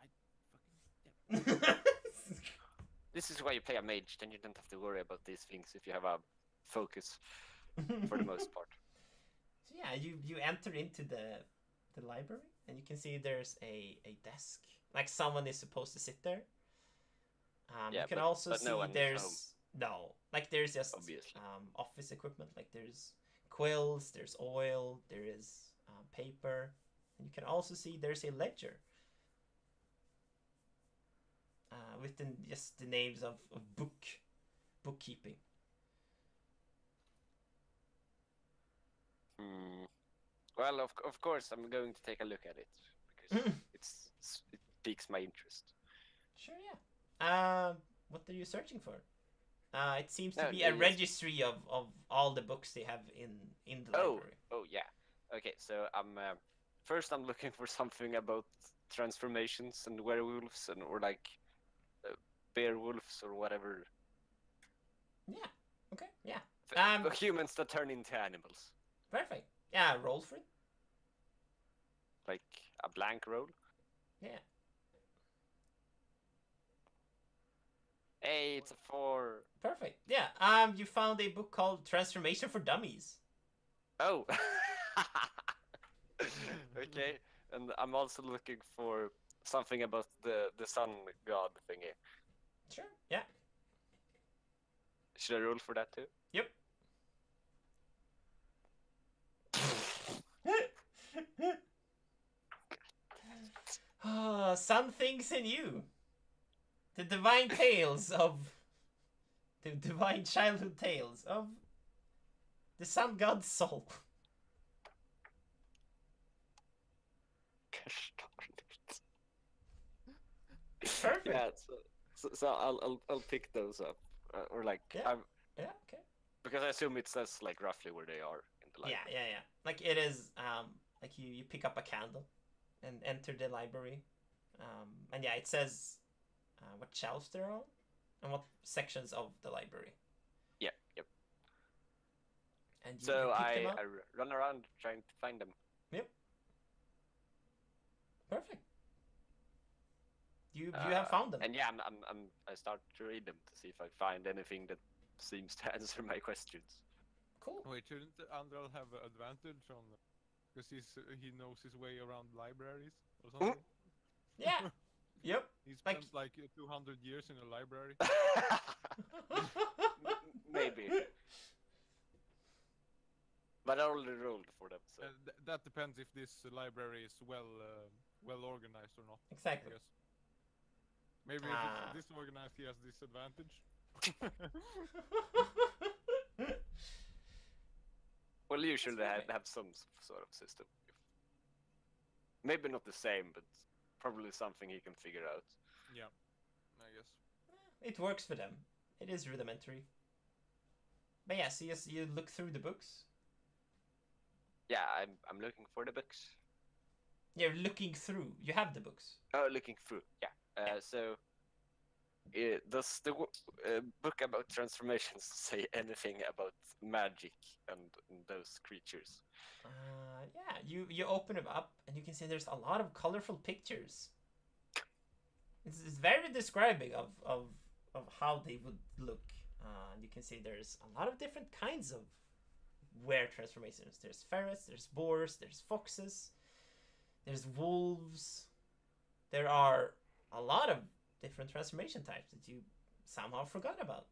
I fucking. This is why you play a mage. Then you don't have to worry about these things if you have a focus for the most part. So yeah, you enter into the library, and you can see there's a desk. Like someone is supposed to sit there. Yeah, you can but- also but see no one is there's no, like there's just Obviously. office equipment. Like there's quills, there's oil, there is paper, and you can also see there's a ledger with just the names of bookkeeping. Well, of course, I'm going to take a look at it because piques my interest. Sure, yeah. What are you searching for? It seems to No, be a it's- registry of all the books they have in the library. Oh yeah. Okay, so first I'm looking for something about transformations and werewolves and or like bear wolves or whatever. Yeah. Okay. Yeah. The humans that turn into animals. Perfect. Yeah. Roll for it. Like a blank roll. Yeah. Hey, it's a 4. Perfect. Yeah. You found a book called Transformation for Dummies. Oh. Okay, and I'm also looking for something about the sun god thingy. Sure. Yeah. Should I roll for that too? Yep. Some things in you. The divine tales of the divine childhood tales of the sun god's soul. Gosh darn it. Perfect. Yeah, so I'll pick those up, or like Yeah. Yeah. Okay. because I assume it says like roughly where they are in the library. Yeah. Like it is. Like you pick up a candle, and enter the library. And yeah, it says what shelves they're on, and what sections of the library. Yep. And you So pick I them up. run around trying to find them. Perfect. You have found them. And yeah, I start to read them to see if I find anything that seems to answer my questions. Cool. Wait, shouldn't Andral have an advantage on because he knows his way around libraries or something? Yeah. Yep. He Like- spent like 200 years in a library. Maybe. But I already rolled for them, so. That depends if this library is well organized or not. I Exactly. guess. Maybe if it's disorganized, he has disadvantage. Well, usually they That's have some sort of system. Maybe not the same, but probably something he can figure out. Yeah, I guess. It works for them. It is rudimentary. But yeah, so you look through the books. Yeah, I'm looking for the books. You're looking through. You have the books. Oh, looking through. Yeah. So, does the book about transformations say anything about magic and those creatures? Yeah, you open it up and you can see there's a lot of colorful pictures. It's very describing of how they would look. You can see there's a lot of different kinds of were transformations. There's ferrets, there's boars, there's foxes, there's wolves. There are a lot of different transformation types that you somehow forgot about.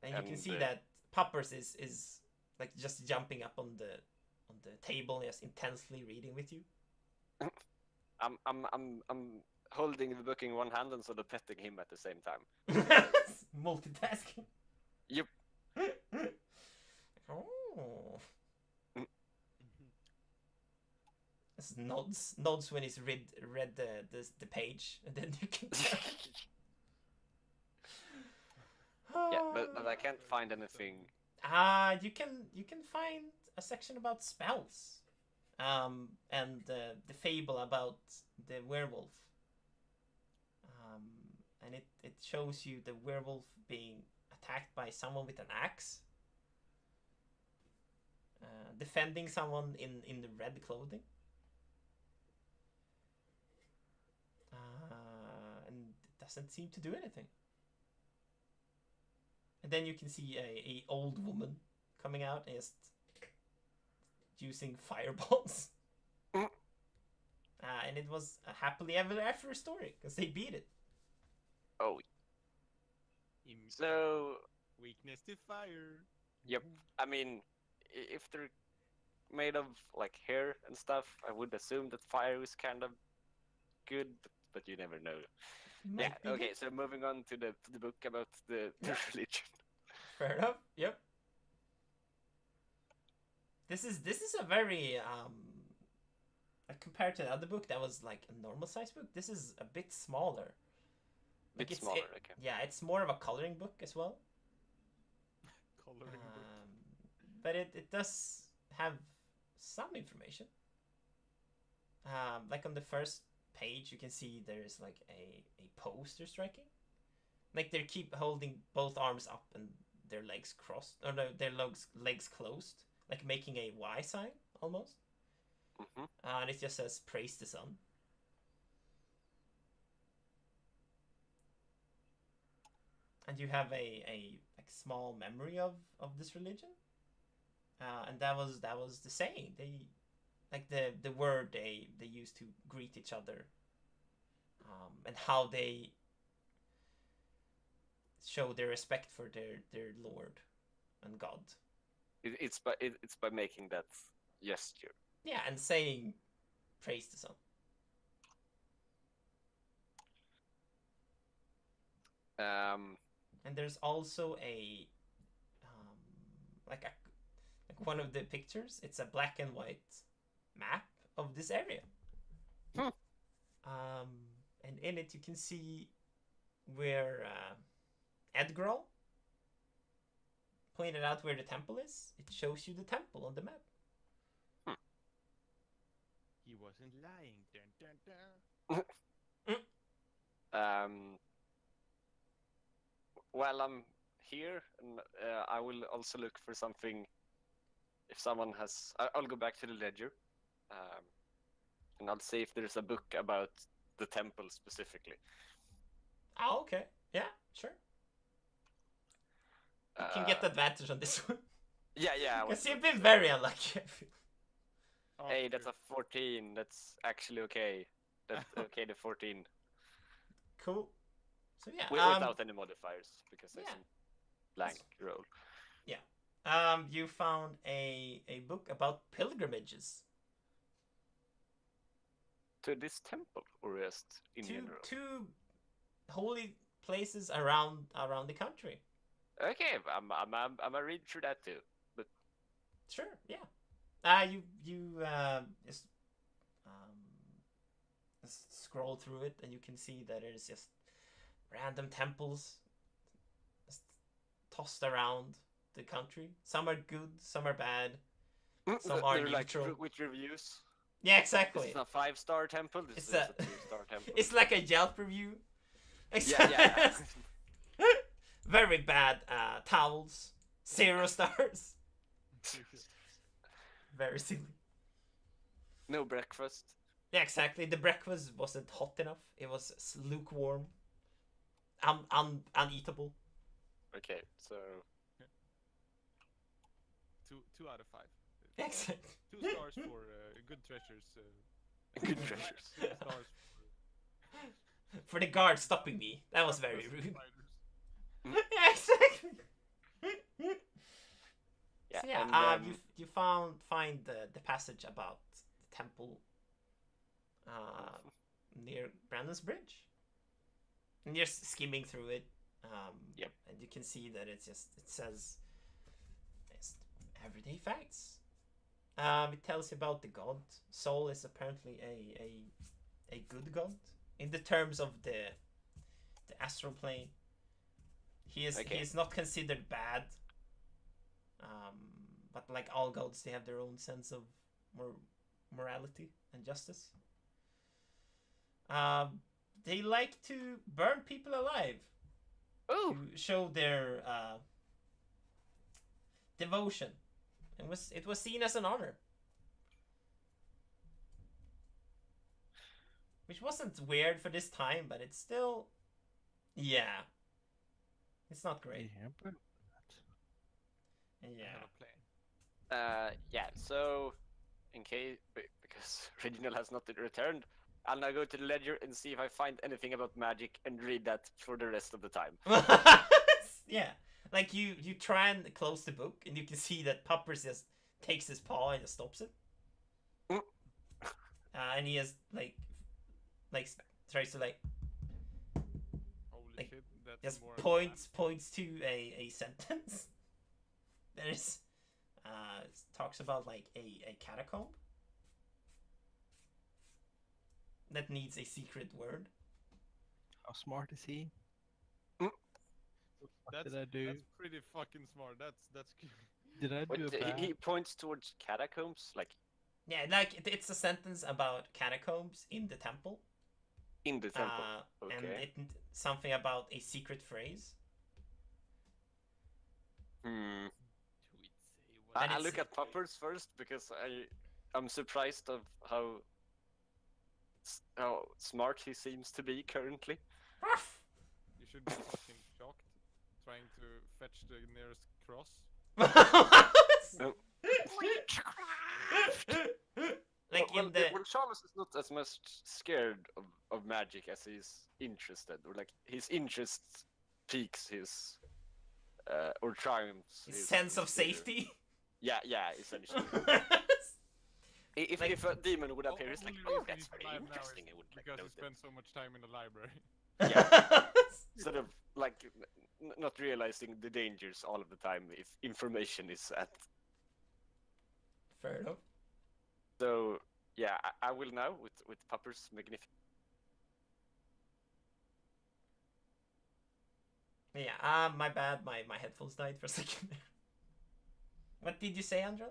And you can see that Poppers is like just jumping up on the table, just intensely reading with you. I'm holding the book in one hand and sort of petting him at the same time. Multitasking. Yep. Oh. This nods when he's read the page, and then you can. Yeah, but I can't find anything. You can find a section about spells, and the fable about the werewolf. And it shows you the werewolf being attacked by someone with an axe, defending someone in the red clothing. And it doesn't seem to do anything. And then you can see a old woman coming out and just using fireballs. And it was a happily ever after story because they beat it. Oh, so Weakness to fire. Yep. I mean, if they're made of like hair and stuff, I would assume that fire is kind of good, but you never know. Might Yeah. be Okay. good. So moving on to the book about the religion. Fair enough. Yep. This is a very like compared to the other book that was like a normal size book, this is a bit smaller. Like Bit smaller, okay. Yeah, it's more of a coloring book as well. Coloring book. But it does have some information. Like on the first page, you can see there's like a pose they're striking. Like they keep holding both arms up and their legs crossed, or no, their legs closed, like making a Y sign almost. Mm-hmm. And it just says "Praise the Sun." And you have a like small memory of this religion. And that was the saying. They like the word they used to greet each other. And how they show their respect for their Lord and God. It's by making that gesture. Yeah, and saying praise the sun. And there's also a like one of the pictures. It's a black and white map of this area. And in it you can see where Edgarl pointed out where the temple is. It shows you the temple on the map. He wasn't lying. Dun, dun, dun. While I'm here, and I will also look for something. If someone has, I'll go back to the ledger, and I'll see if there's a book about the temple specifically. Oh, okay. Yeah, sure. You can get the advantage on this one. Yeah. Because you've been very unlucky, I feel. Oh, Hey, that's good. a 14. That's actually okay. That's okay, the 14. Cool. So yeah, Without any modifiers, because it's yeah. a blank roll. You found a book about pilgrimages To this temple, or just in to general? two holy places around the country. Okay, I'm gonna read through that too. But Sure, yeah. You just scroll through it, and you can see that it is just random temples just tossed around the country. Some are good, some are bad, some are they're neutral. like with reviews. Yeah, This exactly. is a 5-star temple. This It's is a 2-star temple. It's like a Yelp review. Yeah. Very bad towels. 0 stars. Very silly. No breakfast. Yeah, exactly. The breakfast wasn't hot enough. It was lukewarm. Uneatable. Okay, so 2 out of 5. Exactly. 2 stars for good treasures. good treasures. 2 stars For the guard stopping me. That was very for rude. spiders. Yeah, exactly. Yeah, So yeah, and, you find the passage about the temple near Brandon's Bridge. And you're skimming through it. Yep. And you can see that it says just everyday facts. It tells you about the god. Sol is apparently a good god in the terms of the astral plane. He is not considered bad. But like all gods, they have their own sense of morality and justice. They like to burn people alive oh, to show their devotion. It was seen as an honor, which wasn't weird for this time, but it's still, yeah, it's not great. Yeah, but I Yeah. have a plan. yeah. So, in case because Reginald has not returned, I'll now go to the ledger and see if I find anything about magic and read that for the rest of the time. Yeah, like you try and close the book, and you can see that Puppers just takes his paw and just stops it. And he has like tries to Holy Like, shit, that's just more points to a sentence. There's talks about like a catacomb. that needs a secret word. How smart is he? That's, did I do? that's pretty fucking smart. That's cute. Did I do a Wait, bad? he points towards catacombs, like Yeah, like it's a sentence about catacombs in the temple. in the temple. And Okay. something about a secret phrase. Hmm. And I it's- look at Puppers first because I'm surprised of how smart he seems to be currently. You should be fucking shocked, trying to fetch the nearest cross. No. Like well, in the well, Charles is not as much scared of magic as he's interested, or like his interest piques his or triumphs his sense of his, safety. Yeah, essentially. If Like- if a demon would appear, it's like, Only oh, reason that's he's very alive now interesting. is I would like because know he that. spent so much time in the library. Sort of like not realizing the dangers all of the time if information is at. Fair enough. So yeah, I will now with Pupper's magnificent. Yeah, my bad. My headphones died for a second. What did you say, Andra?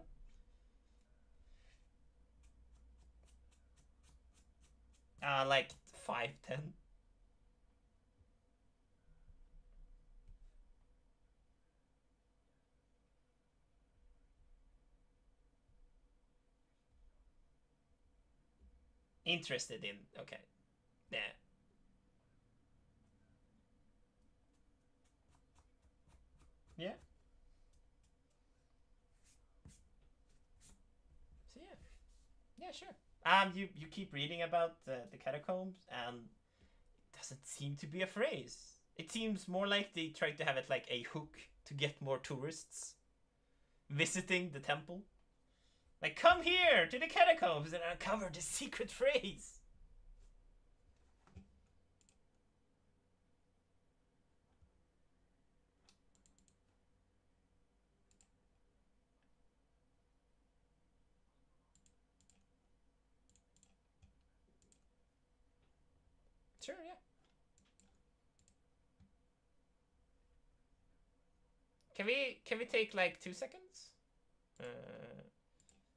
Like 5'10". Interested in, okay. Yeah. Yeah. So yeah. Yeah, sure. You keep reading about the catacombs, and it doesn't seem to be a phrase. It seems more like they tried to have it like a hook to get more tourists visiting the temple. Like, come here to the catacombs and uncover the secret phrase. Sure, yeah. Can we take like 2 seconds?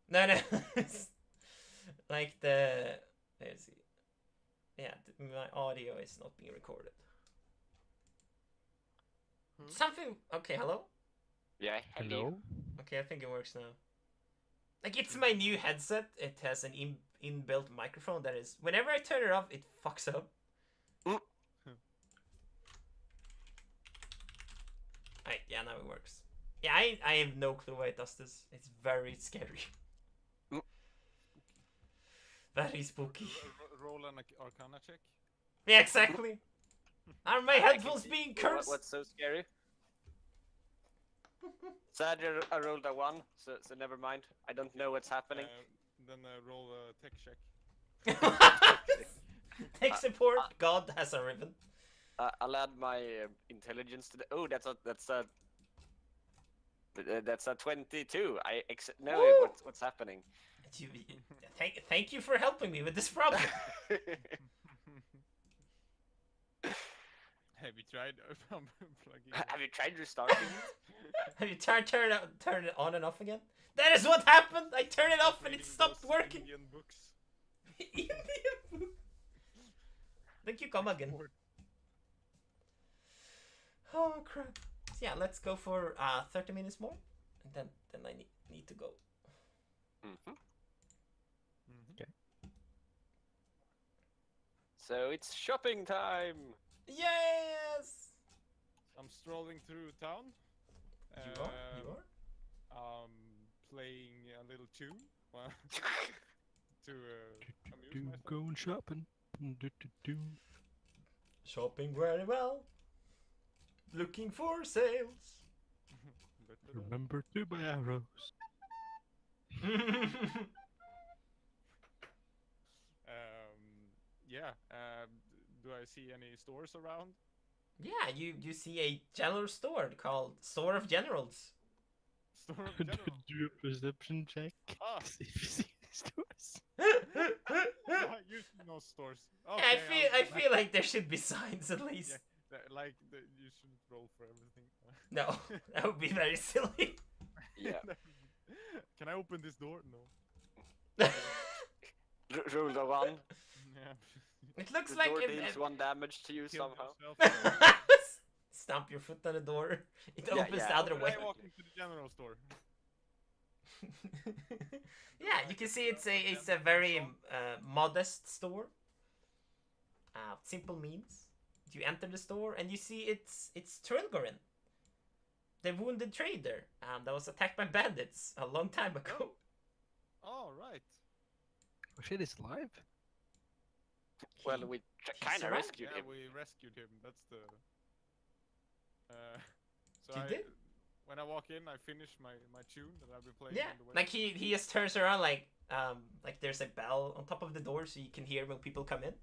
No. Like let's see. Yeah, my audio is not being recorded. Something. Okay, hello. Yeah, Hello? Okay, I think it works now. Like, it's my new headset. It has an inbuilt microphone that is. Whenever I turn it off, it fucks up. Alright, yeah, now it works. Yeah, I have no clue why it does this. It's very scary. Very spooky. Roll an Arcana check. Yeah, exactly. Are my I can headphones see being cursed? What's so scary? Sadly, I rolled a 1, so never mind. I don't know what's happening. Then roll a tech check. Tech support. God has a ribbon. I'll add my intelligence to the. Oh, that's a 22. I know Woo! what's happening. Thank you for helping me with this problem. Have you tried plugging? Have you tried restarting it? Have you turn it on and off again? That is what happened. I turned it off and it Reading stopped those working. Indian books. Indian book. Thank you, come again. Oh crap. So yeah, let's go for 30 minutes more, and then I need to go. Mm-hmm. Okay. So it's shopping time. Yes. I'm strolling through town. You are. Playing a little tune to amuse myself. Going shopping. Shopping very well. Looking for sales. Remember to buy arrows. Yeah. Do I see any stores around? Yeah, you see a general store called Store of Generals. Store of general. Do a perception check. Ah. See if you see any stores. Yeah, you should no stores. Yeah, Okay, I feel like there should be signs at least. Yeah, you shouldn't roll for everything. No, that would be very silly. Yeah. Can I open this door? No. Roll the one. Yeah. It looks The like door if, deals 1 damage to you Kill somehow. yourself. stamp your foot on the door. It Yeah, opens yeah. the other When way. I walk into the general store. Yeah, you can see it's a very modest store. Simple means. You enter the store and you see it's Trilgorin, the wounded trader, that was attacked by bandits a long time ago. Oh, right. Oh shit, he's alive? Well, we kind of survived. rescued Yeah, him. we rescued him. That's the. So You I, did? when I walk in, I finish my tune that I've been playing. Yeah, on the way. like he just turns around like there's a bell on top of the door so you can hear when people come in.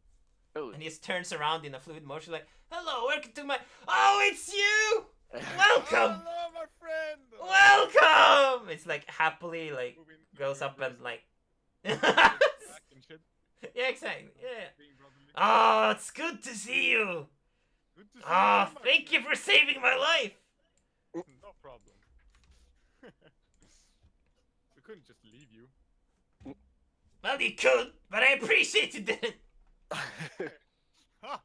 Oh, And he just turns around in a fluid motion like, hello, welcome to my... Oh, it's you! Welcome! Hello, my friend. Welcome! It's like happily like Moving- goes moving up and aggressive, like... back and shit, Yeah, exactly. Yeah. being brotherly. Oh, it's good to see you. Good to see Oh, you, my thank you friend. for saving my life. No problem. We couldn't just leave you. Well, you could, but I appreciate you didn't. Ah,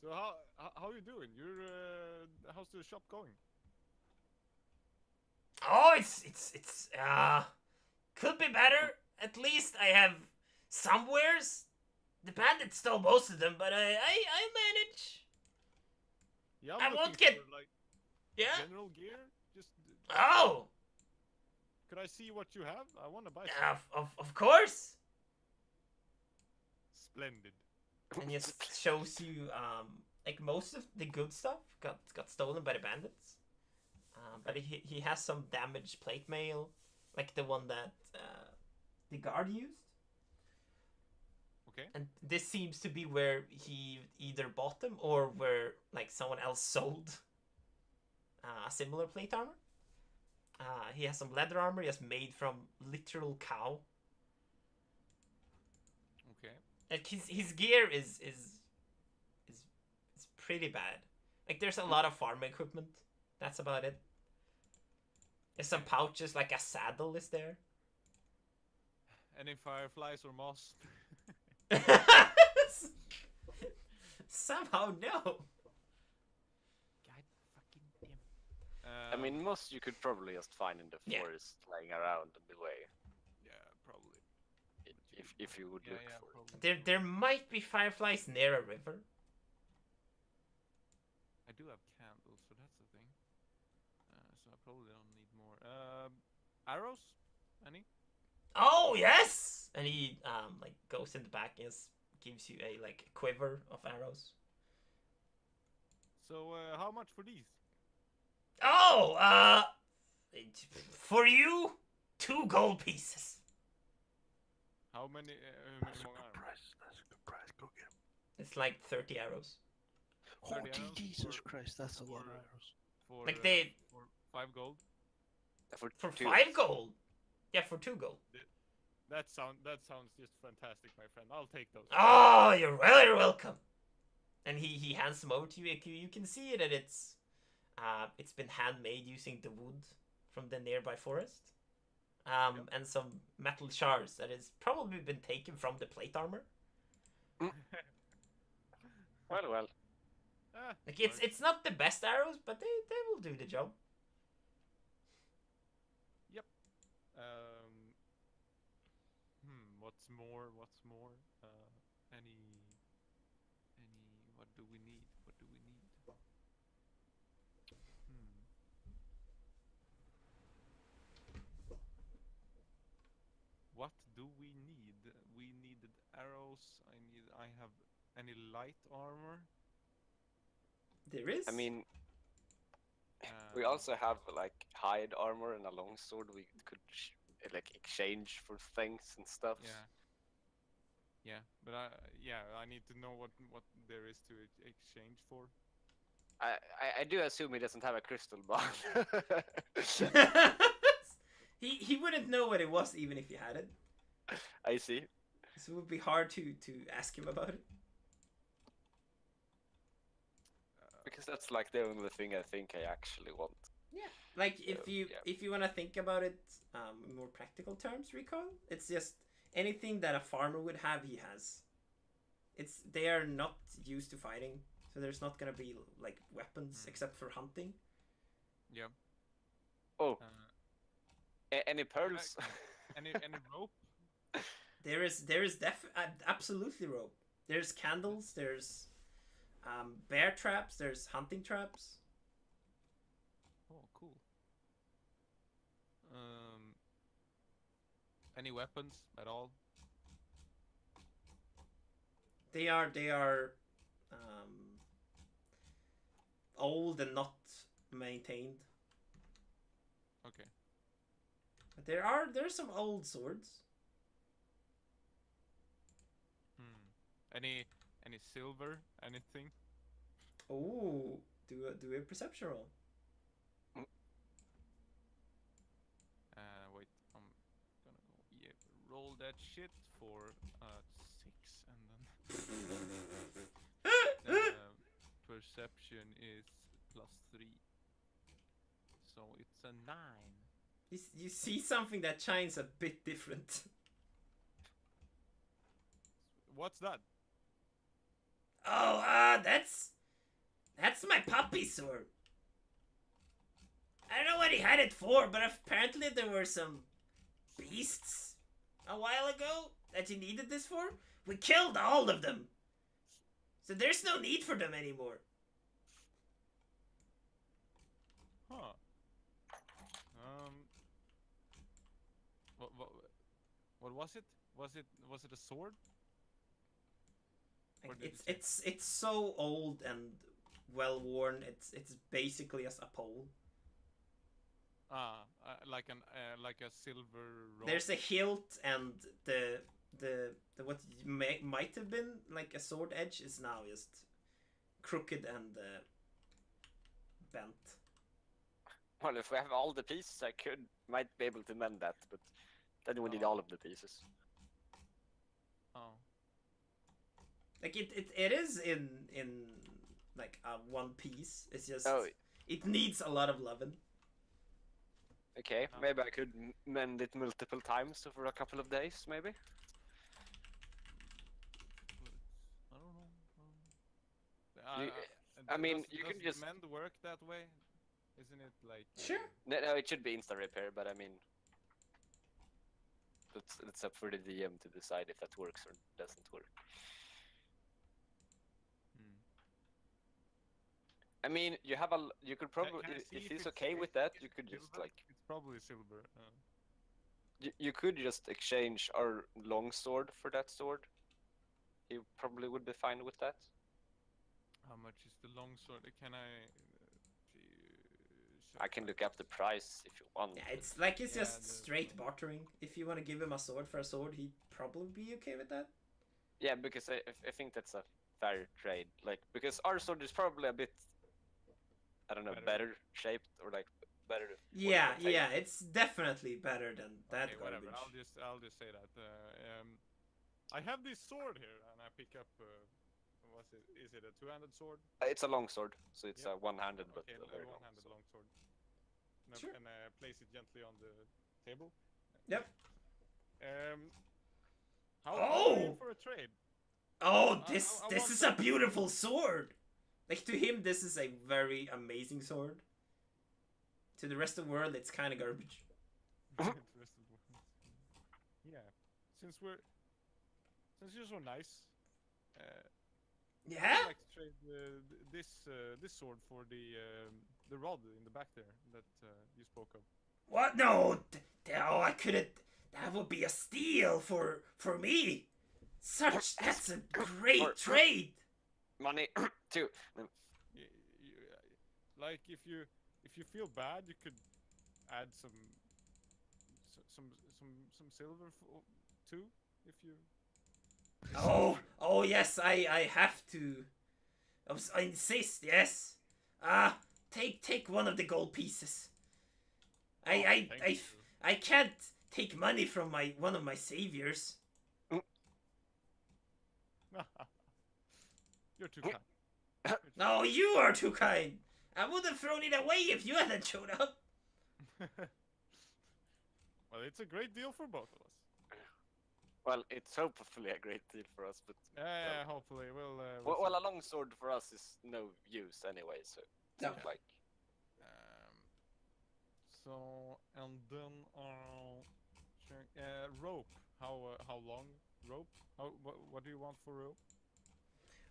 so how you doing? How's the shop going? Oh, it's could be better. At least I have some wares. The bandits stole most of them, but I manage. Yeah, I I'm won't looking get- for, like Yeah. general gear. Just Oh, could I see what you have? I want to buy yeah, some. of course. Splendid. And it shows you like most of the good stuff got stolen by the bandits. But he has some damaged plate mail, like the one that the guard used. Okay. And this seems to be where he either bought them or where like someone else sold a similar plate armor. He has some leather armor he has made from literal cow. Okay. Like his gear is pretty bad. Like there's a lot of farm equipment. That's about it. There's some pouches, like a saddle is there. Any fireflies or moss? Somehow no. God fucking damn. I mean, most you could probably just find in the Yeah. forest, lying around in the way, Yeah, probably. if you would Yeah, look yeah, for it. probably. There might be fireflies near a river. I do have candles, so that's the thing. So I probably don't need more. Arrows? Any? Oh yes! And he like goes in the back and just gives you a like quiver of arrows. So how much for these? Oh, for you, 2 gold pieces. How many? That's a More good arrows? price. That's a good price. Go get him. It's like 30 arrows. 30 Oh, arrows Jesus for- Christ, that's a lot of for- arrows. For Like they for 5 gold. for two. 5 gold. Yeah, for 2 gold. That sounds just fantastic, my friend. I'll take those. Oh, you're welcome. And he hands them over to you. You can see that it's been handmade using the wood from the nearby forest. And some metal shards that has probably been taken from the plate armor. Well. Ah, Like nice. it's not the best arrows, but they will do the job. What's more? What's more? Any? What do we need? What do we need? What do we need? We needed arrows. I have any light armor? There is. I mean, we Um, also have like hide armor and a longsword we could like exchange for things and stuff. Yeah. Yeah, but I need to know what there is to exchange for. I do assume he doesn't have a crystal ball. he wouldn't know what it was even if he had it. I see. So it would be hard to ask him about it. Because that's like the only thing I think I actually want. Yeah, like if So, you yeah. if you want to think about it in more practical terms, recoil. It's just anything that a farmer would have, he has. They are not used to fighting, so there's not gonna be like weapons except for hunting. Yeah. Oh, Uh, any pearls? any rope? There is absolutely rope. There's candles. There's bear traps. There's hunting traps. Oh, cool. Any weapons at all? They are old and not maintained. Okay. But there's some old swords. Any silver? Anything? Oh, do a perception roll. Wait, I'm gonna go roll that shit for 6 and then perception is +3, so it's a 9. You see something that shines a bit different. What's that? Oh, that's my puppy sword. I don't know what he had it for, but apparently there were some beasts a while ago that he needed this for. We killed all of them, so there's no need for them anymore. Huh. What was it? Was it a sword? Or did you say- It's so old and well worn. It's basically as a pole. Like a silver rod. There's a hilt, and the what might have been like a sword edge is now just crooked and bent. Well, if we have all the pieces, I might be able to mend that, but then we need all of the pieces. Oh. Like it is in like a one piece. It's just it needs a lot of loving. Okay, maybe I could mend it multiple times over a couple of days, maybe. I don't know. I mean, does, you does can just mend work that way? Isn't it like? Sure. No, it should be insta repair, but I mean, it's up for the DM to decide if that works or doesn't work. I mean, you could probably, Can I see if if he's okay with that, you could just silver? like, It's probably silver. you could just exchange our long sword for that sword. He probably would be fine with that. How much is the long sword? Can I can look up the price if you want. Yeah, it's like it's Yeah, just straight bartering. If you want to give him a sword for a sword, he'd probably be okay with that. Yeah, because I think that's a fair trade. Like, because our sword is probably a bit, I don't know, better shaped or like better. Yeah, it's definitely better than that Okay, garbage. whatever. I'll just say that. I have this sword here, and I pick up. What's it? Is it a two-handed sword? It's a long sword, so it's Yep. a one-handed, but Okay, a a very long one-handed sword. long sword. And, Sure. and place it gently on the table. Yep. How are you in for a trade? Oh, I this want is a that. beautiful sword. Like to him, this is a very amazing sword. To the rest of the world, it's kind of garbage. Yeah, since you're so nice. Yeah. I'd like to trade this sword for the rod in the back there that you spoke of. What? No. Oh, I couldn't. That would be a steal for me. That's a great trade. Money too. Like if you feel bad, you could add some silver too. If you. Oh yes, I have to. I insist. Yes. Take one of the gold pieces. I can't take money from one of my saviors. You're too kind. No, you are too kind. I would have thrown it away if you hadn't showed up. Well, it's a great deal for both of us. Well, it's hopefully a great deal for us, but Yeah, hopefully we'll. well, see. a long sword for us is no use anyway. So it's No. not like So and then check, rope. How long rope? What do you want for rope?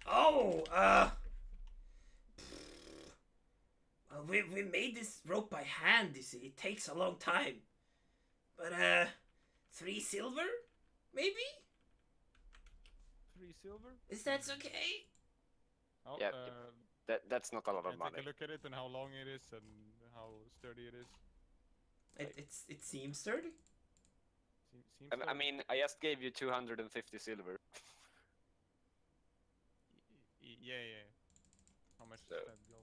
Oh, well, we made this rope by hand. You see, it takes a long time. But 3 silver, maybe? 3 silver? Is that okay? Oh, Yeah, that's not a lot of take money. a look at it and how long it is and how sturdy it is. It seems sturdy. Seems I mean, I just gave you 250 silver. Yeah. How much So- is that gold?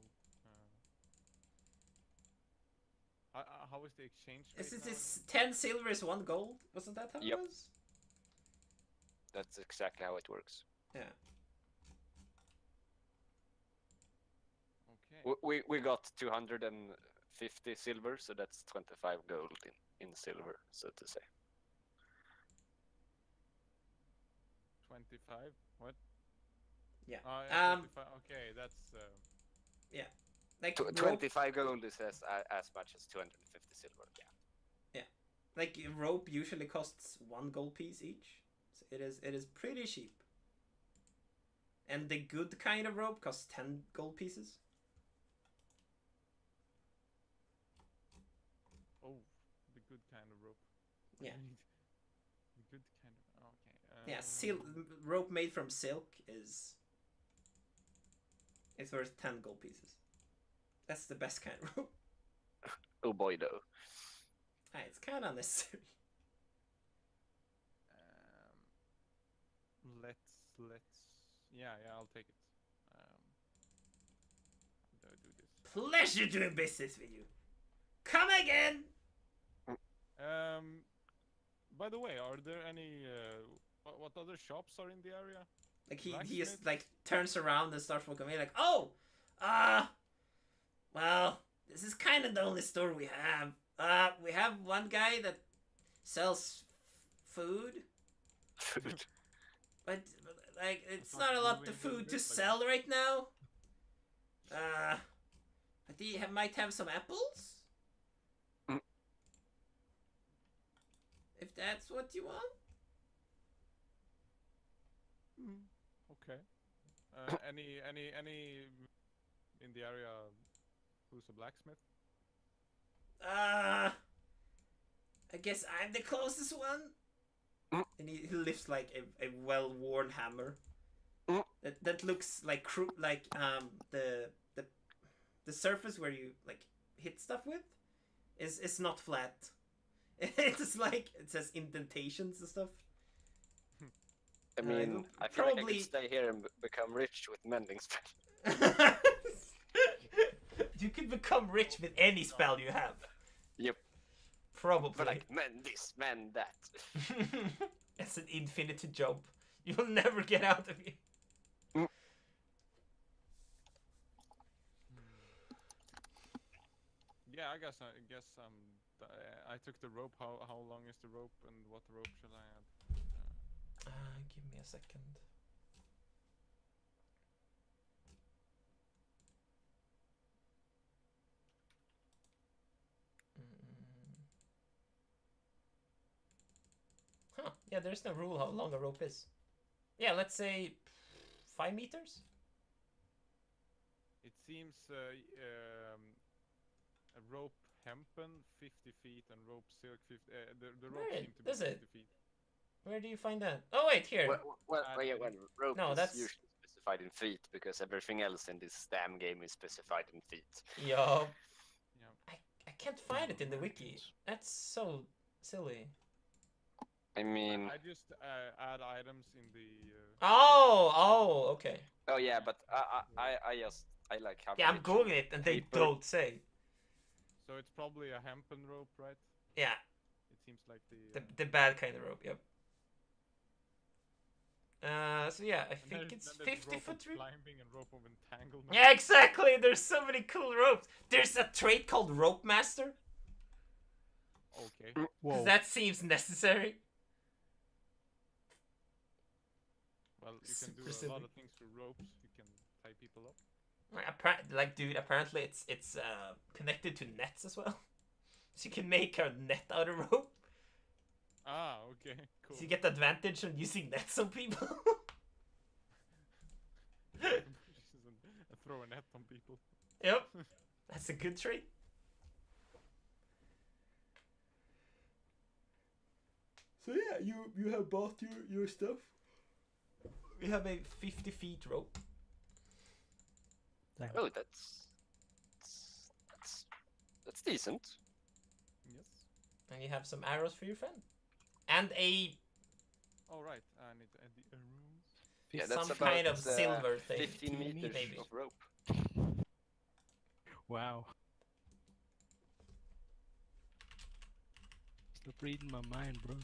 How is the exchange rate Is now? this 10 silver is 1 gold? Wasn't that how Yep. it was? That's exactly how it works. Yeah. Okay. We got 250 silver, so that's 25 gold in silver, so to say. 25? What? Yeah. Yeah, 25. Okay, that's Like Tw- rope, 25 gold is as much as 250 silver. Yeah. like rope usually costs 1 gold piece each. So it is pretty cheap. And the good kind of rope costs 10 gold pieces. oh, the good kind of rope. Yeah. The good kind of. Okay. Yeah, rope made from silk is it's worth 10 gold pieces. That's the best kind of rope. Oh boy, though. It's kind of unnecessary. Let's. Yeah, I'll take it. How do I do this? Pleasure doing business with you. Come again. By the way, are there any what other shops are in the area? Like he just Blacksmith? like turns around and starts walking away. Like, oh, well, this is kind of the only store we have. We have one guy that sells food, Food. but like it's It's not not a lot moving of a food little to bit, sell right now. But he might have some apples. Mm. If that's what you want. Okay. Any in the area who's a blacksmith? I guess I'm the closest one. Mm. And he lifts like a well-worn hammer. Mm. That looks like the surface where you like hit stuff with is not flat. It's like it says indentations and stuff. I mean, I feel like I probably- could stay here and become rich with mending spell. You could become rich with any spell you have. Yep. Probably. But like, mend this, mend that. It's an infinity job. You'll never get out of it. Yeah, I guess I took the rope. How long is the rope, and what rope shall I add? Give me a second. Huh, yeah, there's no rule how long a rope is. Yeah, let's say 5 meters? It seems a rope hempen 50 feet and rope silk 50. The rope Where seem to be is it? 50 feet. Where do you find that? Oh, wait, here. Well, rope No, is that's- usually specified in feet because everything else in this damn game is specified in feet. Yo, Yeah. I can't find it in the wiki. That's so silly. I mean, I just add items in the. Oh, okay. oh yeah, but I like have. Yeah, I'm rich googling it and they paper. don't say. So it's probably a hempen rope, right? Yeah. It seems like The bad kind of rope. Yep. So yeah, I and think it's then there's 50 rope foot of rope. climbing and rope of entanglement. Yeah, exactly. There's so many cool ropes. There's a trait called Rope Master. Okay. Because Whoa. that seems necessary. Well, you can do Super a lot silly. of things with ropes. You can tie people up. Like, dude, apparently it's connected to nets as well. So you can make a net out of rope. Ah, okay, cool. So you get the advantage on using nets on people. and throw a net on people. Yep. That's a good trait. So yeah, you have bought your stuff. We have a 50 feet rope. Oh, that's decent. Yes. And you have some arrows for your friend. And a All right. I need to add the arrows. Yeah, some that's kind about, of silver thing. 15 meters maybe. of rope. Wow. Stop reading my mind, bro.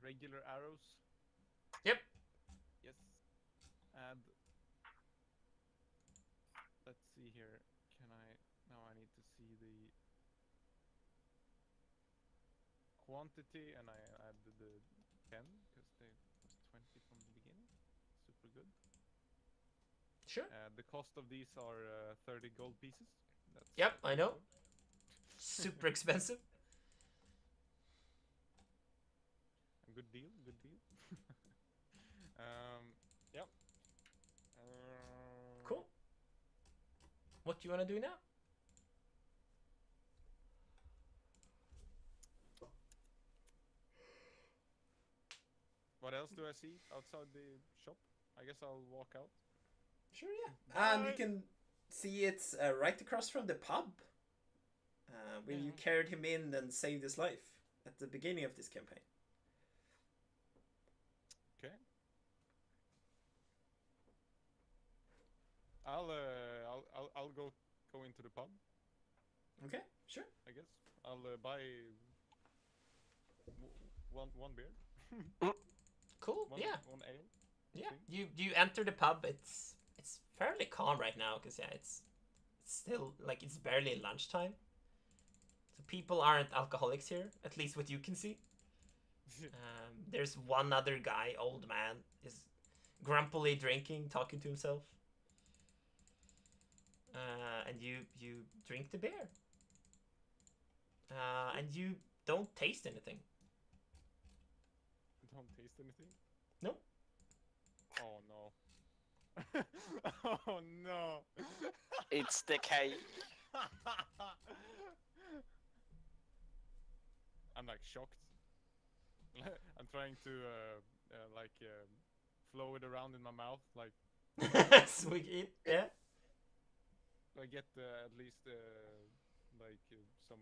Regular arrows. Yep. Yes. And let's see here. Can I now? I need to see the quantity, and I added the 10 because they was 20 from the beginning. Super good. Sure. The cost of these are 30 gold pieces. That's Yep, I know. good. Super expensive. A good deal. Good deal. Yep. Cool. What do you want to do now? What else do I see outside the shop? I guess I'll walk out. Sure, yeah. And you can see it's right across from the pub where you carried him in and saved his life at the beginning of this campaign. Okay. I'll go into the pub. Okay, sure. I guess I'll buy one beer. Cool. One, yeah. One ale. Yeah. thing. You enter the pub. It's fairly calm right now because yeah, it's still like it's barely lunchtime. So people aren't alcoholics here, at least what you can see. There's one other guy, old man, is grumpily drinking, talking to himself. And you drink the beer. And you don't taste anything. Don't taste anything. Nope. Oh no. Oh no. It's the cake. I'm like shocked. I'm trying to flow it around in my mouth, like Swig it, yeah. I get at least some.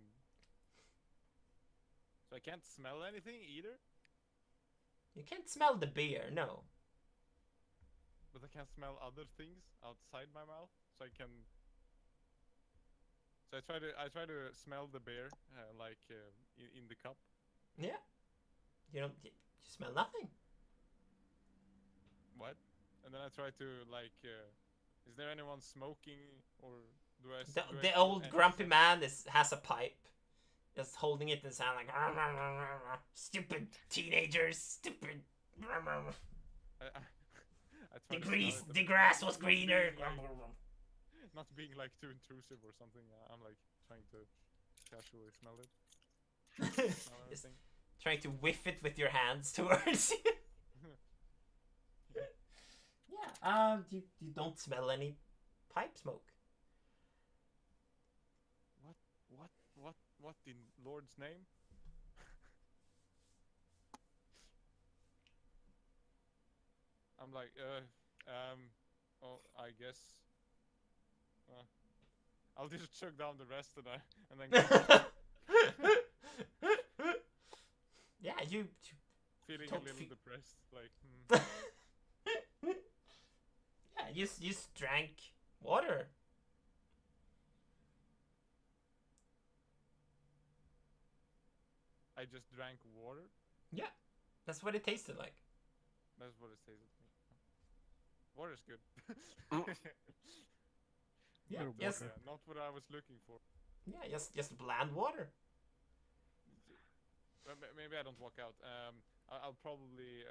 So I can't smell anything either, You can't smell the beer, no. but I can smell other things outside my mouth. So I can. So I try to smell the beer in the cup. Yeah. You smell nothing. What? And then I try to is there anyone smoking or do I? The, do I the feel old any grumpy scent? man has a pipe. Just holding it and sound like stupid teenagers, stupid. I try The to smell it, but the grass was not greener. Not being like too intrusive or something. I'm like trying to casually smell it. Smell Just everything. trying to whiff it with your hands towards you. Yeah. You don't smell any pipe smoke. What in Lord's name? I'm like, oh, I guess. I'll just chug down the rest and then Yeah, you. feeling a Don't little fe- depressed. Like, Yeah, you just drank Water. I just drank water. Yeah, that's what it tasted like. That's what it says to me. Water's good. Yeah, Pure yes, water. Not what I was looking for. yeah, just bland water. Maybe I don't walk out. I'll probably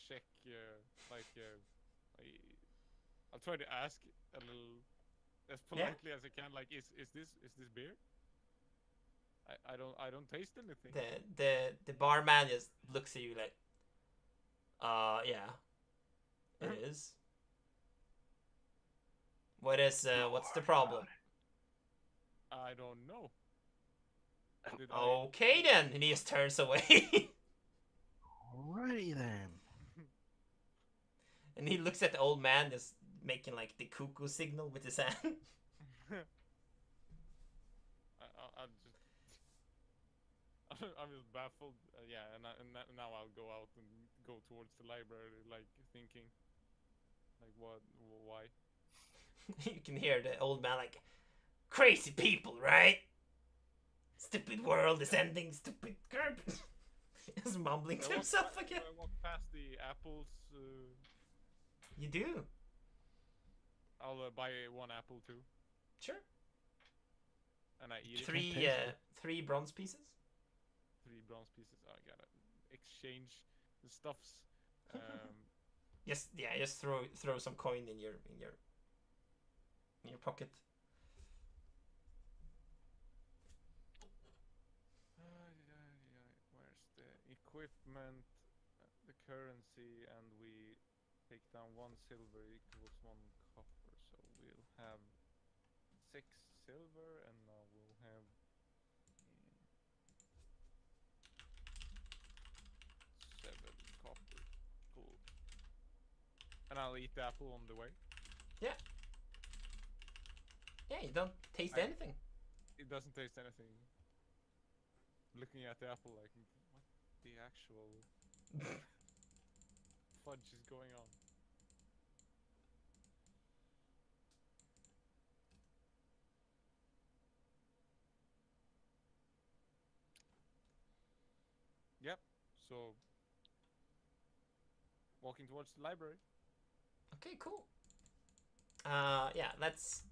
check. I'll try to ask a little as politely as I can. Like, is this beer? I don't taste anything. The barman just looks at you like, yeah, it is. What's the problem? I don't know. Did Okay then, and he just turns away. Alrighty then. And he looks at the old man just making like the cuckoo signal with his hand. I'm just I'm just baffled. Yeah, and now I'll go out and go towards the library, like thinking, like why? You can hear the old man like, crazy people, right? Stupid world is ending, stupid garbage. He's mumbling to himself again. I walk past the apples. You do? I'll buy one apple too, Sure. and I eat it. Three bronze pieces. 3 bronze pieces. I gotta exchange the stuffs. Just throw some coin in your pocket. Where's the equipment, the currency, and we take down 1 silver equals 1 copper. So we'll have 6 silver, and now we'll have 7 copper. Cool. And I'll eat the apple on the way. Yeah, you don't taste anything. It doesn't taste anything. Looking at the apple, like, what the actual fudge is going on? Yep. So, walking towards the library. Okay, cool. Yeah, let's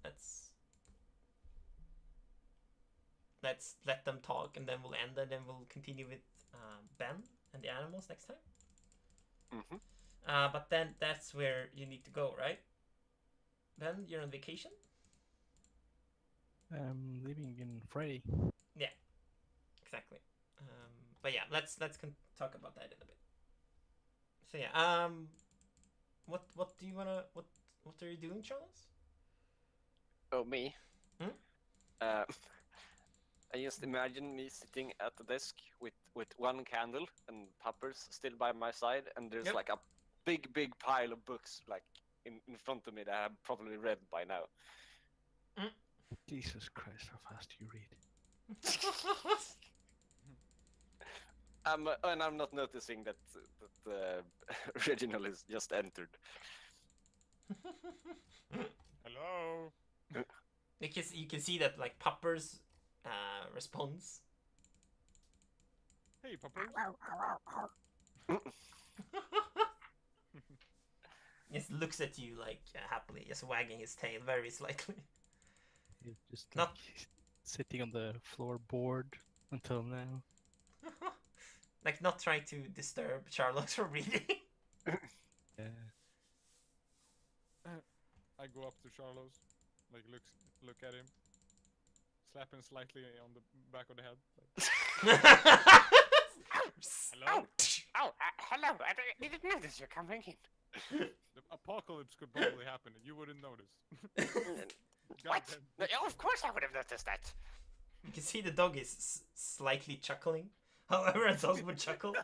let them talk, and then we'll end, and then we'll continue with Ben and the animals next time. Mm-hmm. But then that's where you need to go, right? Ben, you're on vacation. I'm living in Friday. Yeah, exactly. But yeah, let's talk about that in a bit. So yeah, what do you wanna what are you doing, Charles? Oh, me? Hmm? I just imagine me sitting at the desk with 1 candle and Puppers still by my side, and there's Yep. like a big pile of books like in front of me that I've probably read by now. Jesus Christ, how fast do you read? And I'm not noticing that Reginald is just entered. Hello. You can see that like Puppers responds. Hey, Puppers. Just looks at you like happily, just wagging his tail very slightly. You're just Not- like sitting on the floorboard until now. Like not trying to disturb Charlotte from reading. Yeah. I go up to Charlos, like look at him, slap him slightly on the back of the head. Like, hello. Oh, hello. I didn't notice you're coming in. The apocalypse could probably happen, and you wouldn't notice. What? Goddamn. No, of course I would have noticed that. You can see the dog is slightly chuckling. However, a dog would chuckle.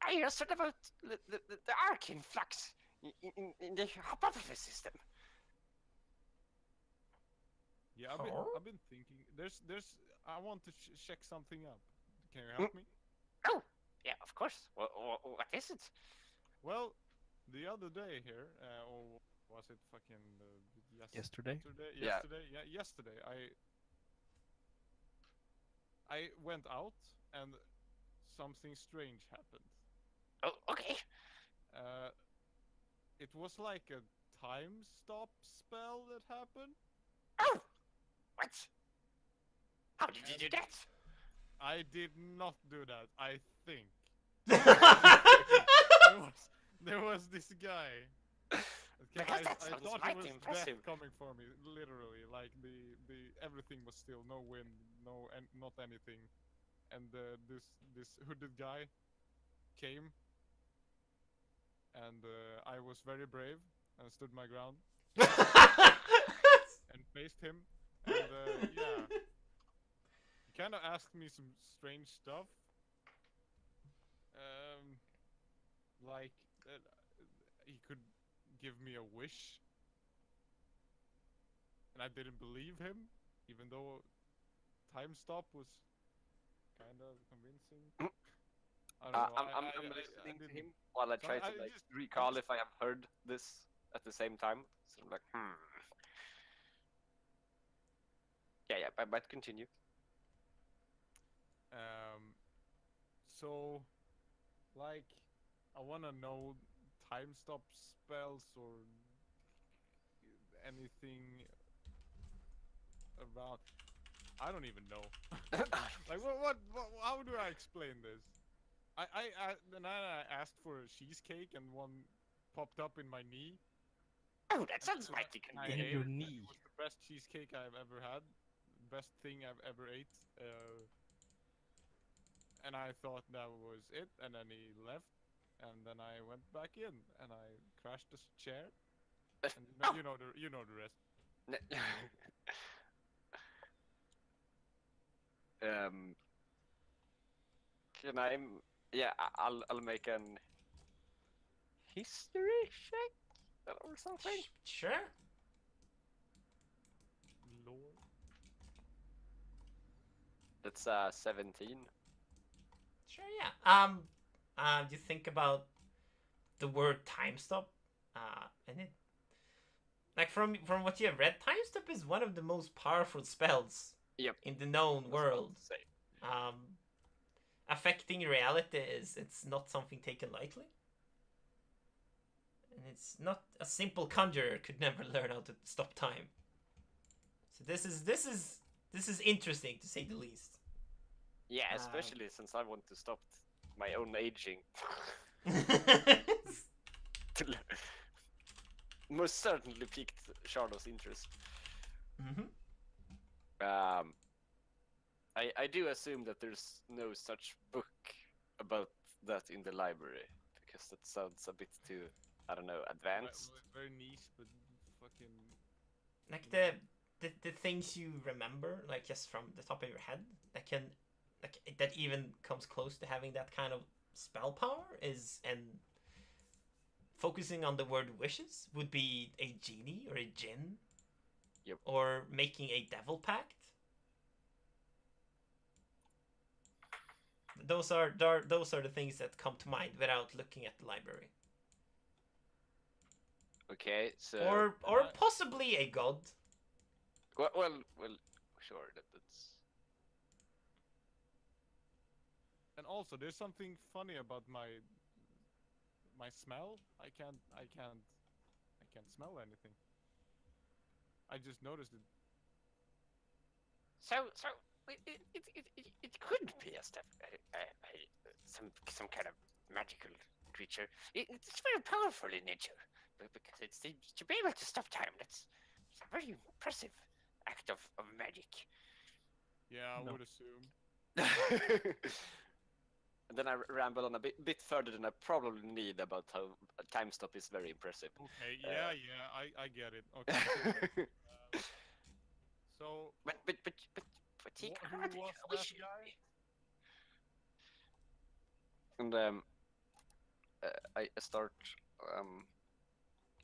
I heard about the arc in flux in the hypothesis system. Yeah, Huh? I've been thinking. There's. I want to check something up. Can you help me? Oh, yeah, of course. What is it? Well, the other day here, or was it fucking Yesterday? Yeah. Yesterday, I went out and something strange happened. Oh, okay. Uh, it was like a time stop spell that happened. Oh, what? How did you do And that? I did not do that. I think there was this guy. Okay, Because that I sounds thought it mighty was impressive. death coming for me, literally. Like the everything was still, no wind, no and not anything, and this hooded guy came, and I was very brave and stood my ground and faced him, and yeah, he kind of asked me some strange stuff, um, like he could give me a wish, and I didn't believe him, even though time stop was kind of convincing. I don't know. I'm I listening to didn't. him while I So try I to like just- recall if I have heard this at the same time. So I'm like, Yeah, but continue. So, like, I wanna know time stop spells or anything around. I don't even know. Like, what? How do I explain this? Then I asked for a cheesecake and one popped up in my knee. Oh, that sounds mighty I In convenient. ate your it, and knee. it was the best cheesecake I've ever had, best thing I've ever ate. And I thought that was it, and then he left, and then I went back in, and I crashed the chair, and Oh. you know the rest. um, can I? Yeah, I'll make an history check or something. Sure. Lord. That's 17. Sure, yeah. You think about the word time stop, and it, like from what you have read, time stop is one of the most powerful spells Yep. in the known I was about world. to say. Affecting reality it's not something taken lightly, and it's not a simple conjurer could never learn how to stop time. So this is interesting to say the least. Yeah, especially since I want to stop my own aging. Most certainly piqued Charlotte's interest. Mm-hmm. I do assume that there's no such book about that in the library, because that sounds a bit too, I don't know, advanced. Very niche, but fucking. Like the things you remember, like just from the top of your head, that can, like that even comes close to having that kind of spell power is, and focusing on the word wishes would be a genie or a djinn. Yep. Or making a devil pact. Those are the things that come to mind without looking at the library. Okay, so Or possibly a god. well, sure, that's. And also, there's something funny about my smell. I can't smell anything. I just noticed it. So it could be a step, some kind of magical creature. It's very powerful in nature, because it seems to be able to stop time. It's a very impressive act of magic. Yeah, I No. would assume. And then I ramble on a bit further than I probably need about how a time stop is very impressive. Okay, yeah, I get it. Okay. So, But he who granted was your that wish. guy? And I start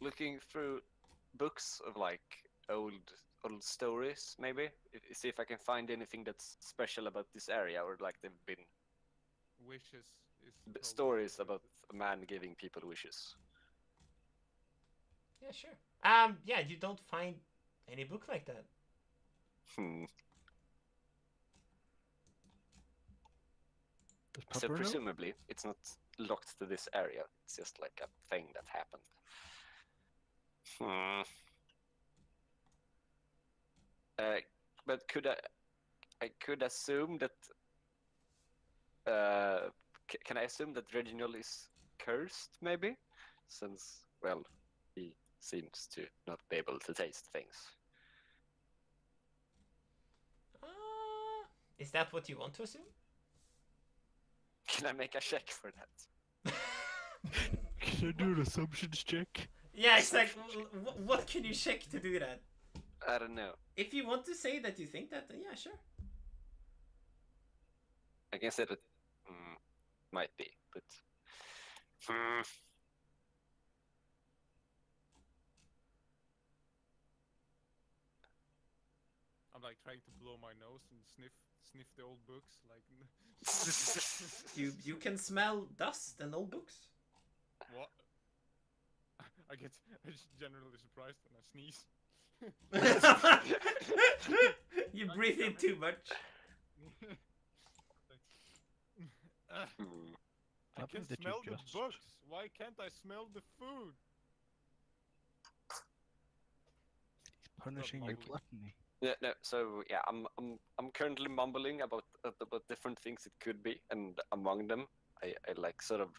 looking through books of like old stories, maybe see if I can find anything that's special about this area, or like they've been. Wishes told stories in about places. a man giving people wishes. Yeah, sure. Yeah, you don't find any book like that. Hmm. Does So Pepper know? presumably it's not locked to this area. It's just like a thing that happened. Hmm. But I could assume that. Can I assume that Reginald is cursed, maybe? Since, well, he seems to not be able to taste things. Is that what you want to assume? Can I make a check for that? Can I do an assumptions check? Yeah, exactly. What can you check to do that? I don't know. If you want to say that you think that, then yeah, sure. I can say that might be, but hmm. I'm like trying to blow my nose and sniff the old books. Like, You can smell dust and old books. what? I just generally surprised when I sneeze. You breathe in too much. Hmm. I Happens can that you smell the just- books. Why can't I smell the food? He's punishing your mumble. gluttony. Yeah, no. So yeah, I'm currently mumbling about different things it could be, and among them, I like sort of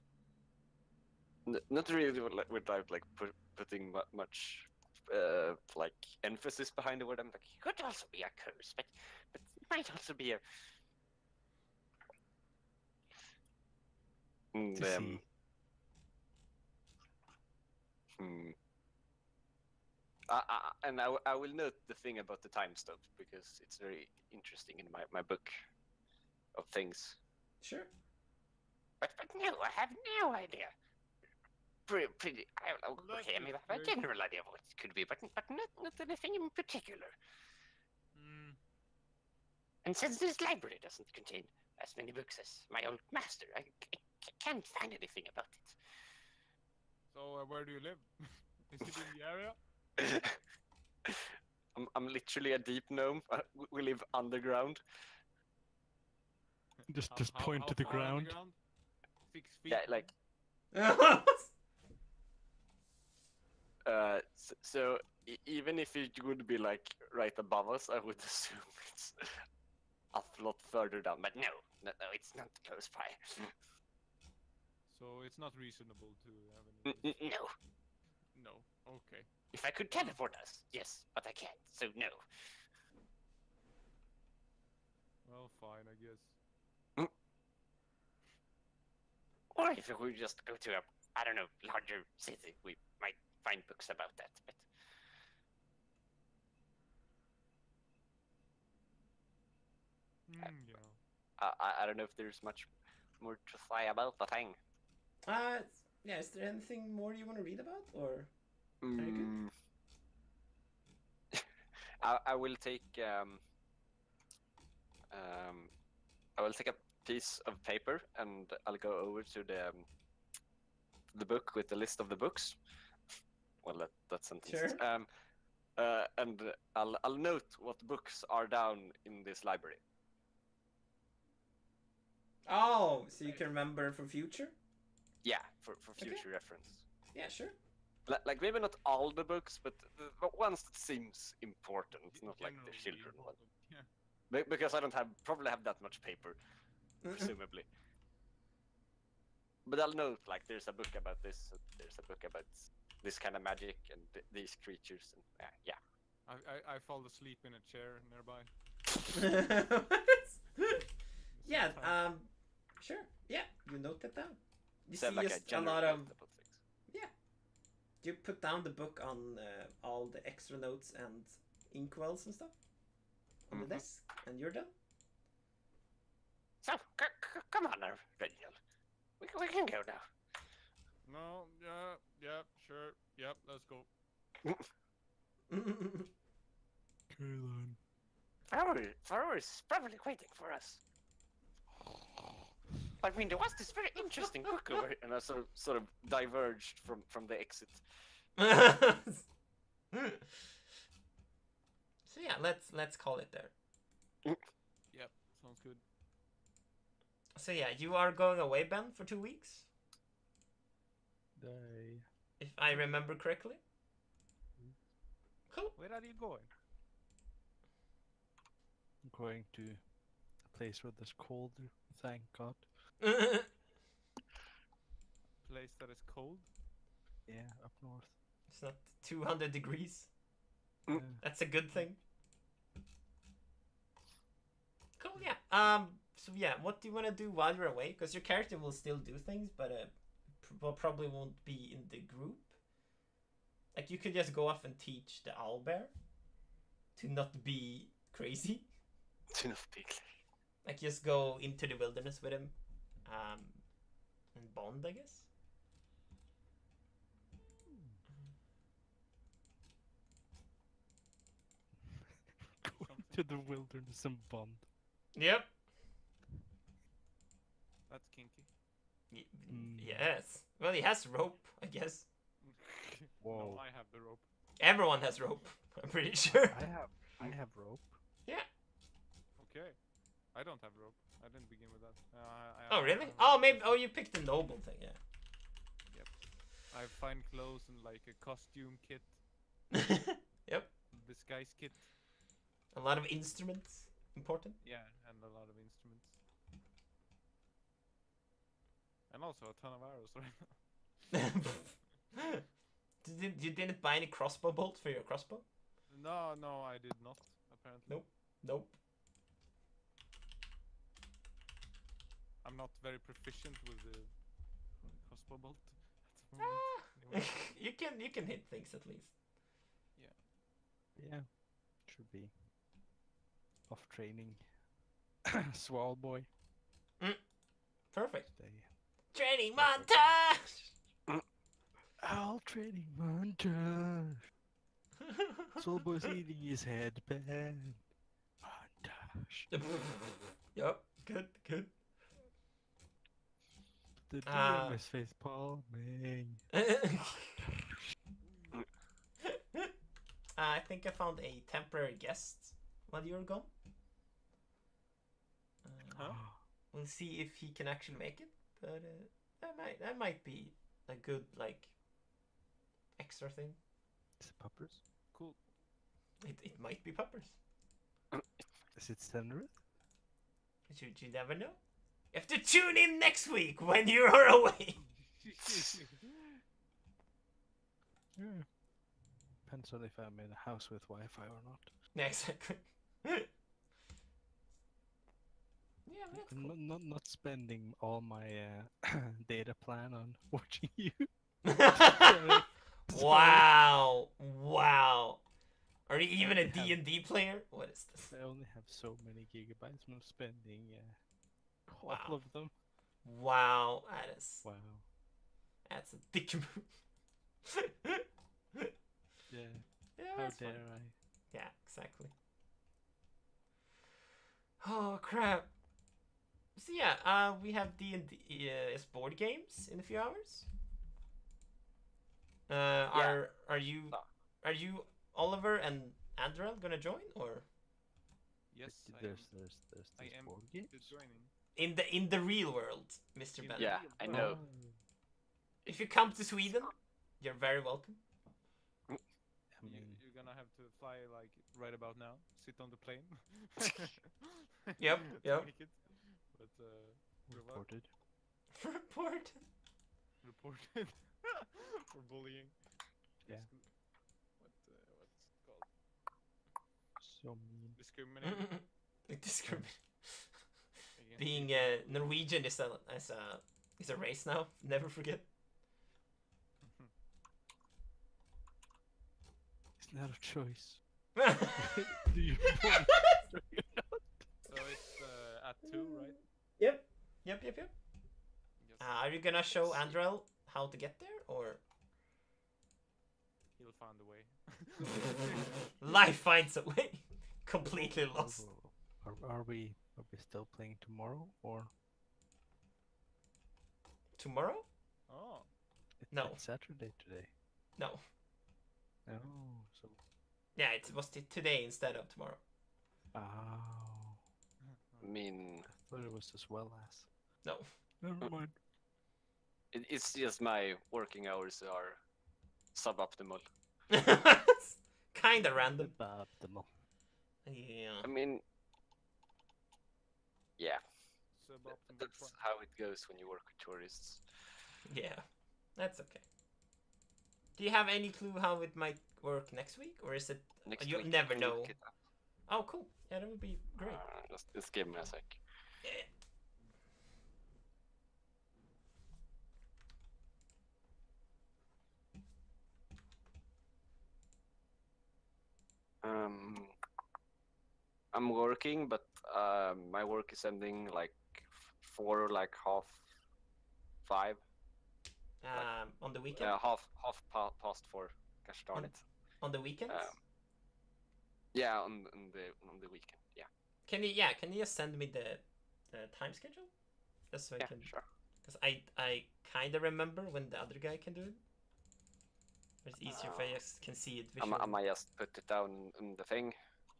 not really without like putting much like emphasis behind the word. I'm like, It could also be a curse, but it might also be a. mm, To see. hmm. And I will note the thing about the time stuff because it's very interesting in my book of things. Sure. But no, I have no idea. Pretty, I don't know. That Okay, I is mean, I have a very- general idea of what it could be, but not anything in particular. Mm, And since this library doesn't contain as many books as my old master, I can't find anything about it. so where do you live? Is it in the area? I'm literally a deep gnome. We live underground. Just How point to the far ground. underground? 6 feet. Yeah, like so even if it would be like right above us, I would assume it's a lot further down. But No, it's not close by. So it's not reasonable to have any. Mm-mm. No. No. Okay. If I could teleport us, yes, but I can't, so no. Well, fine, I guess. Or if we just go to a, I don't know, larger city, we might find books about that, but Yeah. I don't know if there's much more to say about the thing. Yeah, is there anything more you want to read about, or? Very good. Mm. I will take I will take a piece of paper and I'll go over to the book with the list of the books. Well, that sentence. Sure. And I'll note what books are down in this library. Oh, so you can remember for future? Yeah, for Okay. future reference. Yeah, sure. Like maybe not all the books, but the ones that seems important, not like the Generally children one. important, Yeah. Because I don't probably have that much paper, presumably. But I'll note like there's a book about this, there's a book about this kind of magic and these creatures, and yeah. I fall asleep in a chair nearby. Yeah, Sometimes. sure. Yeah, you note that down. You So see like just a general lot of. note about things. You put down the book on all the extra notes and inkwells and stuff on the Mhm. desk, and you're done. so come on now, Reginald. We can go now. No, yeah, sure, yep, let's go. Okay then. Faror is probably waiting for us. I mean, there was this very interesting book over here. And I sort of diverged from the exit. So yeah, let's call it there. Yep, sounds good. So yeah, you are going away, Ben, for 2 weeks, They... if I remember correctly. Cool. Where are you going? going to a place where there's colder, thank God. Place that is cold. Yeah, up north. It's not 200 degrees. Yeah. That's a good thing. Cool. Yeah. So yeah, what do you want to do while you're away? Because your character will still do things, but probably won't be in the group. Like you could just go off and teach the owlbear to not be crazy. To not be Like just go into the wilderness with him, and bond, I guess. Going to the wilderness and bond. Yep. That's kinky. Yes. Well, he has rope, I guess. Whoa. No, I have the rope. Everyone has rope. I'm pretty sure. I have rope. Okay. I don't have rope. I didn't begin with that. Oh really? Oh maybe. Oh, you picked the noble thing. Yeah. I have fine clothes and like a costume kit, Yep. disguise kit. A lot of instruments. Important. Yeah, and a lot of instruments. And also a ton of arrows right now. You didn't buy any crossbow bolts for your crossbow? No, I did not, apparently. Nope. I'm not very proficient with the crossbow bolt at the moment. Anyway. You can hit things at least. Yeah, should be. Off training. Swall boy. Perfect. Stay. Training montage. Owl training montage. Swall boy's eating his headband. Montage. Yep. Good. The DM is face palming. I think I found a temporary guest while you were gone. Huh? We'll see if he can actually make it, but that might be a good like extra thing. Is it Puppers? Cool. It might be Puppers. Is it Senrith? You never know. You have to tune in next week when you are away. Yeah. Depends on if I'm in a house with Wi-Fi or not. Yeah, exactly. Yeah, that's cool. Not spending all my data plan on watching you. Wow. Are you even a I have- D&D player? What is this? I only have so many gigabytes, and I'm spending all of them. Wow, Wow. that's a dick move. Yeah. Yeah, How that's dare fine. I? Yeah, exactly. Oh crap. So yeah, we have D&D board games in a few hours. Are you Oliver and Andrel gonna join, or Yes, There's I am board games. joining. in the real world, Mr. Ben? Yeah, I know. If you come to Sweden, you're very welcome. I mean, You're gonna have to fly like right about now. Sit on the plane. Yep. to make it. But reported. Report. reported for bullying. Yeah. What's it called? So mean. Discriminating. Discriminate. against Being people. Norwegian is a race now. Never forget. It's not a choice. Yep. Do you want So it's at 2, right? Yep. Yes. Are you gonna show Andrel how to get there, or He'll find a way. life finds a way? Completely lost. Are we still playing tomorrow, or tomorrow? Oh. No. It's Saturday today. No. Oh, so. Yeah, it was today instead of tomorrow. Oh. I mean, I thought it was as well as. No. Never mind. it's just my working hours are suboptimal. Kinda random. Optimal. Yeah. I mean, yeah, Suboptimal that's try. how it goes when you work with tourists. Yeah. That's okay. Do you have any clue how it might work next week, or is it Next you week, never I'll know? look it up. Oh, cool. Yeah, that would be great. Just give me a sec. Yeah. I'm working, but my work is ending like 4, like half 5. On the weekend. Past 4. Gosh darn it. On the weekends. Yeah, on the weekend. Yeah. Can you just send me the time schedule? Just so I Yeah, can. sure. Because I kind of remember when the other guy can do it. It's easier if I just can see it visually. I might just put it down in the thing.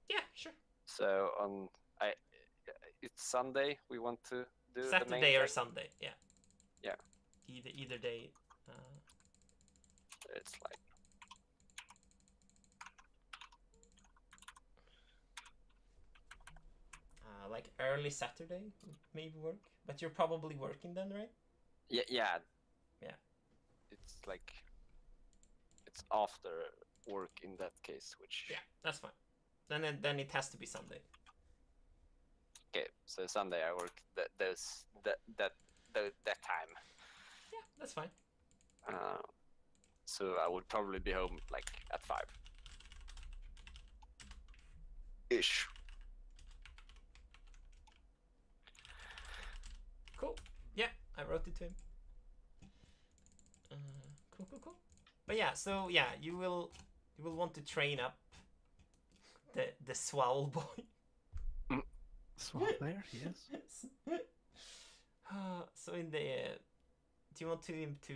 Yeah, sure. So it's Sunday. We want to do the main Saturday or thing. Sunday. Yeah. Yeah. Either day. It's like like early Saturday would maybe work. But you're probably working then, right? yeah. Yeah. It's like it's after work in that case, which Yeah, that's fine. Then it has to be Sunday. okay. So Sunday I work that time. Yeah, that's fine. So I would probably be home like at 5 ish. Cool. Yeah, I wrote it to him. Cool. But yeah, so yeah, you will want to train up the Swell boy. Swell there, yes. So in the do you want him to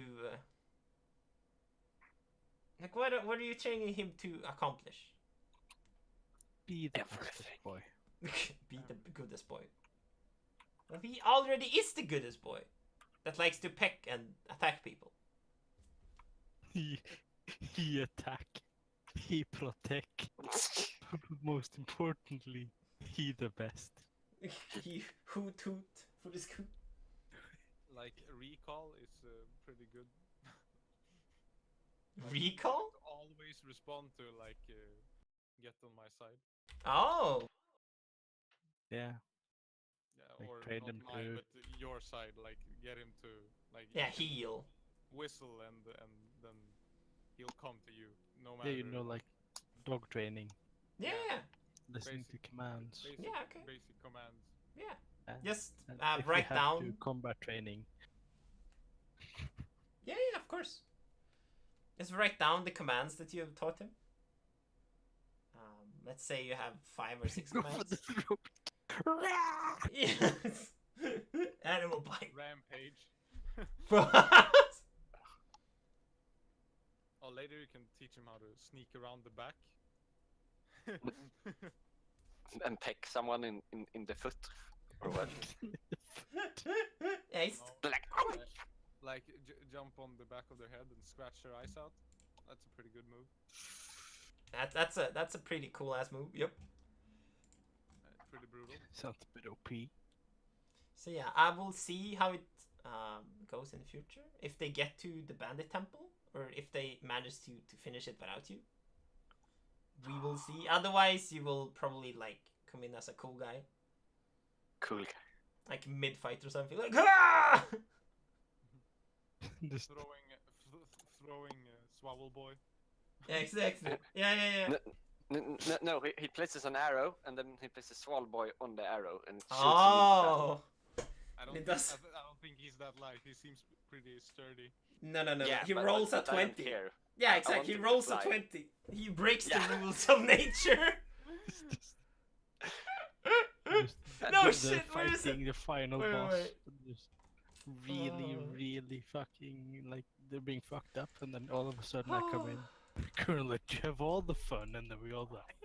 like what are you training him to accomplish? Be the Everything. bestest boy. Be the goodest boy. Well, he already is the goodest boy that likes to peck and attack people. He attack. He protect. Most importantly, he the best. He hoot for the scoop. Like recall is pretty good. Recall? Always respond to like get on my side. Oh. Yeah. Yeah, Like, or trade not him mine, to- but your side. Like get him to like Yeah, you can heal. whistle and then he'll come to you no matter. Yeah, you know, like dog training, Yeah. listening to Basic- commands. Basic, Yeah, okay. Basic commands. Yeah. and- Just and if write you have down. to combat training. Yeah, of course. Just write down the commands that you have taught him. Let's say you have 5 or 6 Go for commands. the throat. Yes. Animal bite. Rampage. Or later you can teach him how to sneak around the back. And peck someone in the foot or what? Yeah, he's- Like, Like jump on the back of their head and scratch their eyes out. That's a pretty good move. that's a pretty cool ass move. Yep. Pretty brutal. Sounds a bit OP. So yeah, I will see how it goes in the future. If they get to the bandit temple, or if they manage to finish it without you. We will see. Otherwise, you will probably like come in as a cool guy, cool guy. like mid fight or something, like ah! Just Throwing Swabble Boy. Yeah, exactly. Yeah. No, he places an arrow and then he places Swall Boy on the arrow and shoots Oh. I don't, It think, does- I don't think he's that light. He seems pretty sturdy. No. him. Yeah, He but- rolls a but I don't 20. care. Yeah, I exactly. want He him to rolls a fly. 20. He breaks Yeah. the rules of nature. just No the shit, where is it? fighting the final Wait. boss. Just really, really fucking like they're being fucked up, and then all of a sudden I come in, gonna let you have all the fun, and then we all die.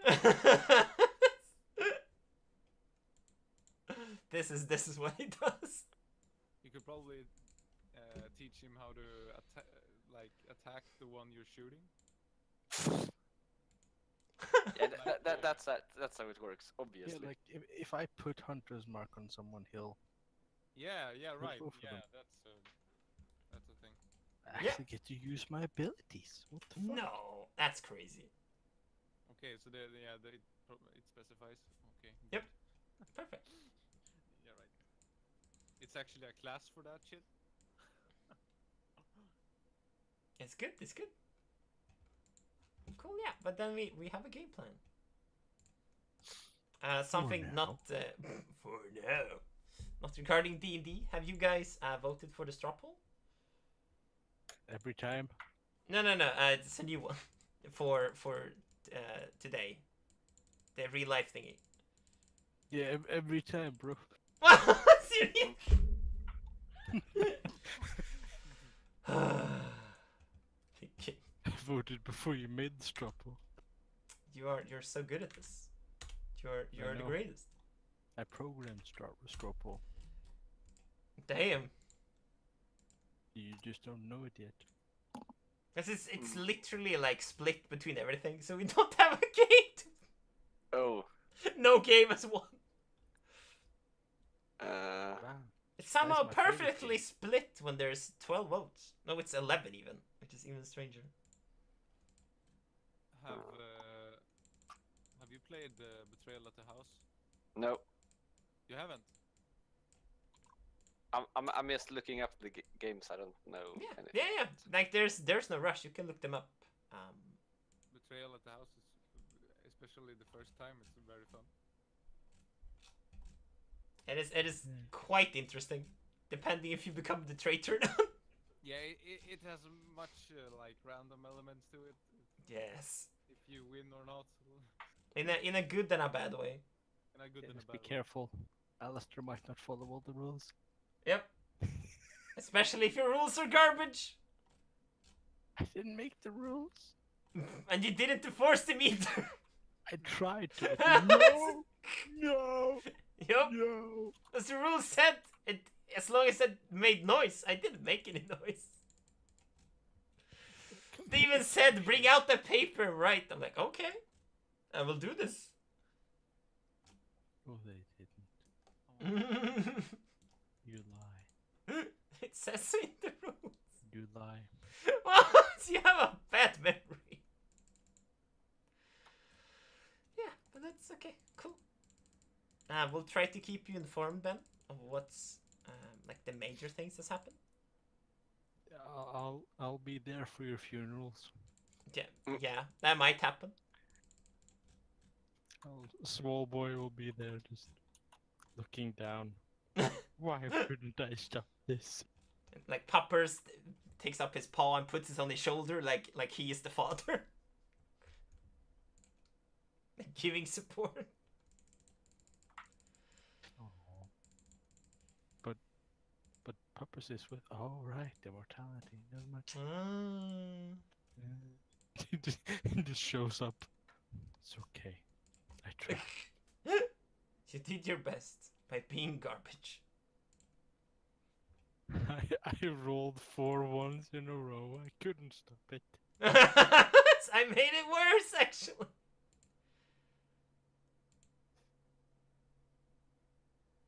This is what he does. You could probably teach him how to attack the one you're shooting. Yeah, that's how it works, obviously. Yeah, like if I put Hunter's Mark on someone, he'll Yeah, We'll right. go for Yeah, them. that's a thing. actually get to use my abilities. What the fuck? No, that's crazy. Okay, so it specifies. Okay. Yep. good. Perfect. Yeah, right. It's actually a class for that shit. It's good. It's good. Cool. Yeah, but then we have a game plan. Something now. not for now, not regarding D&D. Have you guys voted for the straw poll? Every time. No. It's a new one for today. The real life thingy. Yeah, every time, bro. Seriously? I voted before you made the straw poll. You're so good at this. You're the know. greatest. I programmed straw poll. Damn. You just don't know it yet. Because it's literally like split between everything, so we don't have a game. Oh. No game as one. Wow. It's somehow my favorite perfectly game. split when there's 12 votes. No, it's 11 even, which is even stranger. Have you played Betrayal at the House? No. You haven't? I'm just looking up the games. I don't know. Yeah, anything. yeah. Like there's no rush. You can look them up. Betrayal at the House is, especially the first time, it's very fun. It is quite interesting, depending if you become the traitor or not. Yeah, it has much like random elements to it. Yes. If you win or not. In a good and a bad way. And a good and a Just bad be way. careful. Alistair might not follow all the rules. Yep. Especially if your rules are garbage. I didn't make the rules. And you didn't enforce them either. I tried to. No! No! Yup. No! As the rules said, as long as it made noise, I didn't make any noise. They even said, bring out the paper, right? I'm like, okay, I will do this. Oh, they didn't. You lie. It says so in the rules. You lie. What? You have a bad memory. Yeah, but that's okay. Cool. We'll try to keep you informed, Ben, of what's like the major things that's happened. I'll be there for your funerals. Yeah, that might happen. Small boy will be there, just looking down. Why couldn't I stop this? Like Poppers takes up his paw and puts it on his shoulder, like he is the father, giving support. Oh. But Puppers is with. Oh right, immortality. Never mind. He just shows up. It's okay. I tried. You did your best by being garbage. I rolled 4 ones in a row. I couldn't stop it. I made it worse, actually.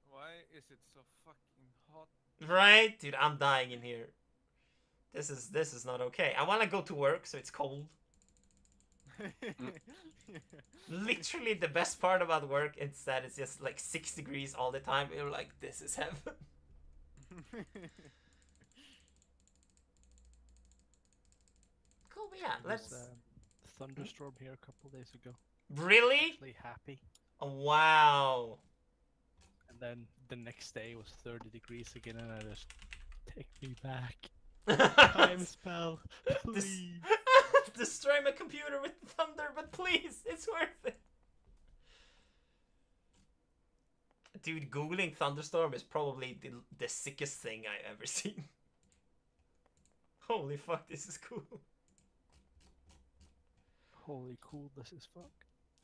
Why is it so fucking hot? Right, dude, I'm dying in here. This is not okay. I want to go to work, so it's cold. Literally, the best part about work is that it's just like 6 degrees all the time. You're like, this is heaven. Cool, but yeah, There was, let's. thunderstorm here a couple days ago. Really? Actually happy. Oh, wow. And then the next day was 30 degrees again, and I just take me back. Time spell, please. Destroy my computer with thunder, but please, it's worth it. Dude, googling thunderstorm is probably the sickest thing I've ever seen. Holy fuck, this is cool. Holy cool, this is fuck.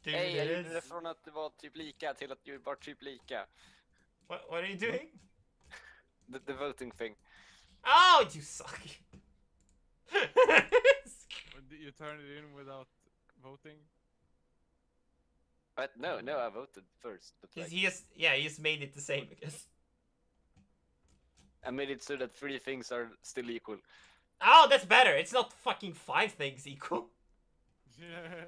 Dude, Hej, jag it gjorde det is. från att det var typ lika till att det var typ lika. What are you doing? The voting thing. Oh, you suck. You turned it in without voting. But no, I voted first. But like, he has made it the same, I guess. I made it so that 3 things are still equal. Oh, that's better. It's not fucking 5 things equal. Yeah.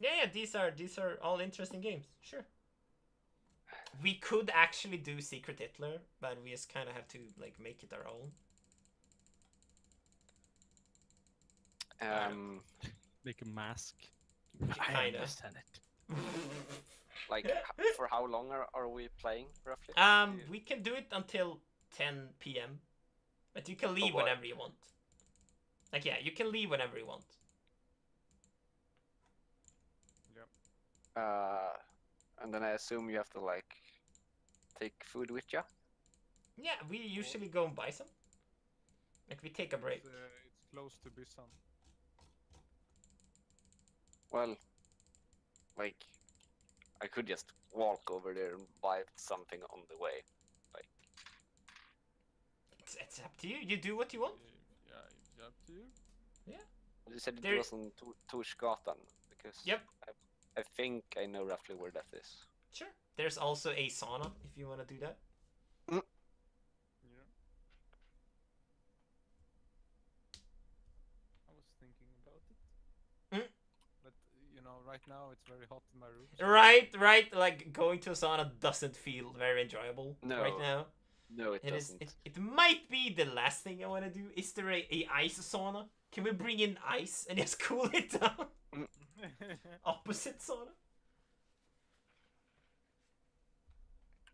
Yeah. These are all interesting games. Sure. We could actually do Secret Hitler, but we just kind of have to like make it our own. Make a mask. I am the know. Senate. Like, for how long are we playing roughly? We can do it until 10 p.m. But you can leave what? whenever you want. Like, yeah, you can leave whenever you want. And then I assume you have to like take food with you. Yeah, we usually go and buy some. Like, we take a break. It's close to Bissan. Well, like, I could just walk over there and buy something on the way. Like, It's up to you. You do what you want. Yeah, it's up to you. you said There- it was on Torsgatan because Yep. I think I know roughly where that is. Sure. There's also a sauna if you want to do that. Yeah. I was thinking about it. But you know, right now it's very hot in my room. so- Right. Like, going to a sauna doesn't feel very enjoyable No. right now. No, it It is. doesn't. It might be the last thing I want to do. Is there a ice sauna? Can we bring in ice and just cool it down? Opposite sauna.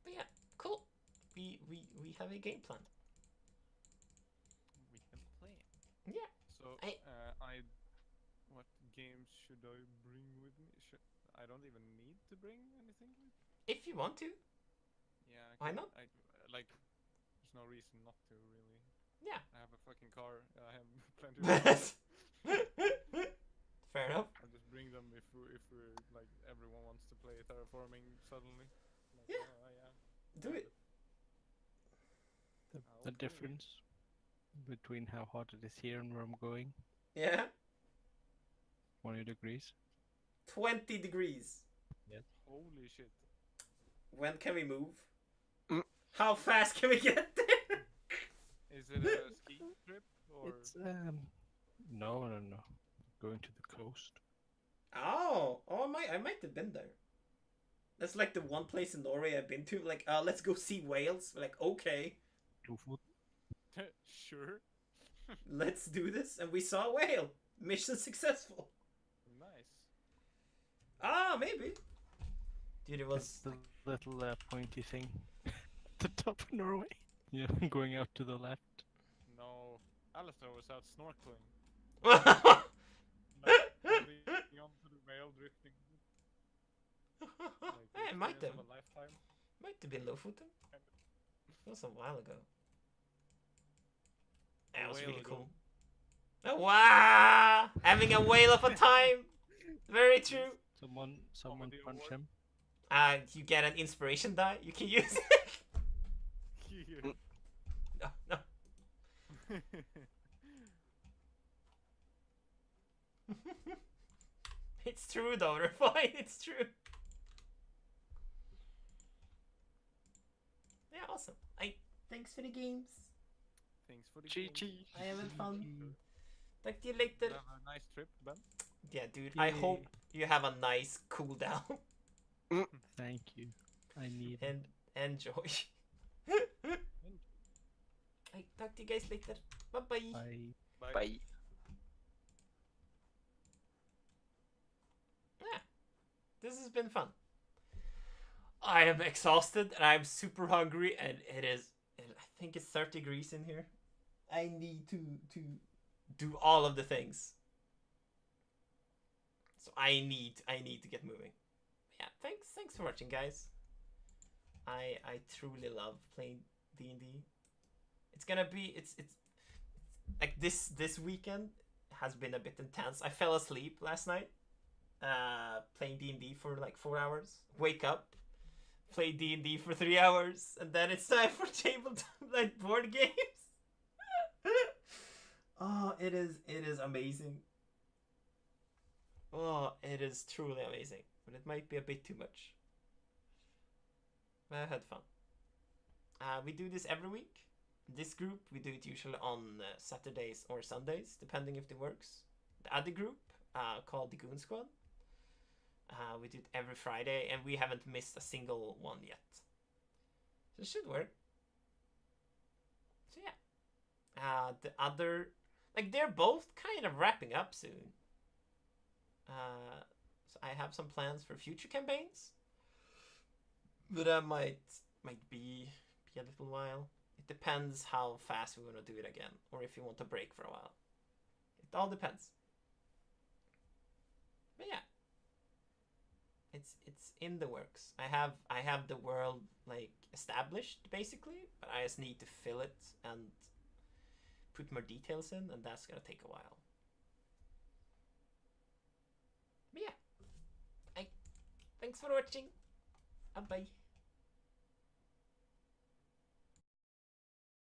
But yeah, cool. We have a game plan. We can play. Yeah. So what games should I bring with me? I don't even need to bring anything with. If you want to. Yeah. Why not? I like. There's no reason not to really. Yeah. I have a fucking car. I have plenty of. Time. Fair enough. I'll just bring them if we're like everyone wants to play terraforming suddenly. Like, Yeah. oh, yeah. Do it. The Okay. difference between how hot it is here and where I'm going, Yeah. 20 degrees. 20 degrees. Holy shit. When can we move? Mm. How fast can we get there? Is it a ski trip or? It's no. Going to the coast. Oh, I might have been there. That's like the one place in Norway I've been to. Like, let's go see whales. We're like, okay, Sure. let's do this. And we saw a whale. Mission successful. Nice. Ah, maybe. Dude, it It's was. the little pointy thing at the top of Norway. Yeah, going out to the left. No, Alistair was out snorkeling. Like, holding on to the whale drifting. Like, the It might experience have. of a lifetime. Might have been Lofoten. That was a while ago. That was whale really ago. cool. Oh, wow! Having a whale of a time! Very true. Someone Comedy punch award. him. You get an inspiration die. You can use it. No. It's true though, we're fine. It's true. Yeah, awesome. Thanks for the games. Thanks for the Chi game. chi. I having fun. Talk to you You later. have a nice trip, Ben. Yeah, dude. I hope you have a nice cool down Thank you. I need it. and enjoy. I talk to you guys later. Bye bye. Bye. Bye. Bye. Yeah, this has been fun. I am exhausted and I'm super hungry, and I think it's 30 degrees in here. I need to do all of the things. So I need to get moving. yeah, thanks for watching, guys. I truly love playing D&D. It's gonna be it's like this weekend has been a bit intense. I fell asleep last night playing D&D for like 4 hours. Wake up, play D&D for 3 hours, and then it's time for tabletop like board games. Oh, it is amazing. Oh, it is truly amazing, but it might be a bit too much. But I had fun. We do this every week. This group, we do it usually on Saturdays or Sundays, depending if it works. The other group, called the Goon Squad, we do it every Friday, and we haven't missed a single one yet. So it should work. So yeah. The other, like, they're both kind of wrapping up soon. So I have some plans for future campaigns, but that might be a little while. It depends how fast we want to do it again, or if we want to break for a while. It all depends. But yeah, it's in the works. I have the world like established basically, but I just need to fill it and put more details in, and that's gonna take a while. But yeah, thanks for watching. Bye.